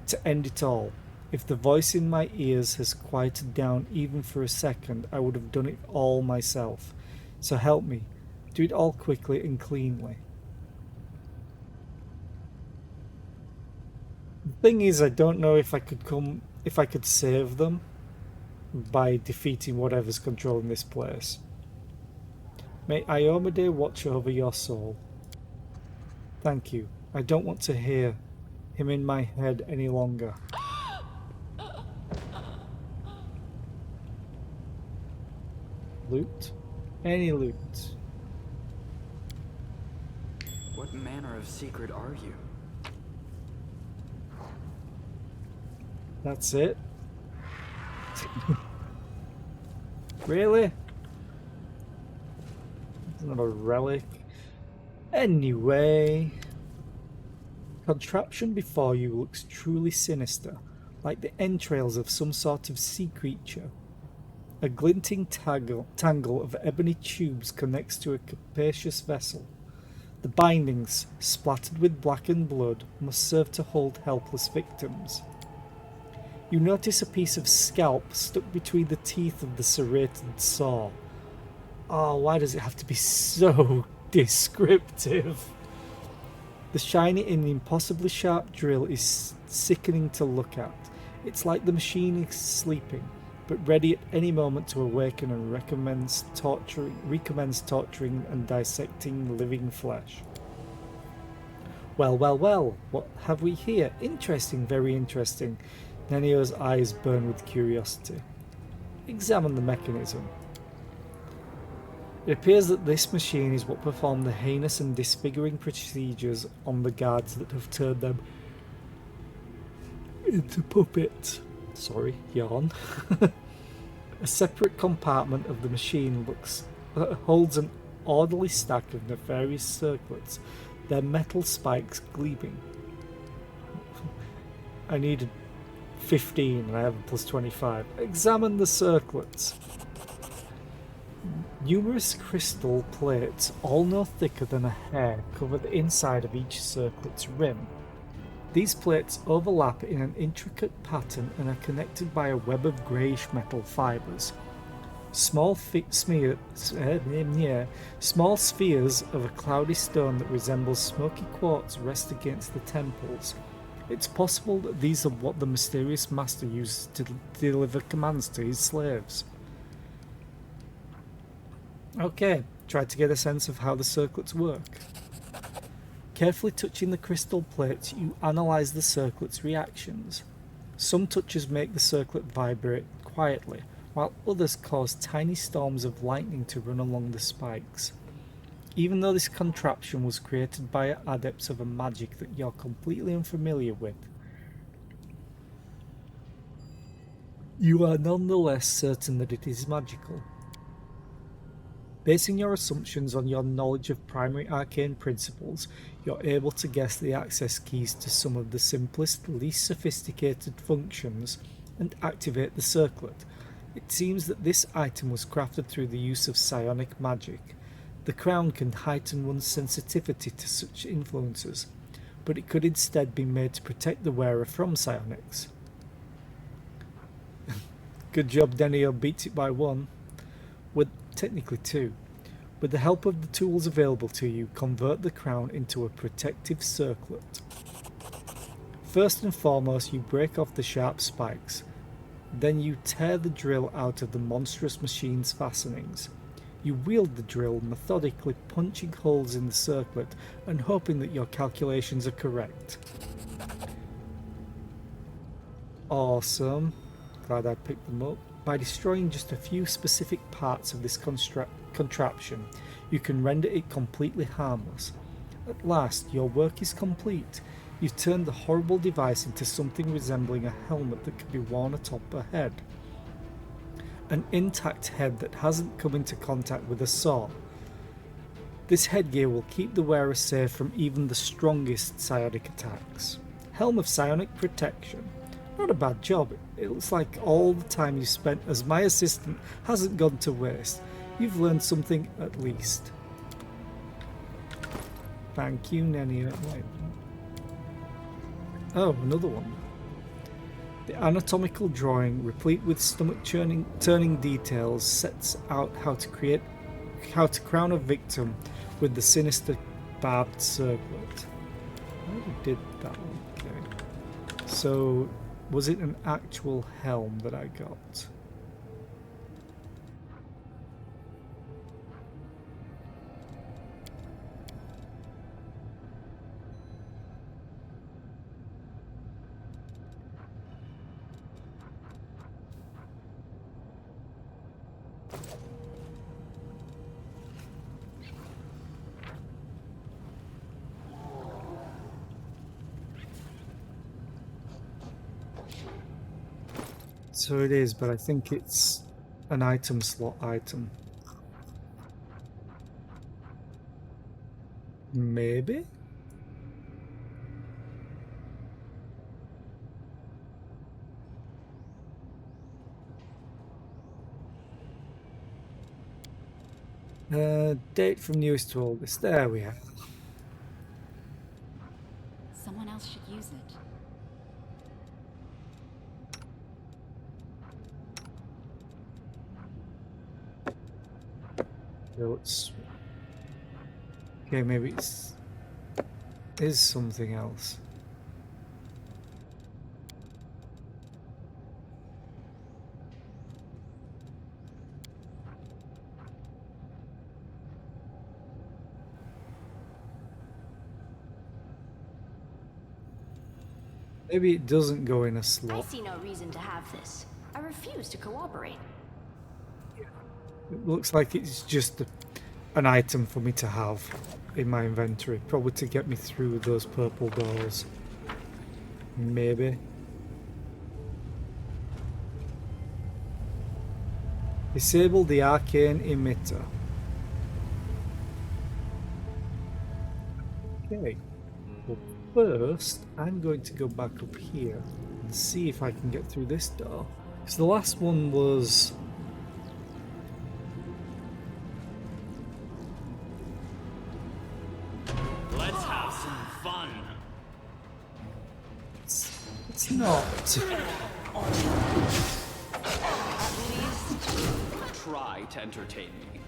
to end it all. If the voice in my ears has quieted down even for a second, I would have done it all myself. So help me. Do it all quickly and cleanly. The thing is, I don't know if I could save them by defeating whatever's controlling this place. May Iomedae watch over your soul. Thank you. I don't want to hear him in my head any longer. Loot? Any loot? What manner of secret are you? That's it? Really? Another relic. Anyway. Contraption before you looks truly sinister, like the entrails of some sort of sea creature. A glinting tangle of ebony tubes connects to a capacious vessel. The bindings, splattered with blackened blood, must serve to hold helpless victims. You notice a piece of scalp stuck between the teeth of the serrated saw. Oh, why does it have to be so descriptive? The shiny and impossibly sharp drill is sickening to look at. It's like the machine is sleeping, but ready at any moment to awaken and recommence torturing and dissecting living flesh. Well, well, well, what have we here? Interesting, very interesting. Nenio's eyes burn with curiosity. Examine the mechanism. It appears that this machine is what performed the heinous and disfiguring procedures on the guards that have turned them into puppets. Sorry, yawn. A separate compartment of the machine holds an orderly stack of nefarious circlets, their metal spikes gleaming. I needed 15 and I have a plus 25. Examine the circlets. Numerous crystal plates, all no thicker than a hair, cover the inside of each circlet's rim. These plates overlap in an intricate pattern and are connected by a web of greyish metal fibres. Small spheres of a cloudy stone that resembles smoky quartz rest against the temples. It's possible that these are what the mysterious master uses to deliver commands to his slaves. Okay, try to get a sense of how the circlets work. Carefully touching the crystal plates, you analyse the circlet's reactions. Some touches make the circlet vibrate quietly, while others cause tiny storms of lightning to run along the spikes. Even though this contraption was created by adepts of a magic that you're completely unfamiliar with, you are nonetheless certain that it is magical. Basing your assumptions on your knowledge of primary arcane principles, you're able to guess the access keys to some of the simplest, least sophisticated functions and activate the circlet. It seems that this item was crafted through the use of psionic magic. The crown can heighten one's sensitivity to such influences, but it could instead be made to protect the wearer from psionics. Good job, Denio beats it by one. Technically two. With the help of the tools available to you, convert the crown into a protective circlet. First and foremost, you break off the sharp spikes. Then you tear the drill out of the monstrous machine's fastenings. You wield the drill, methodically punching holes in the circlet and hoping that your calculations are correct. Awesome. Glad I picked them up. By destroying just a few specific parts of this contraption, you can render it completely harmless. At last, your work is complete. You've turned the horrible device into something resembling a helmet that can be worn atop a head. An intact head that hasn't come into contact with a saw. This headgear will keep the wearer safe from even the strongest psionic attacks. Helm of Psionic Protection. Not a bad job. It looks like all the time you spent as my assistant hasn't gone to waste. You've learned something at least. Thank you, Nenio. Oh, another one. The anatomical drawing, replete with stomach-turning details, sets out how to crown a victim with the sinister barbed circlet. I already did that one. Okay. So, was it an actual helm that I got? So it is, but I think it's an item slot item. Maybe? Date from newest to oldest. There we are. Someone else should use it. So it's... Okay, maybe it's... is something else. Maybe it doesn't go in a I slot. see no reason to have this. I refuse to cooperate. It looks like it's just an item for me to have in my inventory. Probably to get me through those purple doors. Maybe. Disable the arcane emitter. Okay. Well, first, I'm going to go back up here and see if I can get through this door. So the last one was... Let's have some fun. It's not. Try to entertain me.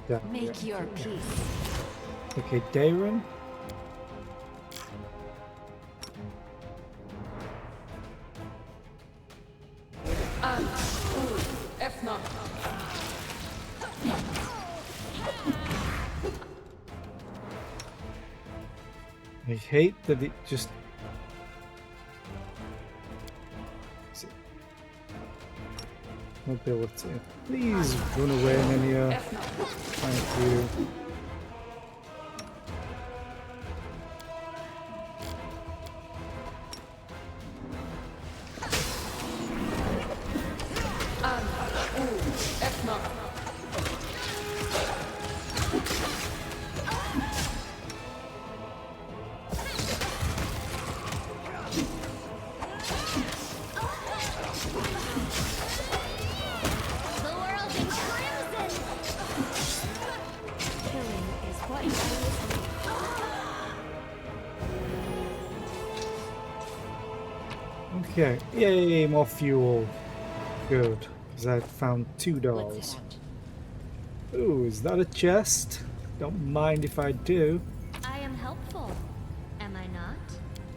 Yeah. Make your peace. Okay, Darren. I hate that it just... Mobility. Please run away, Nenia. Thank you. Okay, yay, more fuel. Good, because I found 2 Let's doors. head out. Ooh, is that a chest? Don't mind if I do. I am helpful, am I not?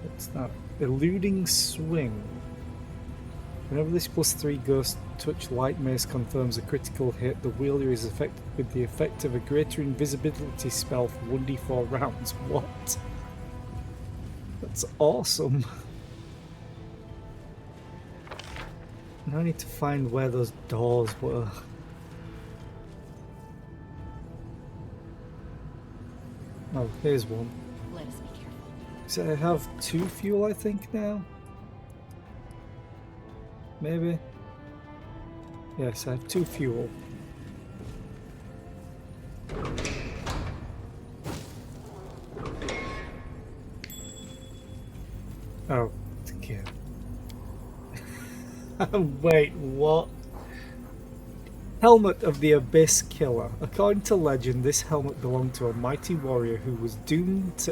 What's that? Eluding swing. Whenever this +3 ghost touch light mace confirms a critical hit, the wielder is affected with the effect of a greater invisibility spell for 1d4 rounds. What? That's awesome. Now I need to find where those doors were. Oh, here's one. Let us be careful. So I have 2 fuel, I think, now? Maybe? Yes, I have 2 fuel. Oh, okay. Wait, what? Helmet of the Abyss Killer. According to legend, this helmet belonged to a mighty warrior who was doomed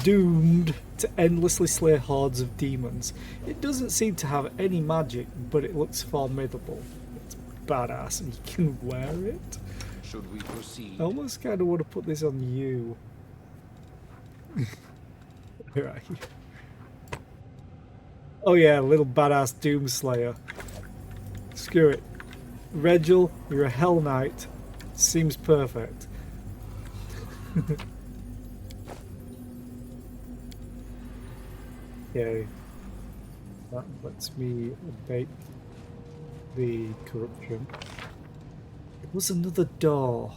doomed to endlessly slay hordes of demons. It doesn't seem to have any magic, but it looks formidable. It's badass and you can wear it. Should we proceed? I almost kind of want to put this on you. Where are you? Oh yeah, little badass Doomslayer. Screw it. Regil, you're a Hell Knight. Seems perfect. Okay. That lets me abate the corruption. It was another door.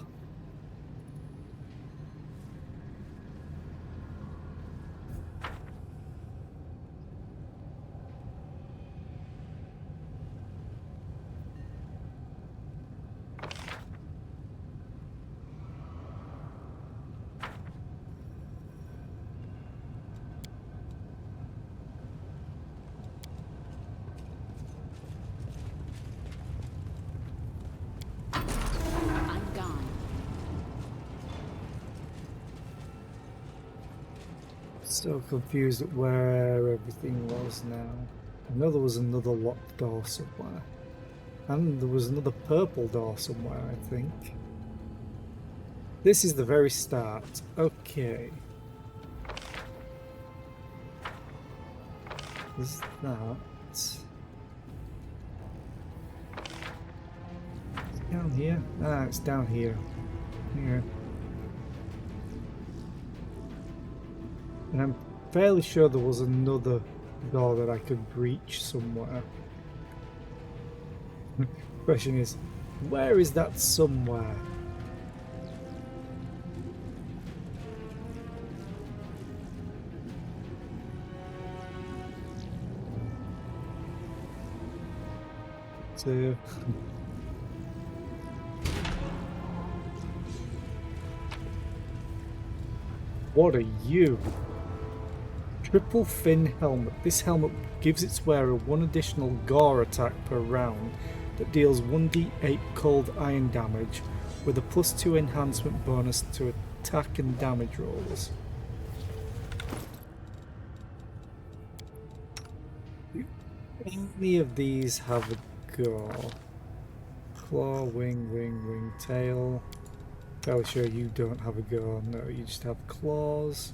I'm gone. So confused at where everything was now. I know there was another locked door somewhere. And there was another purple door somewhere, I think. This is the very start. Okay. Is that... It's down here? Ah, it's down here. Here. And I'm fairly sure there was another door that I could breach somewhere. Question is, where is that somewhere? So... What are you? Triple fin helmet. This helmet gives its wearer one additional gore attack per round that deals 1d8 cold iron damage with a +2 enhancement bonus to attack and damage rolls. Do any of these have a gore? Claw, wing, tail. Fairly sure you don't have a gore. No, you just have claws.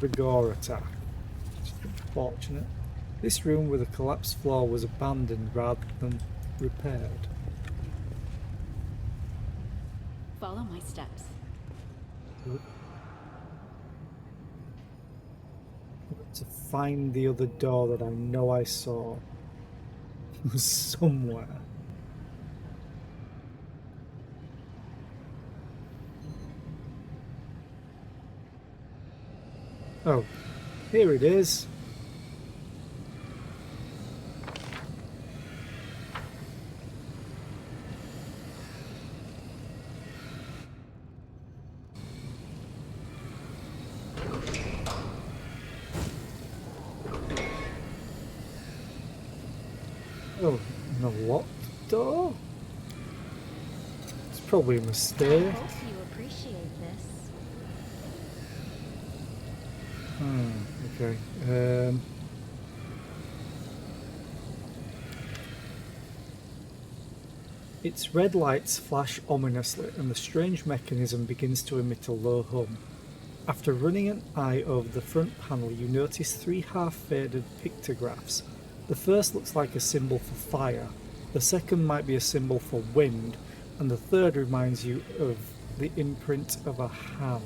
The gore attack. Just unfortunate. This room with a collapsed floor was abandoned rather than repaired. Follow my steps. To find the other door that I know I saw somewhere. Oh, here it is. Oh, and a locked door? It's probably a mistake. I hope you appreciate this. Okay. Its red lights flash ominously and the strange mechanism begins to emit a low hum. After running an eye over the front panel, you notice 3 half-faded pictographs. The first looks like a symbol for fire, the second might be a symbol for wind, and the third reminds you of the imprint of a hand.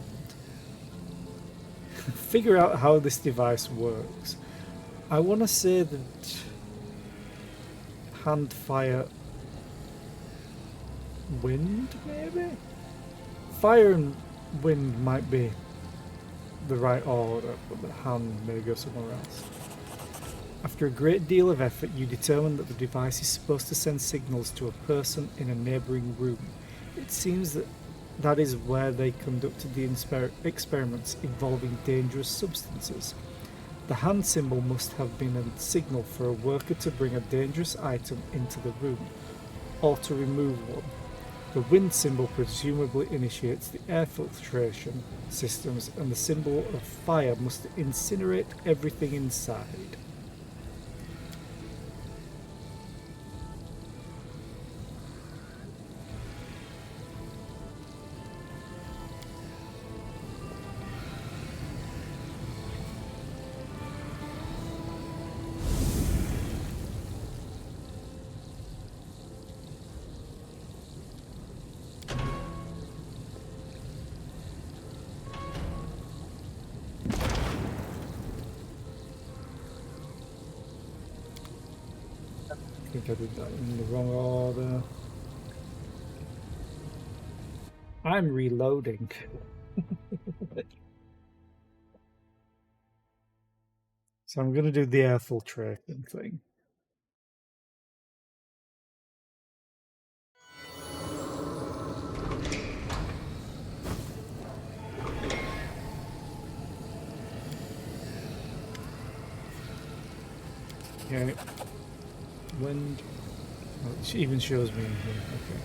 Figure out how this device works. I want to say that hand, fire, wind, maybe? Fire and wind might be the right order, but the hand may go somewhere else. After a great deal of effort, you determine that the device is supposed to send signals to a person in a neighbouring room. It seems that that is where they conducted the experiments involving dangerous substances. The hand symbol must have been a signal for a worker to bring a dangerous item into the room, or to remove one. The wind symbol presumably initiates the air filtration systems, and the symbol of fire must incinerate everything inside. I think I did that in the wrong order. I'm reloading. So I'm going to do the air filtration thing. Okay. Wind. Oh, it even shows me in here. Okay.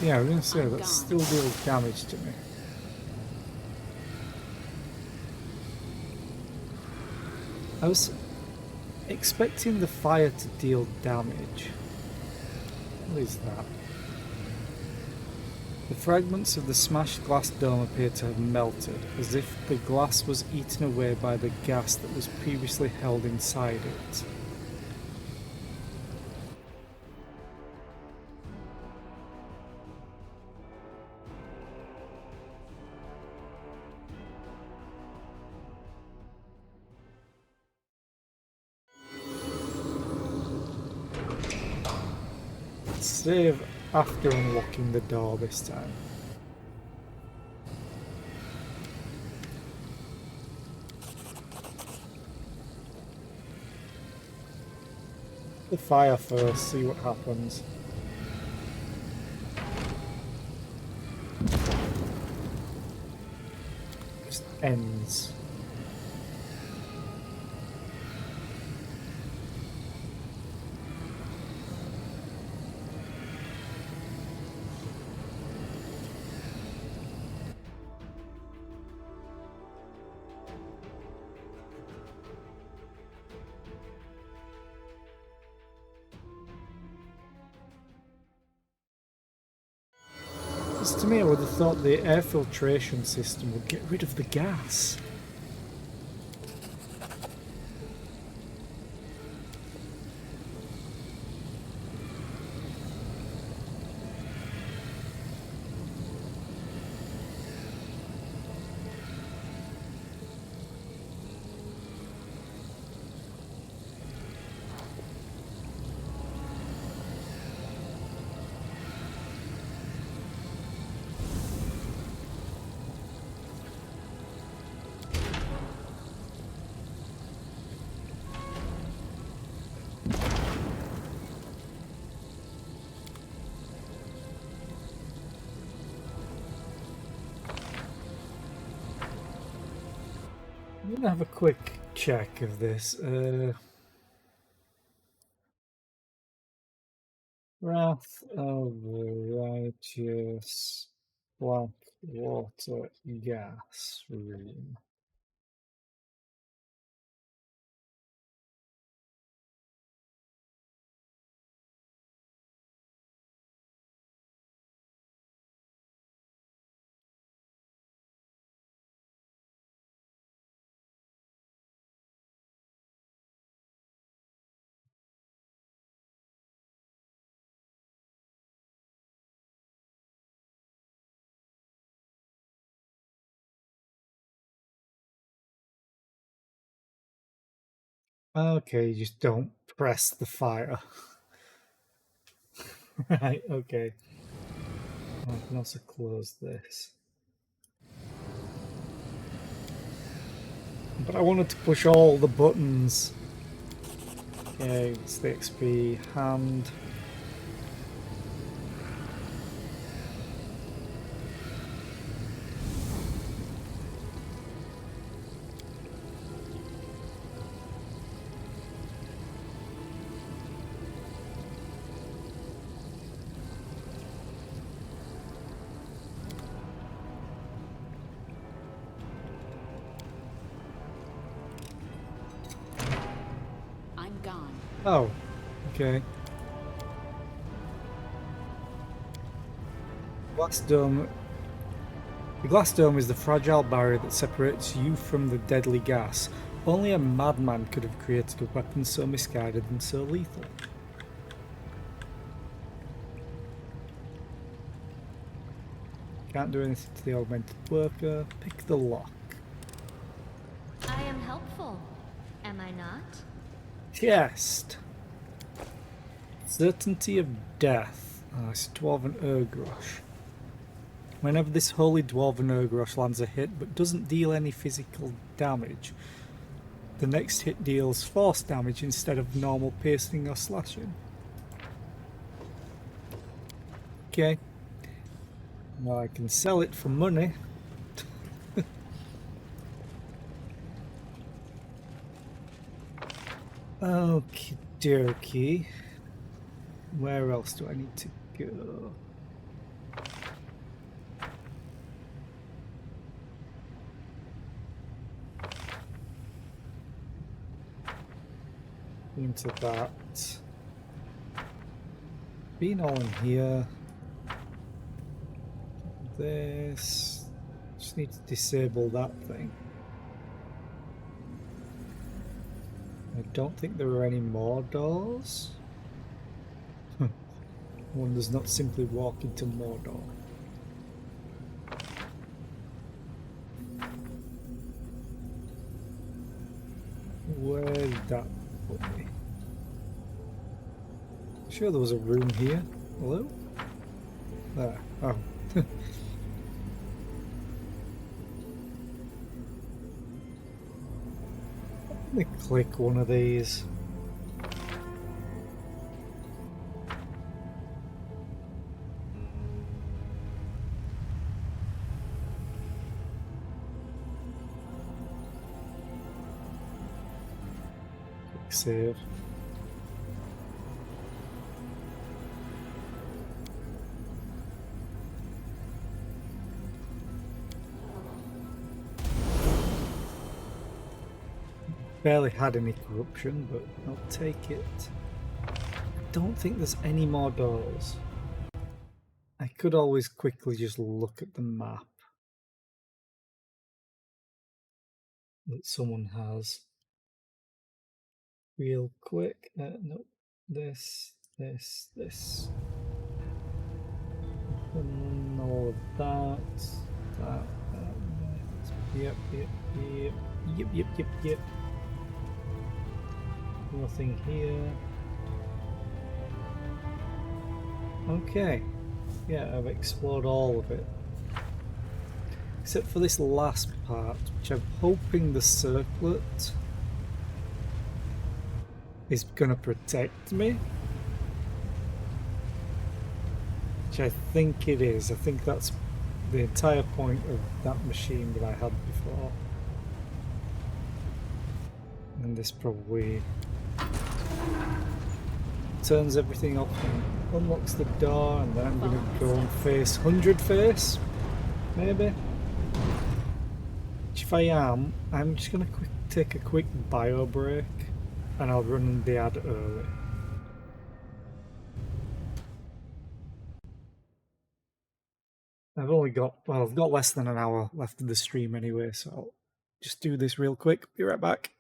Yeah, I was going to say, I'm that gone. still deals damage to me. I was expecting the fire to deal damage. What is that? The fragments of the smashed glass dome appear to have melted, as if the glass was eaten away by the gas that was previously held inside it. Save after unlocking the door this time. The fire first, see what happens. Just ends. To me, I would have thought the air filtration system would get rid of the gas. I'm gonna have a quick check of this. Wrath of the Righteous Black Water Gas Room. Okay, you just don't press the fire. Right, okay. Oh, I can also close this. But I wanted to push all the buttons. Okay, it's the XP hand. I'm gone. Oh, okay. Glass dome. The glass dome is the fragile barrier that separates you from the deadly gas. Only a madman could have created a weapon so misguided and so lethal. Can't do anything to the augmented worker. Pick the lock. I am helpful, am I not? Chest. Certainty of death. Oh, it's Dwarven Urgrosh. Whenever this holy Dwarven Urgrosh lands a hit but doesn't deal any physical damage, the next hit deals force damage instead of normal piercing or slashing. Okay. Well, I can sell it for money. Okie dokie. Where else do I need to go? Into that. Being all in here. This. Just need to disable that thing. I don't think there are any more doors. One does not simply walk into Mordor. Where did that put me? Sure there was a room here. Hello? There. Oh. Let me click one of these. Quick save. Barely had any corruption, but I'll take it. I don't think there's any more doors. I could always quickly just look at the map that someone has. Real quick. No, this. And all of that. That. Yep. Nothing here. Okay. Yeah, I've explored all of it. Except for this last part, which I'm hoping the circlet is gonna protect me. Which I think it is. I think that's the entire point of that machine that I had before. And this probably turns everything off and unlocks the door, and then I'm going to go and face 100 face, maybe. Which if I am, I'm just going to take a quick bio break, and I'll run the ad early. I've got less than an hour left of the stream anyway, so I'll just do this real quick. Be right back.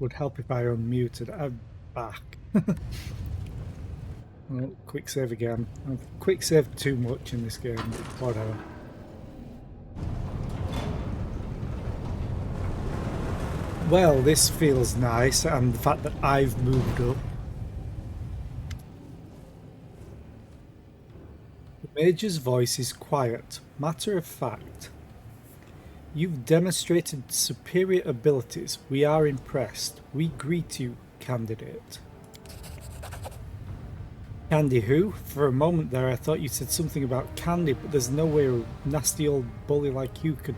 would help if I unmuted. I'm back. Oh, quick save again. I've quick saved too much in this game. Whatever. Well, this feels nice, and the fact that I've moved up. The Major's voice is quiet, matter of fact. You've demonstrated superior abilities. We are impressed. We greet you, candidate. Candy who? For a moment there I thought you said something about candy, but there's no way a nasty old bully like you could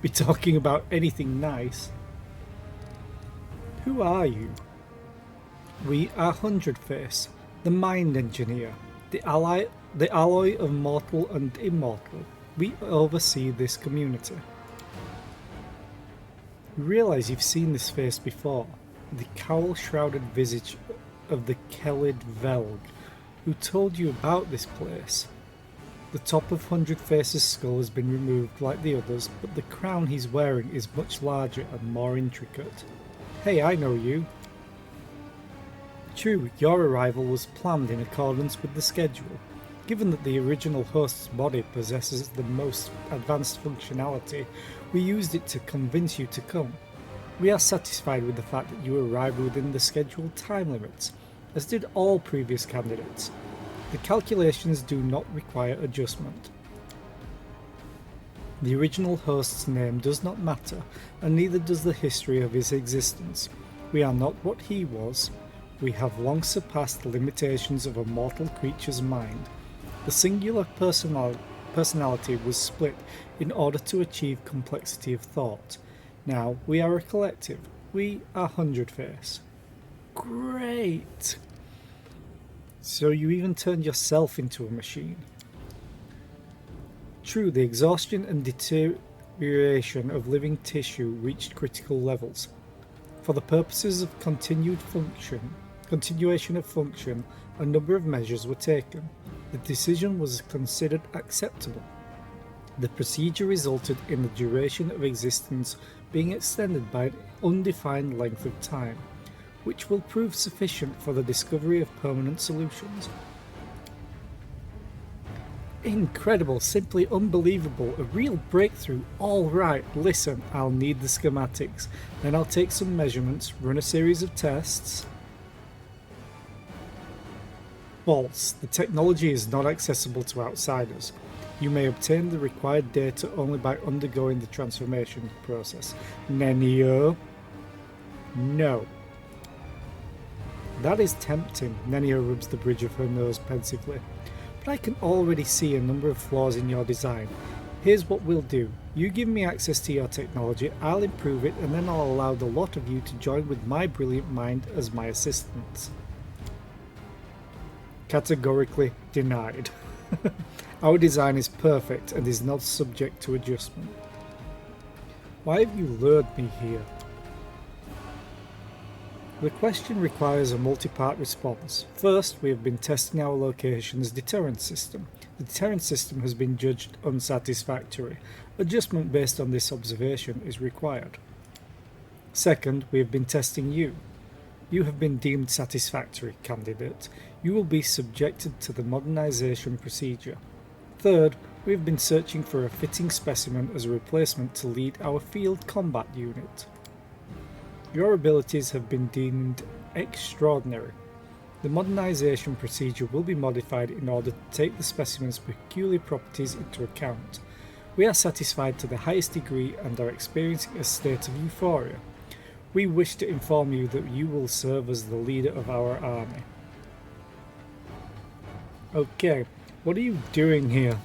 be talking about anything nice. Who are you? We are Hundredface, the mind engineer, the alloy of mortal and immortal. We oversee this community. You realise you've seen this face before, the cowl-shrouded visage of the Kelid Velg, who told you about this place. The top of Hundredface's skull has been removed like the others, but the crown he's wearing is much larger and more intricate. Hey, I know you. True, your arrival was planned in accordance with the schedule. Given that the original host's body possesses the most advanced functionality, we used it to convince you to come. We are satisfied with the fact that you arrived within the scheduled time limits, as did all previous candidates. The calculations do not require adjustment. The original host's name does not matter, and neither does the history of his existence. We are not what he was. We have long surpassed the limitations of a mortal creature's mind. The singular personality was split in order to achieve complexity of thought. Now we are a collective. We are Hundredface. Great! So you even turned yourself into a machine. True, the exhaustion and deterioration of living tissue reached critical levels. For the purposes of continuation of function, a number of measures were taken. The decision was considered acceptable. The procedure resulted in the duration of existence being extended by an undefined length of time, which will prove sufficient for the discovery of permanent solutions. Incredible, simply unbelievable, a real breakthrough. All right, listen, I'll need the schematics, then I'll take some measurements, run a series of tests. False. The technology is not accessible to outsiders. You may obtain the required data only by undergoing the transformation process. Nenio? No. That is tempting. Nenio rubs the bridge of her nose pensively. But I can already see a number of flaws in your design. Here's what we'll do. You give me access to your technology, I'll improve it, and then I'll allow the lot of you to join with my brilliant mind as my assistants. Categorically denied. Our design is perfect and is not subject to adjustment. Why have you lured me here? The question requires a multi-part response. First, we have been testing our location's deterrence system. The deterrence system has been judged unsatisfactory. Adjustment based on this observation is required. Second, we have been testing you. You have been deemed satisfactory, candidate. You will be subjected to the modernization procedure. Third, we have been searching for a fitting specimen as a replacement to lead our field combat unit. Your abilities have been deemed extraordinary. The modernization procedure will be modified in order to take the specimen's peculiar properties into account. We are satisfied to the highest degree and are experiencing a state of euphoria. We wish to inform you that you will serve as the leader of our army. Okay, what are you doing here?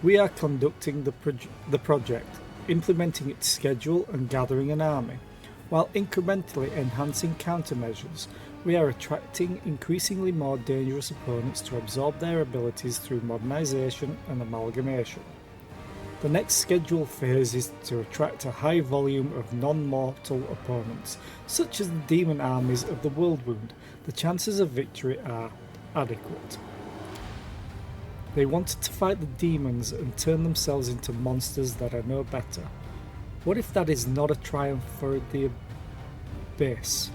We are conducting the project, implementing its schedule and gathering an army. While incrementally enhancing countermeasures, we are attracting increasingly more dangerous opponents to absorb their abilities through modernization and amalgamation. The next scheduled phase is to attract a high volume of non-mortal opponents, such as the demon armies of the Worldwound. The chances of victory are adequate. They wanted to fight the demons and turn themselves into monsters that are no better. What if that is not a triumph for the Abyss?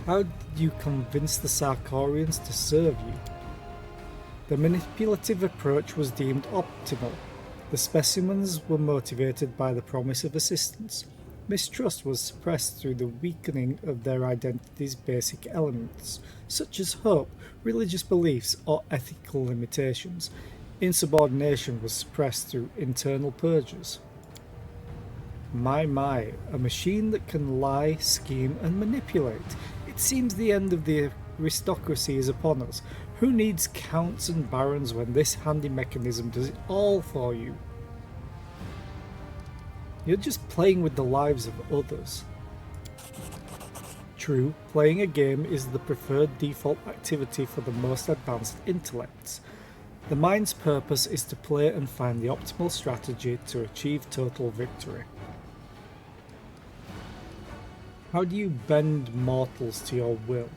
How did you convince the Sarkorians to serve you? The manipulative approach was deemed optimal. The specimens were motivated by the promise of assistance. Mistrust was suppressed through the weakening of their identity's basic elements, such as hope, religious beliefs, or ethical limitations. Insubordination was suppressed through internal purges. My, a machine that can lie, scheme, and manipulate. It seems the end of the aristocracy is upon us. Who needs counts and barons when this handy mechanism does it all for you? You're just playing with the lives of others. True, playing a game is the preferred default activity for the most advanced intellects. The mind's purpose is to play and find the optimal strategy to achieve total victory. How do you bend mortals to your will?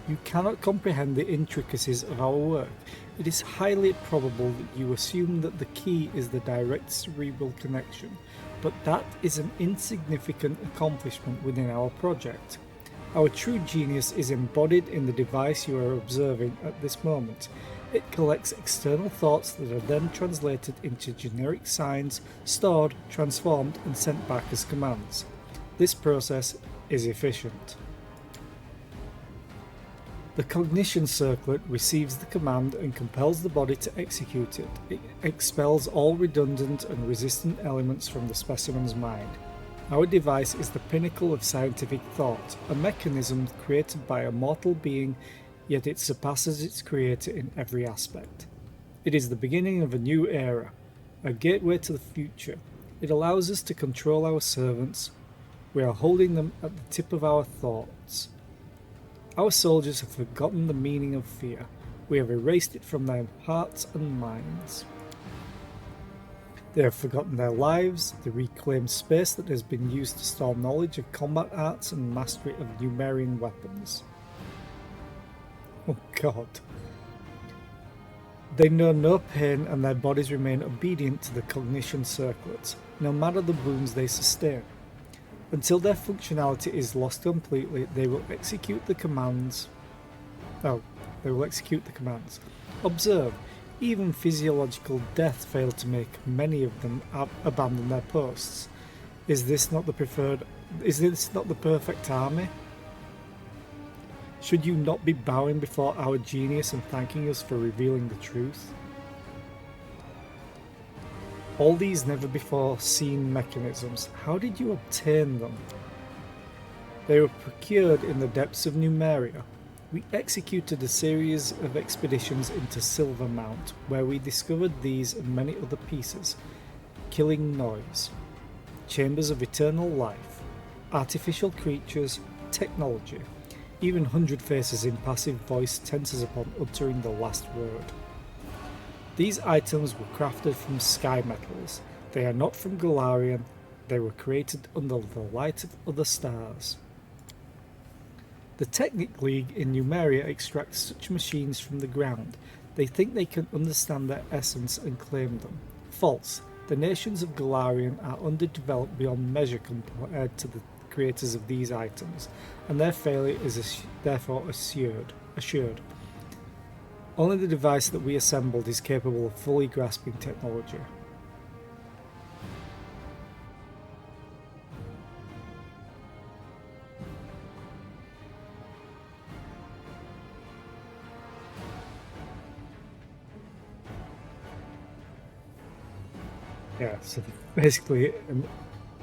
You cannot comprehend the intricacies of our work. It is highly probable that you assume that the key is the direct cerebral connection, but that is an insignificant accomplishment within our project. Our true genius is embodied in the device you are observing at this moment. It collects external thoughts that are then translated into generic signs, stored, transformed, and sent back as commands. This process is efficient. The cognition circlet receives the command and compels the body to execute it. It expels all redundant and resistant elements from the specimen's mind. Our device is the pinnacle of scientific thought, a mechanism created by a mortal being, yet it surpasses its creator in every aspect. It is the beginning of a new era, a gateway to the future. It allows us to control our servants. We are holding them at the tip of our thoughts. Our soldiers have forgotten the meaning of fear. We have erased it from their hearts and minds. They have forgotten their lives, the reclaimed space that has been used to store knowledge of combat arts and mastery of Numerian weapons. Oh God. They know no pain and their bodies remain obedient to the cognition circlets, no matter the wounds they sustain. Until their functionality is lost completely, they will execute the commands. Observe, even physiological death failed to make many of them abandon their posts. Is this not the perfect army? Should you not be bowing before our genius and thanking us for revealing the truth? All these never-before-seen mechanisms, how did you obtain them? They were procured in the depths of Numeria. We executed a series of expeditions into Silvermount, where we discovered these and many other pieces. Killing noise, chambers of eternal life, artificial creatures, technology. Even 100 Faces' impassive voice tenses upon uttering the last word. These items were crafted from sky metals. They are not from Golarion. They were created under the light of other stars. The Technic League in Numeria extracts such machines from the ground. They think they can understand their essence and claim them. False. The nations of Golarion are underdeveloped beyond measure compared to the creators of these items, and their failure is therefore assured. Only the device that we assembled is capable of fully grasping technology. Yeah, so basically an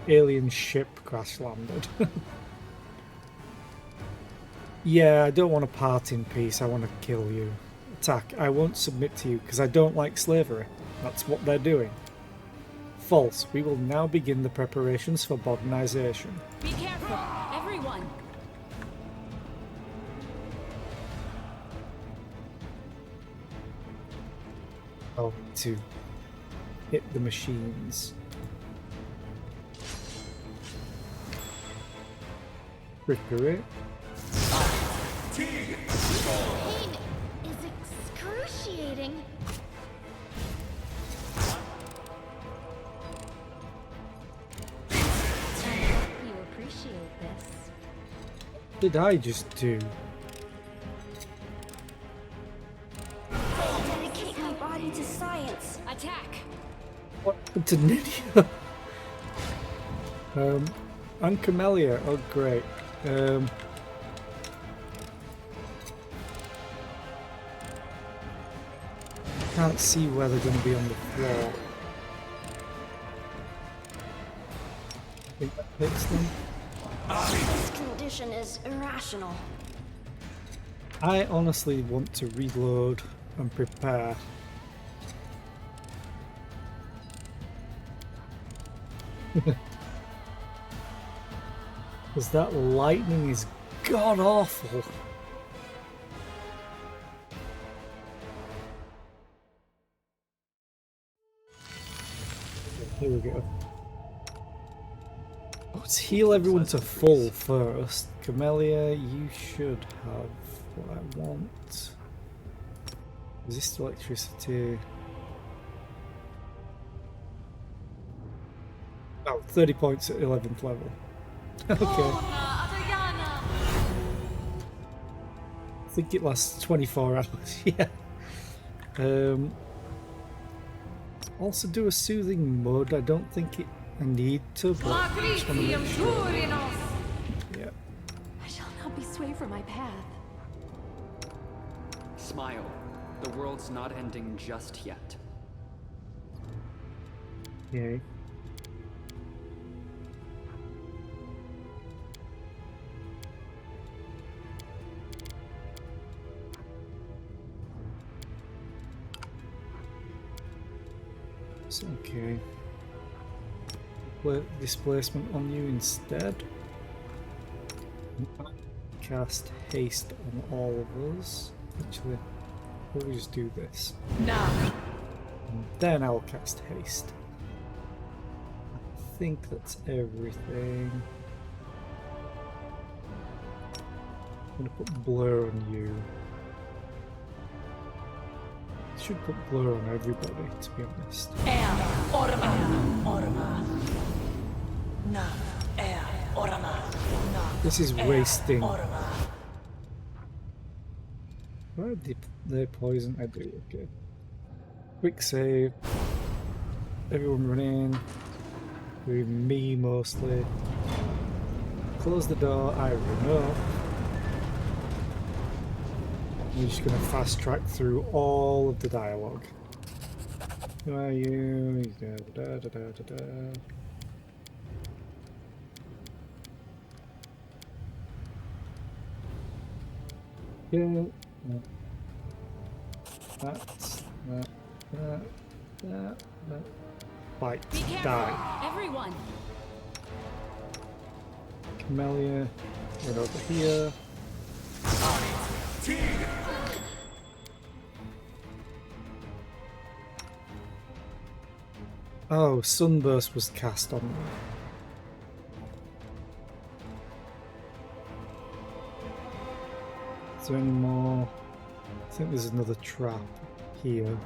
alien ship crash landed. Yeah, I don't want to part in peace, I want to kill you. Attack, I won't submit to you because I don't like slavery. That's what they're doing. False, we will now begin the preparations for modernization. Be careful, everyone! Oh, to hit the machines. Trickery. Pain is excruciating. Did I just do? Dedicate my body to science. Attack! What happened to Nydia? And Camellia. Oh, great. Can't see where they're going to be on the floor. I think that hits them. This condition is irrational. I honestly want to reload and prepare. Because that lightning is god awful. Here we go. Let's heal everyone to full first. Camellia, you should have what I want. Resist electricity. Oh, 30 points at 11th level. Okay. I think it lasts 24 hours, yeah. Also do a soothing mud. I don't think I need to, but I just want to make sure. Yeah. I shall not be swayed from my path. Smile. The world's not ending just yet. Yay. It's okay. Put displacement on you instead. Cast haste on all of us. Actually, we'll just do this. Now. And then I'll cast haste. I think that's everything. I'm gonna put blur on you. Should put blur on everybody, to be honest. This is wasting. Why did they poison? I do, okay. Quick save. Everyone run in. With me mostly. Close the door, I run up. We're just going to fast track through all of the dialogue. Who are you? Da, da, da, da, da, da. Yeah. No. That. Fight. Be careful, Die. everyone. Camellia. Run over here. Oh, Sunburst was cast on me. Is there any more? I think there's another trap here.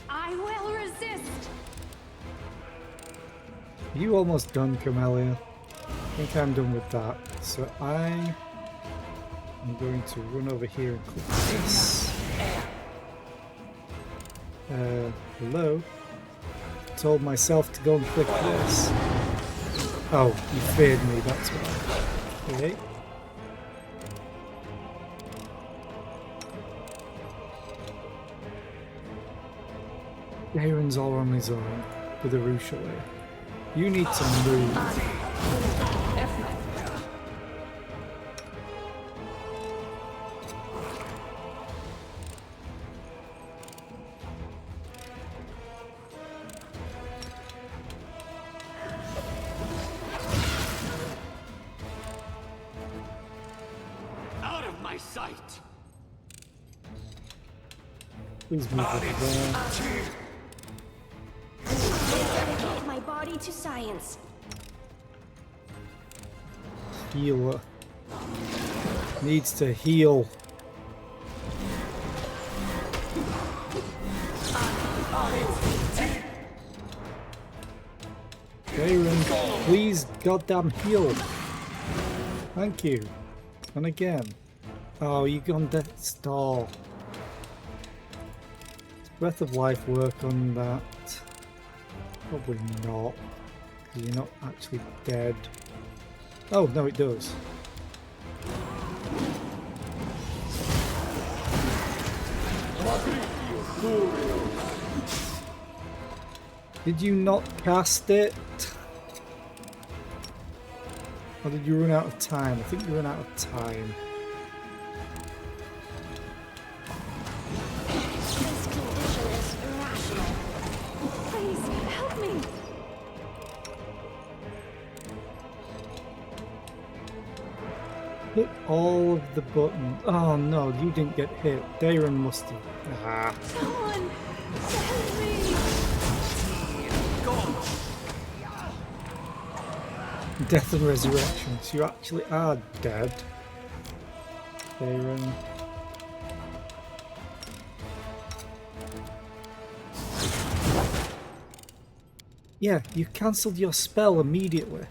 I will resist. You almost done, Camellia. I think I'm done with that. So I am going to run over here and click this. Hello? Told myself to go and click this. Oh, you feared me, that's why. Okay. Aaron's all on his own with a Ruchelet. You need to move. Out of my sight! Please move over there. Dedicate my body to science. healer. Needs to heal. Darren, please goddamn heal. Thank you. And again. Oh, you gone death's door. Does Breath of Life work on that? Probably not. Because you're not actually dead. Oh, no, it does. Did you not cast it? Or did you run out of time? I think you ran out of time. This condition is irrational. Please, help me! Hit all of the buttons. Oh no, you didn't get hit. Darren must have. Ah. Someone, save me! Death and resurrection. So you actually are dead. Darren. Yeah, you cancelled your spell immediately.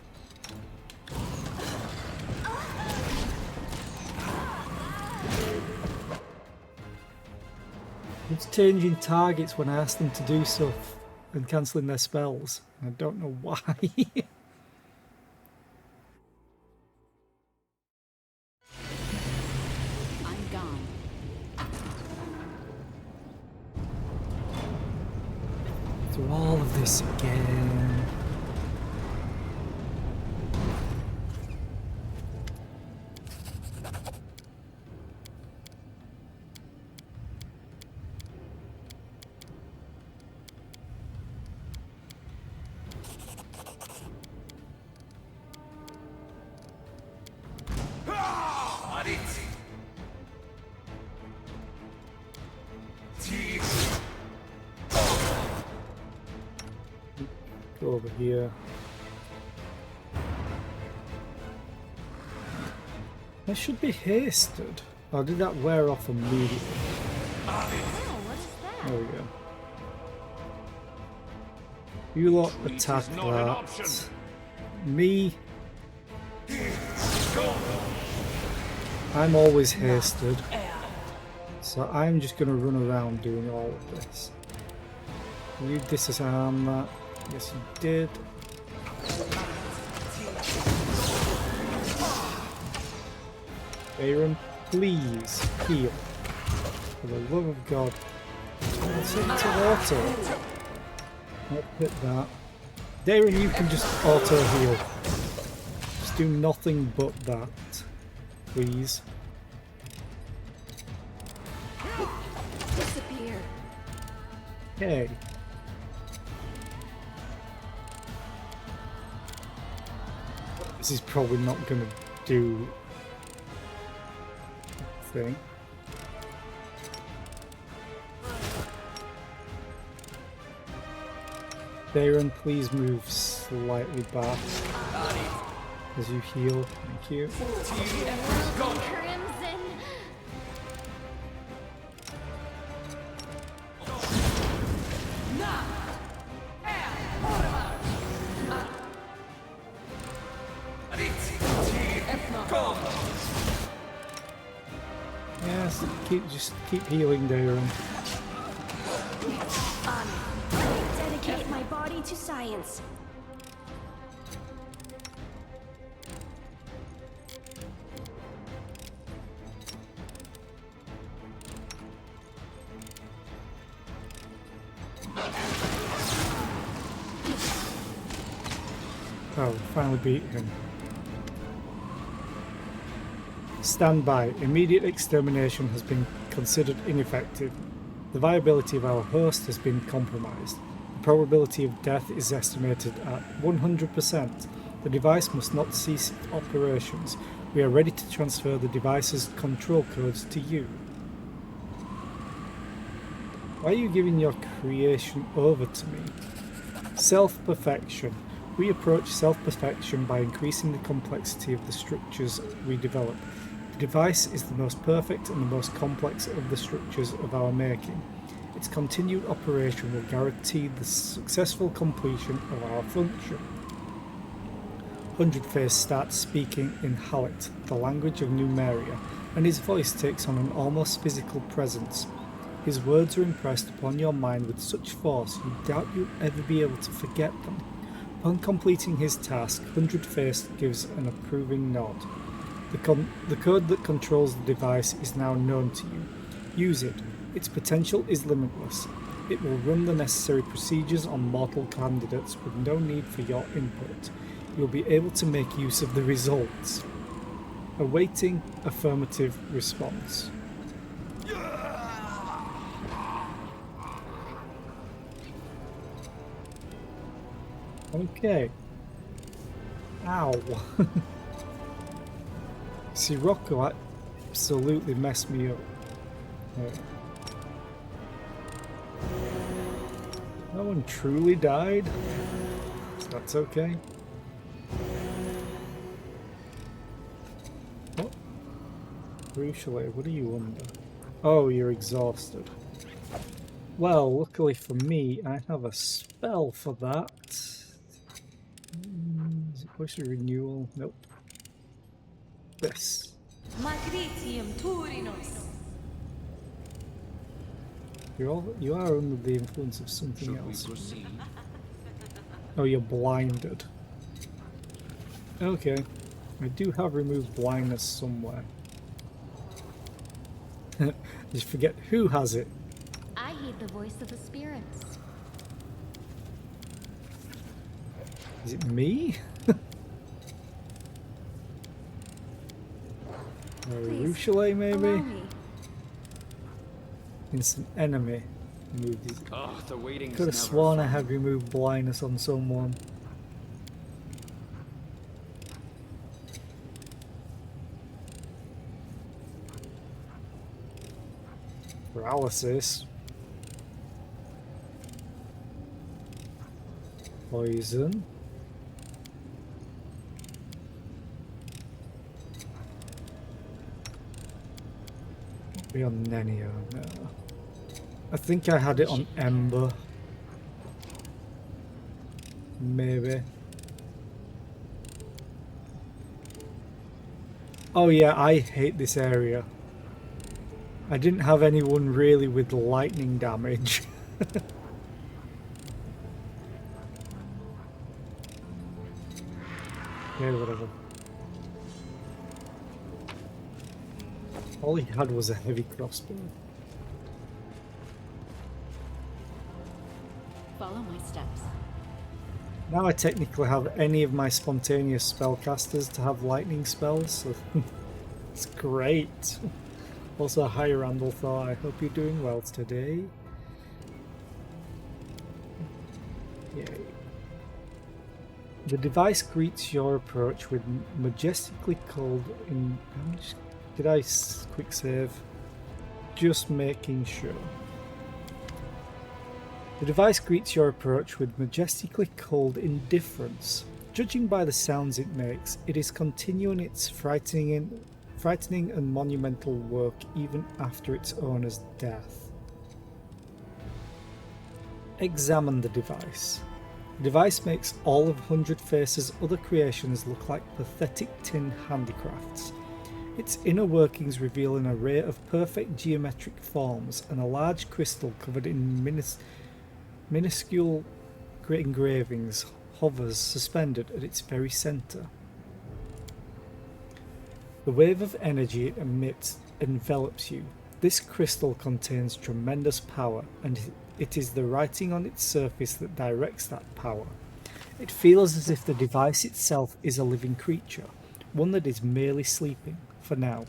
It's changing targets when I ask them to do stuff and cancelling their spells. I don't know why. I'm gone. Through all of this again. Go over here. I should be hasted. Or did that wear off immediately? There we go. You lot attack that. Me. I'm always hasted. So I'm just going to run around doing all of this. You disarm that. Yes, you did. Aaron, please heal. For the love of God. It's into auto. Not hit that. Darren, you can just auto heal. Just do nothing but that. Please. Disappear. Okay. This is probably not going to do a thing. Darren, please move slightly back as you heal. Thank you. Crimson. Yes, just keep healing, Darren. Dedicate my body to science. Oh, finally beat him. Stand by. Immediate extermination has been considered ineffective. The viability of our host has been compromised. The probability of death is estimated at 100%. The device must not cease operations. We are ready to transfer the device's control codes to you. Why are you giving your creation over to me? Self-perfection. We approach self-perfection by increasing the complexity of the structures we develop. The device is the most perfect and the most complex of the structures of our making. Its continued operation will guarantee the successful completion of our function. 100-Face starts speaking in Hallett, the language of Numeria, and his voice takes on an almost physical presence. His words are impressed upon your mind with such force you doubt you'll ever be able to forget them. Upon completing his task, 100-Face gives an approving nod. The code that controls the device is now known to you. Use it. Its potential is limitless. It will run the necessary procedures on mortal candidates with no need for your input. You'll be able to make use of the results. Awaiting affirmative response. Okay. Ow. See, Rocco absolutely messed me up. No one truly died, so that's okay. What? Crucially, what do you wonder? Oh, you're exhausted. Well, luckily for me, I have a spell for that. Is it push a renewal? Nope. This. You are under the influence of something else. Oh, you're blinded. Okay. I do have removed blindness somewhere. Just forget who has it. I heed the voice of the spirits. Is it me? Rushale, maybe? Instant enemy. The waiting's Could have never sworn I fun. had removed blindness on someone. Paralysis. Poison. Be on Nenio, no. I think I had it on Ember. Maybe. Oh yeah, I hate this area. I didn't have anyone really with lightning damage. Yeah, whatever. All he had was a heavy crossbow. Follow my steps. Now I technically have any of my spontaneous spellcasters to have lightning spells, so it's great. Also, hi Randall, I hope you're doing well today. Yay. The device greets your approach with majestically cold in... Did I quick save? Just making sure. The device greets your approach with majestically cold indifference. Judging by the sounds it makes, it is continuing its frightening and monumental work even after its owner's death. Examine the device. The device makes all of 100-Face's other creations look like pathetic tin handicrafts. Its inner workings reveal an array of perfect geometric forms and a large crystal covered in minuscule engravings hovers suspended at its very centre. The wave of energy it emits envelops you. This crystal contains tremendous power, and it is the writing on its surface that directs that power. It feels as if the device itself is a living creature, one that is merely sleeping, for now.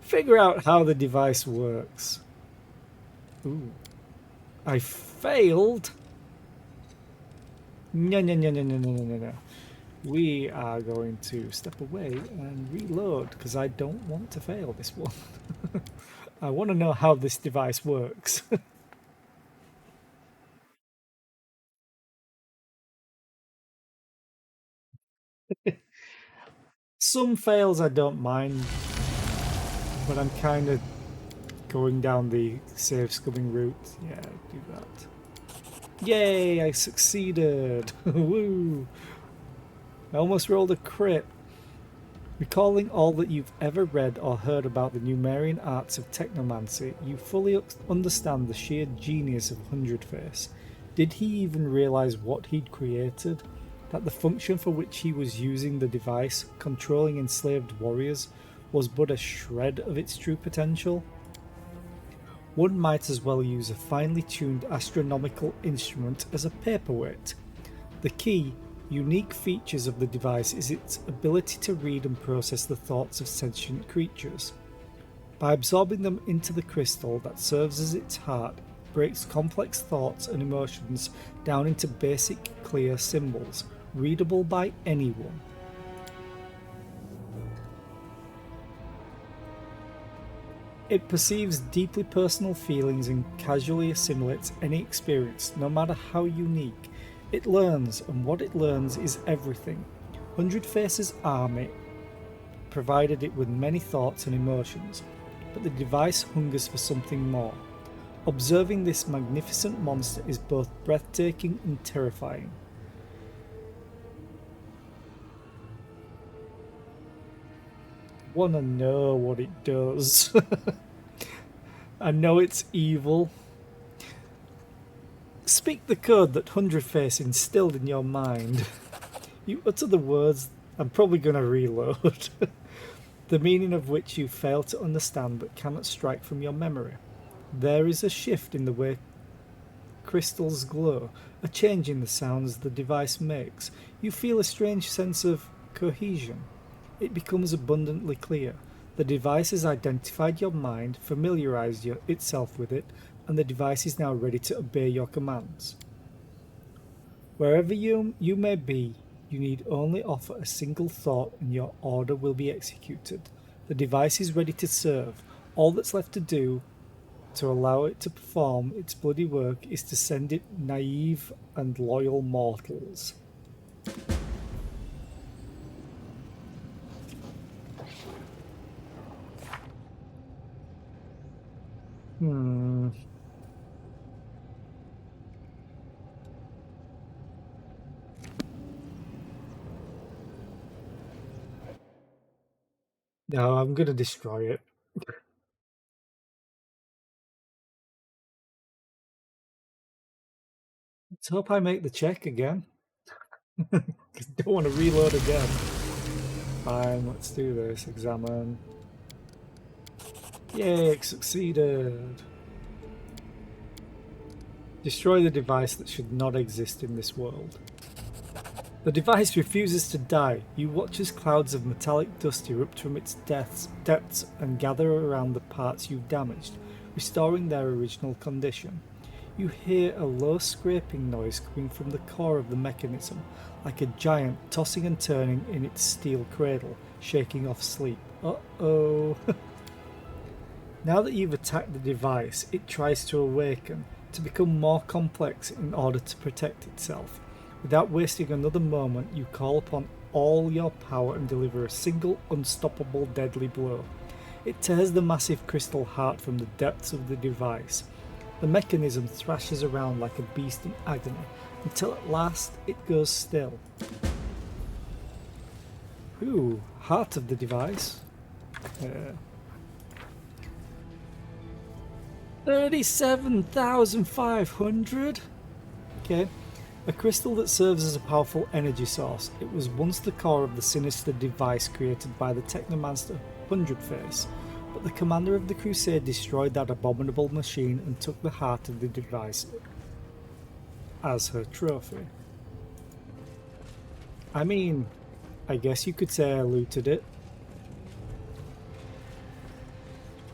Figure out how the device works. Ooh. I failed? No. We are going to step away and reload, because I don't want to fail this one. I want to know how this device works. Some fails I don't mind, but I'm kind of going down the save scumming route. Yeah, do that. Yay, I succeeded! Woo! I almost rolled a crit. Recalling all that you've ever read or heard about the Numerian arts of technomancy, you fully understand the sheer genius of Hundredface. Did he even realise what he'd created? That the function for which he was using the device, controlling enslaved warriors, was but a shred of its true potential? One might as well use a finely tuned astronomical instrument as a paperweight. The key, unique features of the device is its ability to read and process the thoughts of sentient creatures. By absorbing them into the crystal that serves as its heart, it breaks complex thoughts and emotions down into basic, clear symbols, readable by anyone. It perceives deeply personal feelings and casually assimilates any experience, no matter how unique. It learns, and what it learns is everything. Hundredface's army provided it with many thoughts and emotions, but the device hungers for something more. Observing this magnificent monster is both breathtaking and terrifying. Want to know what it does. I know it's evil. Speak the code that Hundredface instilled in your mind. You utter the words, I'm probably going to reload, the meaning of which you fail to understand but cannot strike from your memory. There is a shift in the way crystals glow, a change in the sounds the device makes. You feel a strange sense of cohesion. It becomes abundantly clear. The device has identified your mind, familiarized itself with it, and the device is now ready to obey your commands. Wherever you may be, you need only offer a single thought and your order will be executed. The device is ready to serve. All that's left to do to allow it to perform its bloody work is to send it naive and loyal mortals. No, I'm going to destroy it. Let's hope I make the check again. Don't want to reload again. Fine, let's do this. Examine. Yay, succeeded. Destroy the device that should not exist in this world. The device refuses to die. You watch as clouds of metallic dust erupt from its depths and gather around the parts you've damaged, restoring their original condition. You hear a low scraping noise coming from the core of the mechanism, like a giant tossing and turning in its steel cradle, shaking off sleep. Uh-oh. Now that you've attacked the device, it tries to awaken, to become more complex in order to protect itself. Without wasting another moment, you call upon all your power and deliver a single, unstoppable, deadly blow. It tears the massive crystal heart from the depths of the device. The mechanism thrashes around like a beast in agony, until at last it goes still. Ooh, heart of the device. 37,500? Okay. A crystal that serves as a powerful energy source. It was once the core of the sinister device created by the technomancer Hundredface, but the commander of the Crusade destroyed that abominable machine and took the heart of the device as her trophy. I mean, I guess you could say I looted it.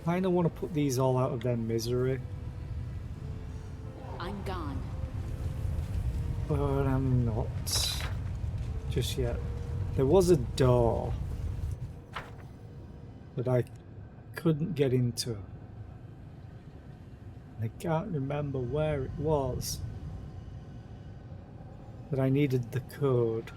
I kinda want to put these all out of their misery. I'm gone. But I'm not. Just yet. There was a door that I couldn't get into. I can't remember where it was. But I needed the code.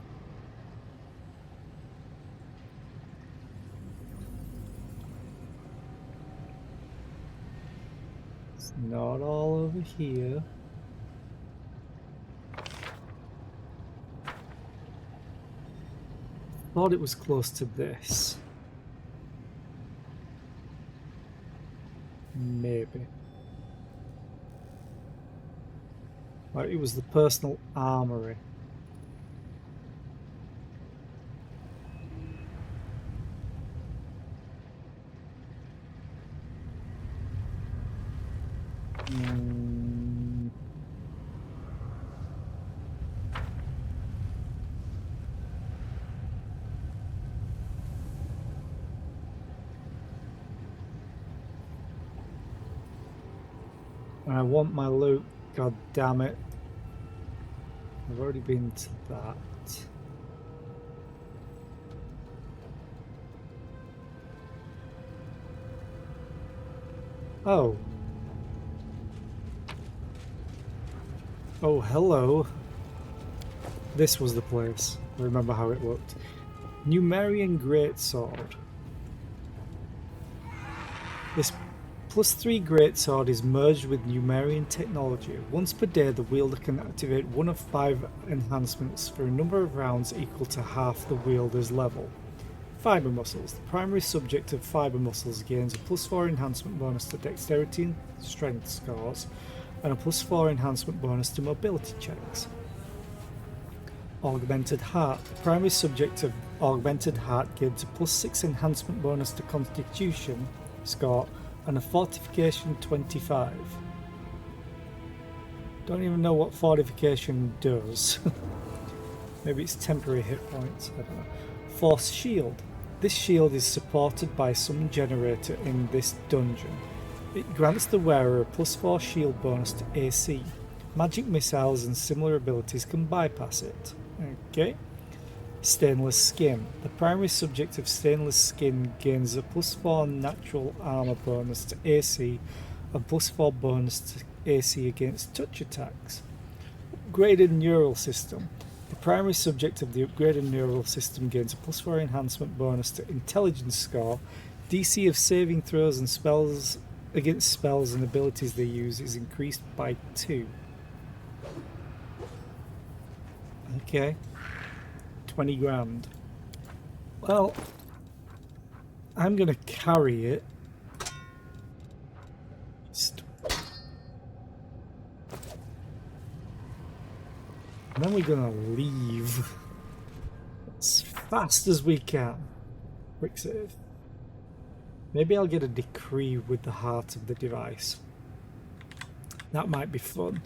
not all over here. Thought it was close to this. Maybe. Like it was the personal armory. I want my loot, god damn it. I've already been to that. Oh. Oh, hello. This was the place. I remember how it looked. Numerian Greatsword. This +3 Greatsword is merged with Numerian technology. Once per day, the wielder can activate one of 5 enhancements for a number of rounds equal to half the wielder's level. Fibre Muscles. The primary subject of Fibre Muscles gains a +4 enhancement bonus to Dexterity and Strength scores, and a +4 enhancement bonus to Mobility checks. Augmented Heart. The primary subject of Augmented Heart gains a +6 enhancement bonus to Constitution score, and a Fortification 25. Don't even know what Fortification does. Maybe it's temporary hit points, I don't know. Force Shield. This shield is supported by some generator in this dungeon. It grants the wearer a +4 shield bonus to AC. Magic missiles and similar abilities can bypass it. Okay. Stainless Skin. The primary subject of Stainless Skin gains a +4 natural armor bonus to AC and +4 bonus to AC against touch attacks. Upgraded Neural System. The primary subject of the upgraded neural system gains a +4 enhancement bonus to Intelligence score. DC of saving throws and spells against spells and abilities they use is increased by 2. Okay. 20 grand. Well, I'm gonna carry it. And then we're gonna leave as fast as we can. Quick save. Maybe I'll get a decree with the heart of the device. That might be fun.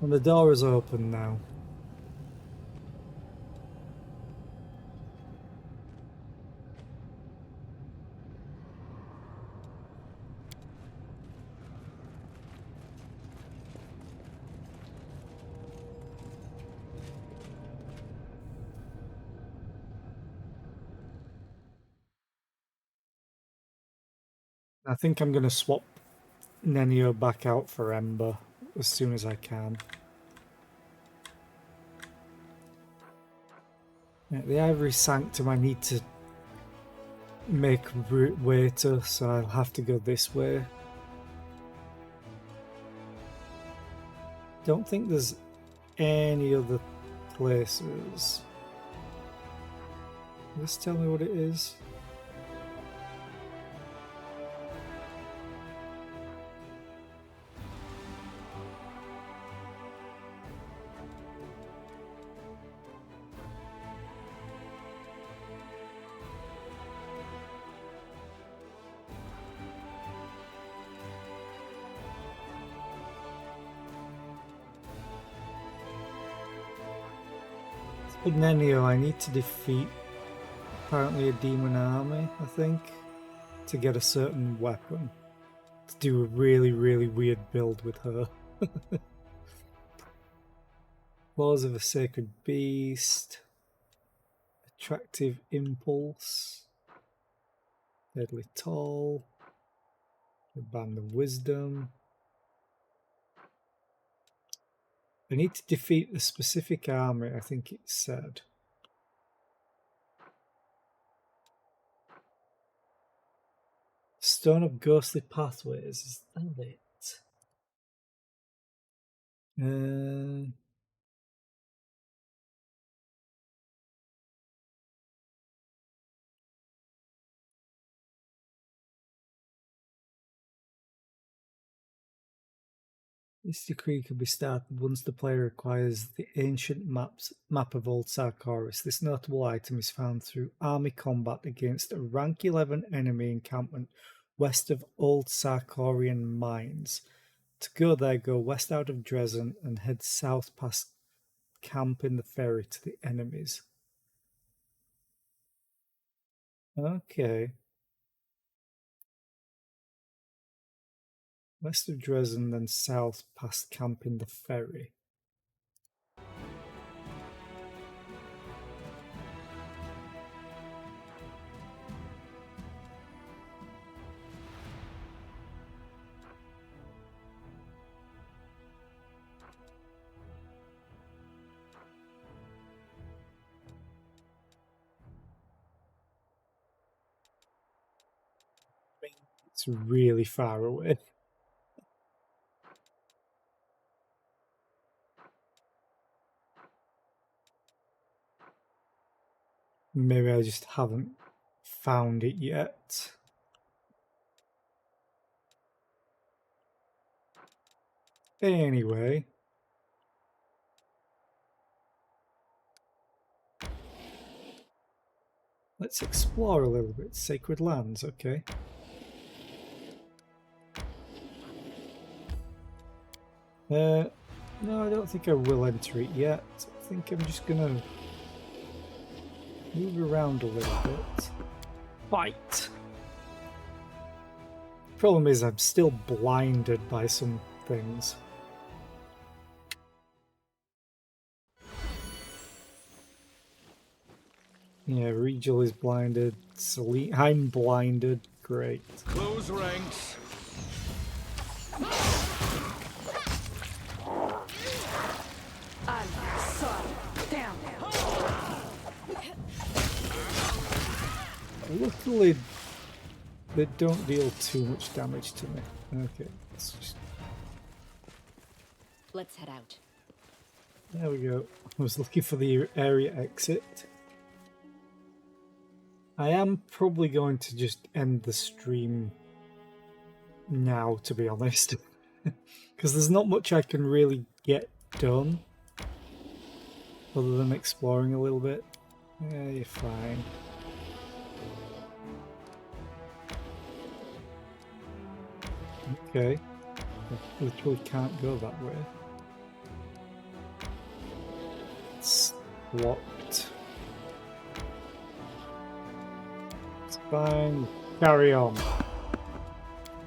And the door is open now. I think I'm going to swap Nenio back out for Ember as soon as I can. Yeah, the Ivory Sanctum I need to make way to, so I'll have to go this way. Don't think there's any other places. Just tell me what it is. With Nenio, I need to defeat apparently a demon army, I think, to get a certain weapon. To do a really, really weird build with her. Claws of a Sacred Beast. Attractive Impulse. Deadly Toll. The Band of Wisdom. I need to defeat a specific army, I think it said. Stone of Ghostly Pathways, is that it? This decree can be started once the player acquires the ancient map of Old Sarkoris. This notable item is found through army combat against a rank 11 enemy encampment west of Old Sarkorian mines. To go there, go west out of Dresden and head south past camp in the ferry to the enemies. Okay. West of Dresden, then south past camp in the ferry. It's really far away. Maybe I just haven't found it yet. Anyway. Let's explore a little bit. Sacred lands, okay. No, I don't think I will enter it yet. I think I'm just gonna move around a little bit. Fight! Problem is, I'm still blinded by some things. Yeah, Regal is blinded. I'm blinded. Great. Close ranks. Luckily, they don't deal too much damage to me. Okay, let's just... Let's head out. There we go. I was looking for the area exit. I am probably going to just end the stream now, to be honest. Because there's not much I can really get done other than exploring a little bit. Yeah, you're fine. Okay. I literally can't go that way. It's locked. It's fine. Carry on.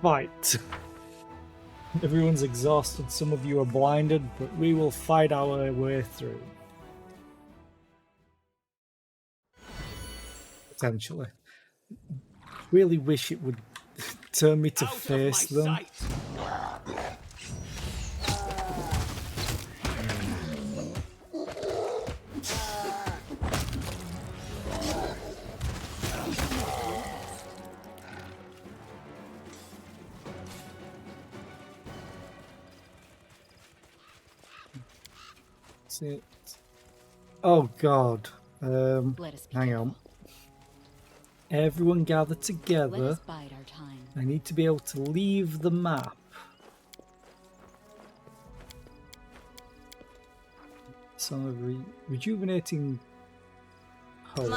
Fight. Everyone's exhausted, some of you are blinded, but we will fight our way through. Potentially. Really wish it would turn me to face them. That's it. Oh God. Hang on. Everyone gather Let together. us bide our time. I need to be able to leave the map. Some of rejuvenating hope.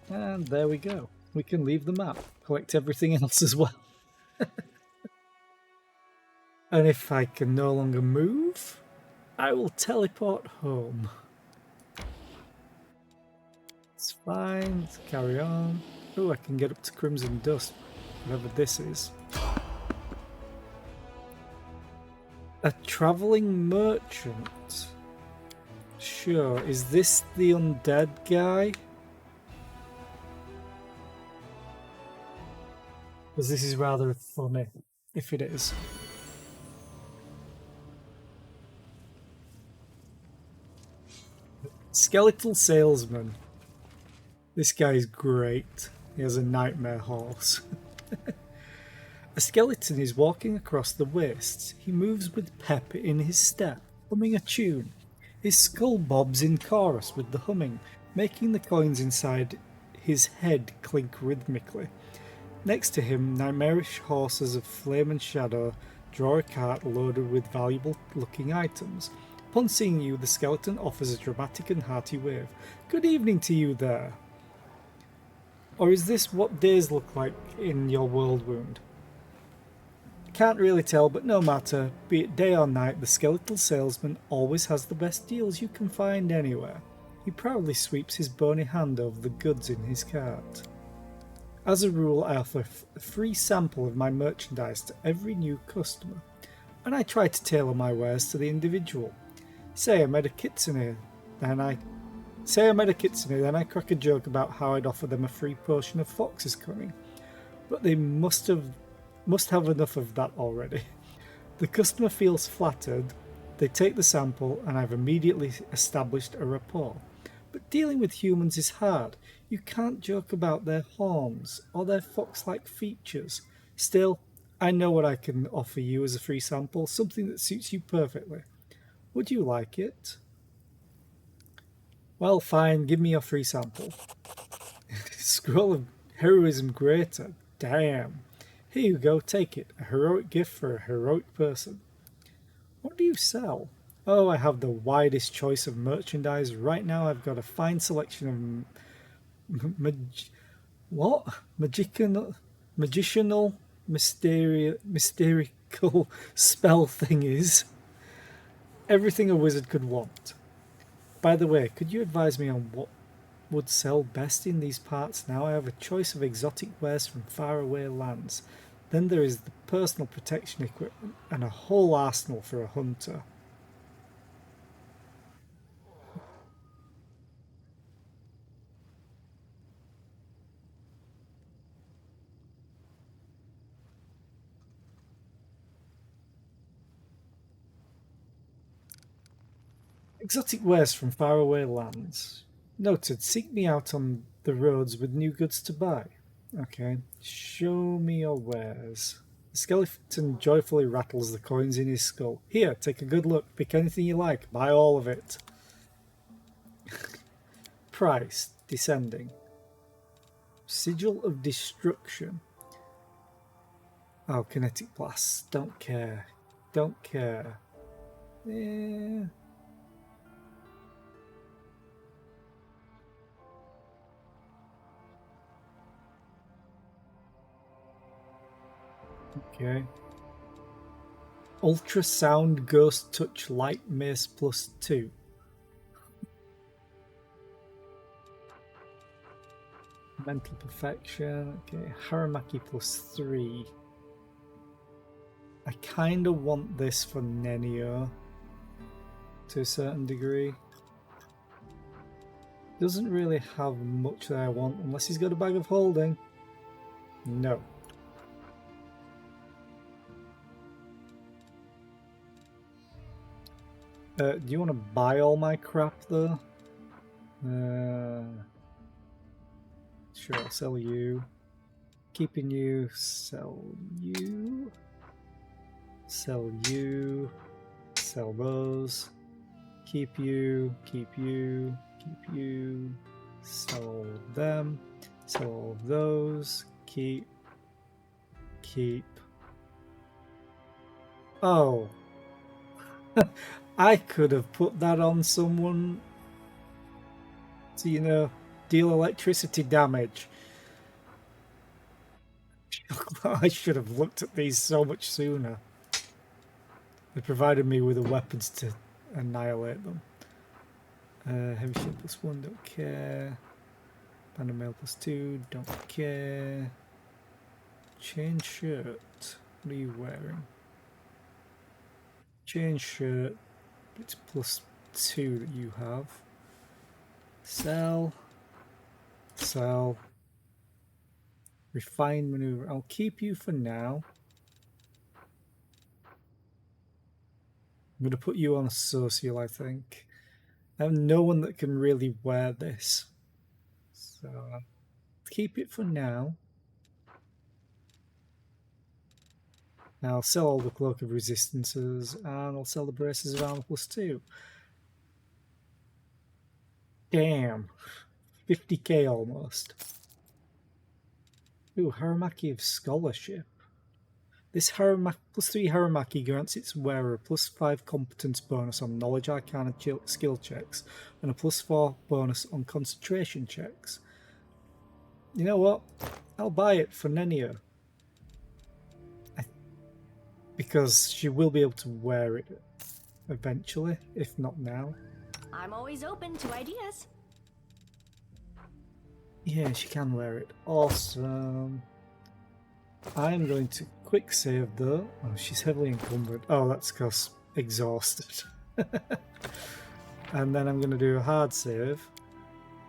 And there we go. We can leave the map. Collect everything else as well. And if I can no longer move, I will teleport home. It's fine, let's carry on. Oh, I can get up to Crimson Dust, whatever this is. A travelling merchant. Sure, is this the undead guy? Because this is rather funny, if it is. Skeletal salesman. This guy is great. He has a nightmare horse. A skeleton is walking across the wastes. He moves with pep in his step, humming a tune. His skull bobs in chorus with the humming, making the coins inside his head clink rhythmically. Next to him, nightmarish horses of flame and shadow draw a cart loaded with valuable-looking items. Upon seeing you, the skeleton offers a dramatic and hearty wave. Good evening to you there. Or is this what days look like in your world wound? Can't really tell, but no matter, be it day or night, the skeletal salesman always has the best deals you can find anywhere. He proudly sweeps his bony hand over the goods in his cart. As a rule, I offer a free sample of my merchandise to every new customer, and I try to tailor my wares to the individual. Say I met a kitsune, then I crack a joke about how I'd offer them a free potion of foxes coming, but they must have enough of that already. The customer feels flattered, they take the sample, and I've immediately established a rapport. But dealing with humans is hard. You can't joke about their horns or their fox-like features. Still, I know what I can offer you as a free sample, something that suits you perfectly. Would you like it? Well, fine, give me your free sample. Scroll of heroism greater. Damn. Here you go, take it. A heroic gift for a heroic person. What do you sell? Oh, I have the widest choice of merchandise. Right now I've got a fine selection of magical, mysterical spell thingies. Everything a wizard could want. By the way, could you advise me on what would sell best in these parts now? I have a choice of exotic wares from faraway lands. Then there is the personal protection equipment and a whole arsenal for a hunter. Exotic wares from faraway lands. Noted, seek me out on the roads with new goods to buy. Okay, show me your wares. The skeleton joyfully rattles the coins in his skull. Here, take a good look. Pick anything you like. Buy all of it. Price, descending. Sigil of destruction. Oh, kinetic blast. Don't care. Don't care. Yeah. Okay. Ultrasound Ghost Touch Light Mace +2. Mental Perfection. Okay. Haramaki +3. I kind of want this for Nenio to a certain degree. Doesn't really have much that I want unless he's got a bag of holding. No. Do you want to buy all my crap though? Sure, I'll sell you. Keeping you, sell you. Sell you. Sell those. Keep you, keep you, keep you. Sell them. Sell all of those. Keep. Keep. Oh. I could have put that on someone to, you know, deal electricity damage. I should have looked at these so much sooner. They provided me with the weapons to annihilate them. Heavy shield +1, don't care. Band of mail +2, don't care. Chain shirt, what are you wearing? Chain shirt, it's +2 that you have. Sell. Sell. Refined maneuver. I'll keep you for now. I'm going to put you on a social, I think. I have no one that can really wear this. So keep it for now. I'll sell all the Cloak of Resistances, and I'll sell the Braces of Armor +2. Damn. 50k almost. Ooh, Haramaki of Scholarship. This +3 Haramaki grants its wearer a +5 competence bonus on Knowledge Arcana skill checks, and a +4 bonus on concentration checks. You know what? I'll buy it for Nenia. Because she will be able to wear it eventually, if not now. I'm always open to ideas. Yeah, she can wear it. Awesome. I'm going to quick save though. Oh, she's heavily encumbered. Oh, that's because exhausted. And then I'm going to do a hard save.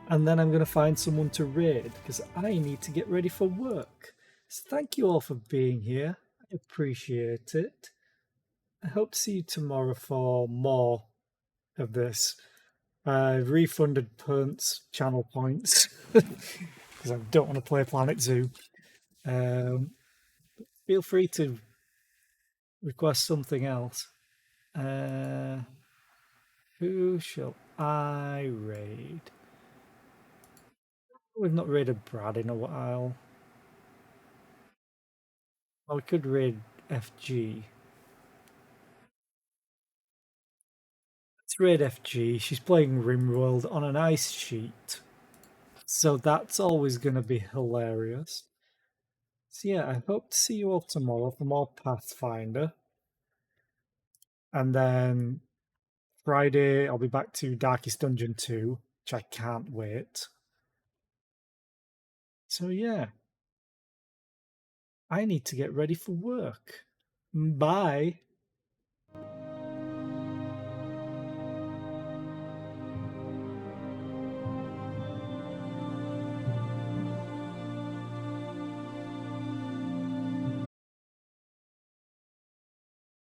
And then I'm going to find someone to raid because I need to get ready for work. So thank you all for being here. I appreciate it. I hope to see you tomorrow for more of this. I've refunded Punt's channel points because I don't want to play Planet Zoo. Feel free to request something else. Who shall I raid? We've not raided Brad in a while. Oh, we could raid FG. Let's raid FG. She's playing RimWorld on an ice sheet. So that's always going to be hilarious. So yeah, I hope to see you all tomorrow for more Pathfinder. And then Friday, I'll be back to Darkest Dungeon 2, which I can't wait. So yeah, I need to get ready for work. Bye.